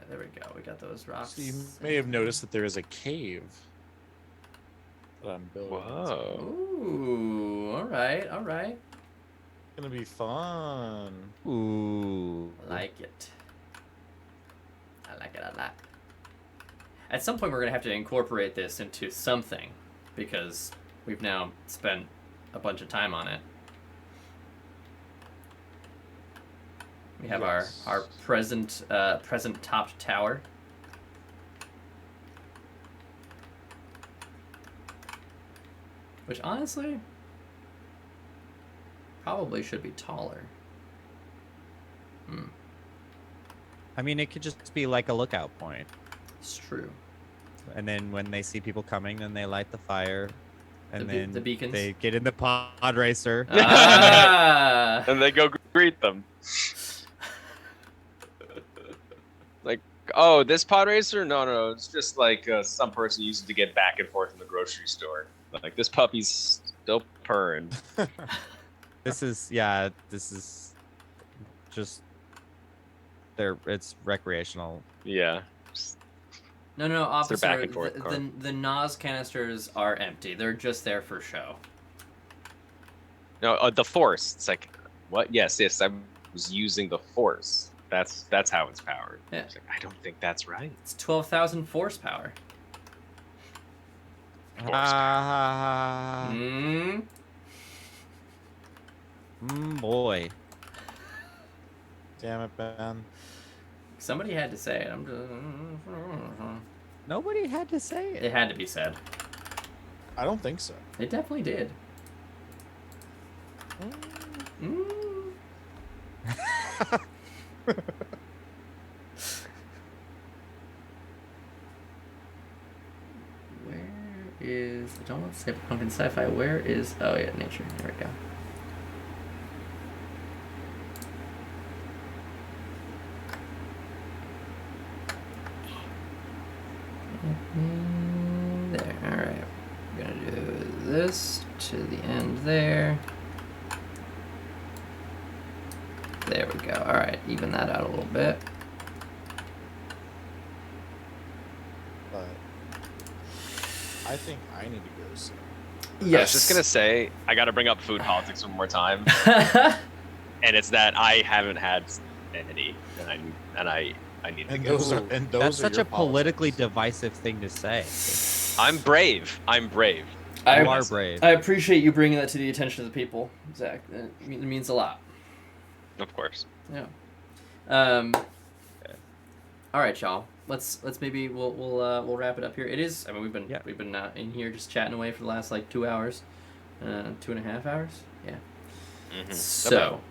there we go. We got those rocks. So you may have noticed that there is a cave that I'm building. Whoa. Ooh, alright. It's gonna be fun. Ooh. I like it. I like it a lot. At some point, we're going to have to incorporate this into something because we've now spent a bunch of time on it. We have our present topped tower. Which, honestly, probably should be taller. I mean, it could just be like a lookout point. It's true. And then when they see people coming, then they light the fire. And then the beacons? they get in the pod racer. Ah! And they go greet them. Like, oh, this pod racer? No, it's just like some person uses to get back and forth in the grocery store. Like, this puppy's still purring. This is just it's recreational. Yeah. No, officer. They're back and forth The NOS canisters are empty. They're just there for show. No, the force. It's like, what? Yes, I was using the force. That's how it's powered. Yeah. It's like, I don't think that's right. It's 12,000 force power. Boy. Damn it, Ben. Somebody had to say it. Nobody had to say it. It had to be said. I don't think so. It definitely did. Where is... I don't want to say pumpkin sci-fi. Where is... Oh, yeah, nature. There we go. There, alright. We're gonna do this to the end there. There we go. Alright, even that out a little bit. But I think I need to go soon. Yes. I was just gonna say, I gotta bring up food politics one more time. And it's that I haven't had any, and I need to go. That's such a politically divisive thing to say. I'm brave. You are brave. I appreciate you bringing that to the attention of the people, Zach. It means a lot. Of course. Yeah. All right, y'all. Let's maybe we'll wrap it up here. It is. I mean, we've been in here just chatting away for the last like 2 hours, 2.5 hours. Yeah. Mm-hmm. So,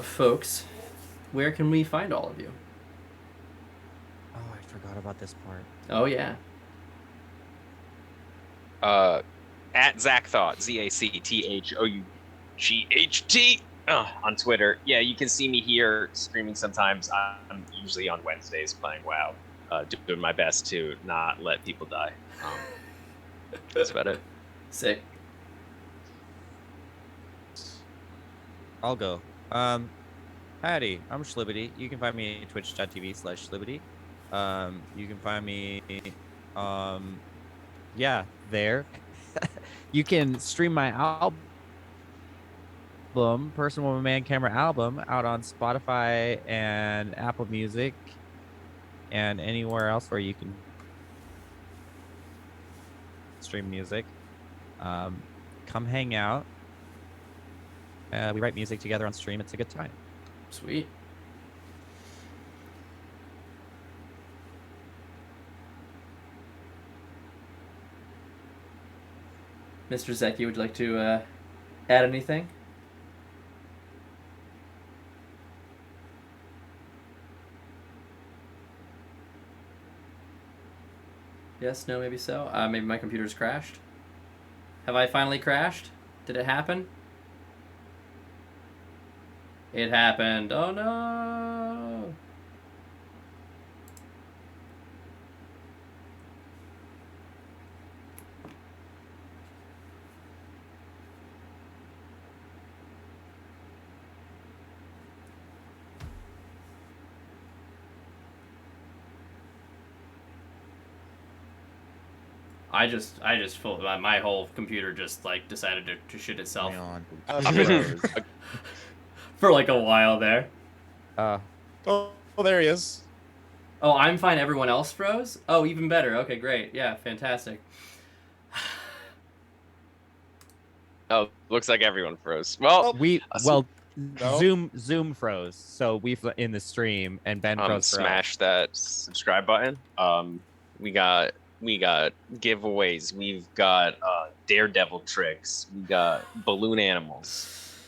folks, where can we find all of you? Oh, I forgot about this part. Oh yeah. At Zachthought, ZACTHOUGHT on Twitter. Yeah, you can see me here streaming sometimes. I'm usually on Wednesdays playing WoW, doing my best to not let people die. That's about it. Sick. I'll go. Howdy, I'm Schlibbity. You can find me at twitch.tv/Schlibbity. You can find me, there. You can stream my album, Person, Woman, Man, Camera album, out on Spotify and Apple Music and anywhere else where you can stream music. Come hang out. We write music together on stream. It's a good time. Sweet. Mr. Zeki, would you like to add anything? Yes, no, maybe so. Maybe my computer's crashed. Have I finally crashed? Did it happen? It happened. Oh no! I just my whole computer just like decided to shit itself Hang on. Froze. for like a while there. Oh, there he is. Oh, I'm fine. Everyone else froze? Oh, even better. Okay, great. Yeah, fantastic. Oh, looks like everyone froze. Well, No. Zoom froze, so we in the stream, and Ben froze for us. smash that subscribe button. We got giveaways. We've got daredevil tricks. We got balloon animals.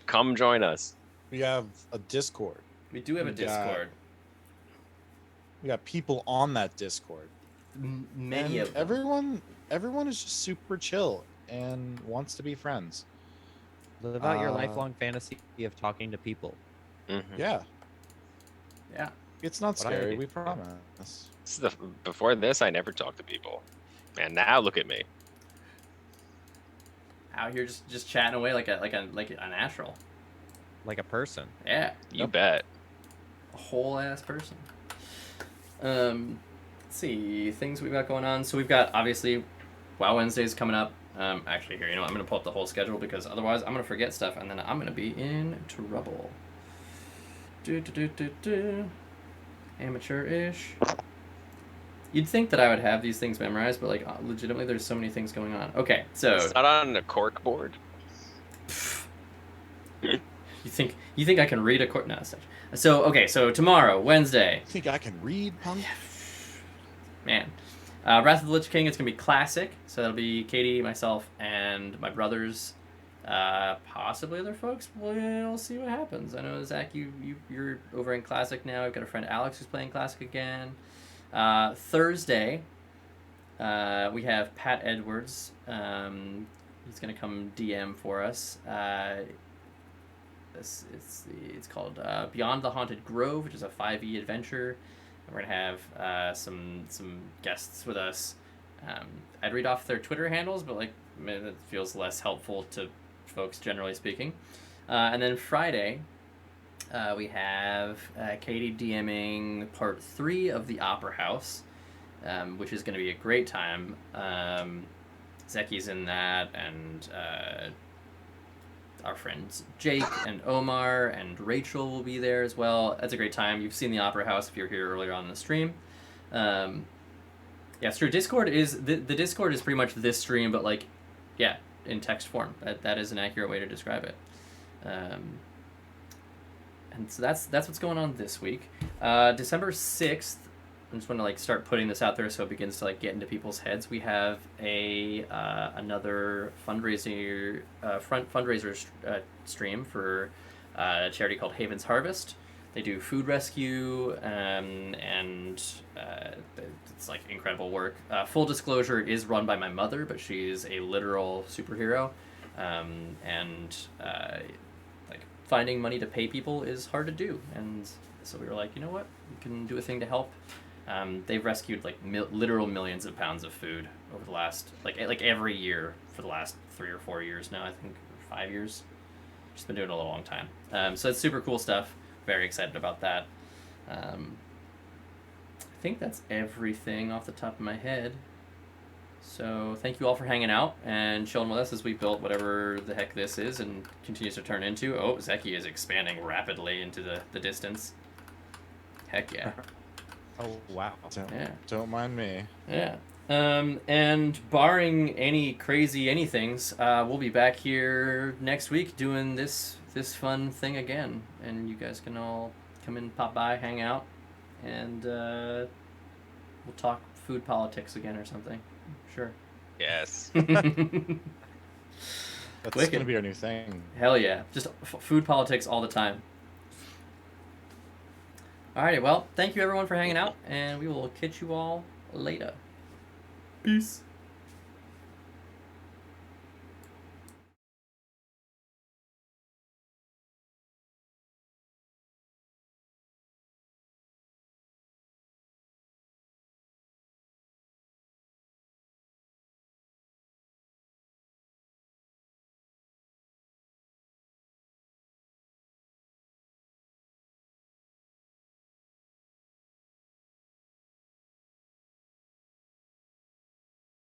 Come join us. We have a Discord. We do have a Discord. We got people on that Discord. Many and of them. Everyone is just super chill and wants to be friends. Live out your lifelong fantasy of talking to people. Mm-hmm. Yeah. Yeah. It's not scary, we promise. Before this, I never talked to people. And now look at me. Out here just chatting away like a natural. Like a person. Yeah. You bet. A whole ass person. Let's see, things we've got going on. So we've got, obviously, WoW Wednesdays coming up. Actually, here, you know what? I'm going to pull up the whole schedule because otherwise I'm going to forget stuff and then I'm going to be in trouble. Amateur-ish. You'd think that I would have these things memorized, but, like, legitimately there's so many things going on. Okay, so... It's not on a cork board? You think I can read a cork? No, it's not. So, okay, so tomorrow, Wednesday. You think I can read, punk? Man. Wrath of the Lich King, it's going to be classic. So that'll be Katie, myself, and my brothers. Possibly other folks. We'll see what happens. I know, Zach, you're over in classic now. I've got a friend Alex who's playing classic again. Thursday, we have Pat Edwards. He's going to come DM for us. It's called Beyond the Haunted Grove, which is a 5e adventure. And we're going to have some guests with us. I'd read off their Twitter handles, but like it feels less helpful to folks, generally speaking. And then Friday, we have Katie DMing part 3 of the Opera House, which is going to be a great time. Zeki's in that, and our friends Jake and Omar and Rachel will be there as well. That's a great time. You've seen the Opera House if you're here earlier on in the stream. Yeah, it's true. Discord is the Discord is pretty much this stream, but like, yeah, in text form. That is an accurate way to describe it. And so that's what's going on this week. December 6th. I just want to like start putting this out there so it begins to like get into people's heads. We have another fundraiser stream for a charity called Haven's Harvest. They do food rescue and it's like incredible work. Full disclosure, it is run by my mother, but she's a literal superhero, and like finding money to pay people is hard to do, and so we were like, you know what, we can do a thing to help. They've rescued like literal millions of pounds of food over the last like every year for the last 3 or 4 years now, I think, 5 years. Just been doing it a long time. So it's super cool stuff. Very excited about that. I think that's everything off the top of my head. So thank you all for hanging out and chilling with us as we built whatever the heck this is and continues to turn into. Oh, Zeki is expanding rapidly into the distance. Heck yeah. Oh, wow. Don't mind me. Yeah. And barring any crazy anythings, we'll be back here next week doing this fun thing again. And you guys can all come in, pop by, hang out, and we'll talk food politics again or something. Sure. Yes. That's Wicked. gonna be our new thing. Hell yeah. Just food politics all the time. Alrighty, well, thank you everyone for hanging out, and we will catch you all later. Peace.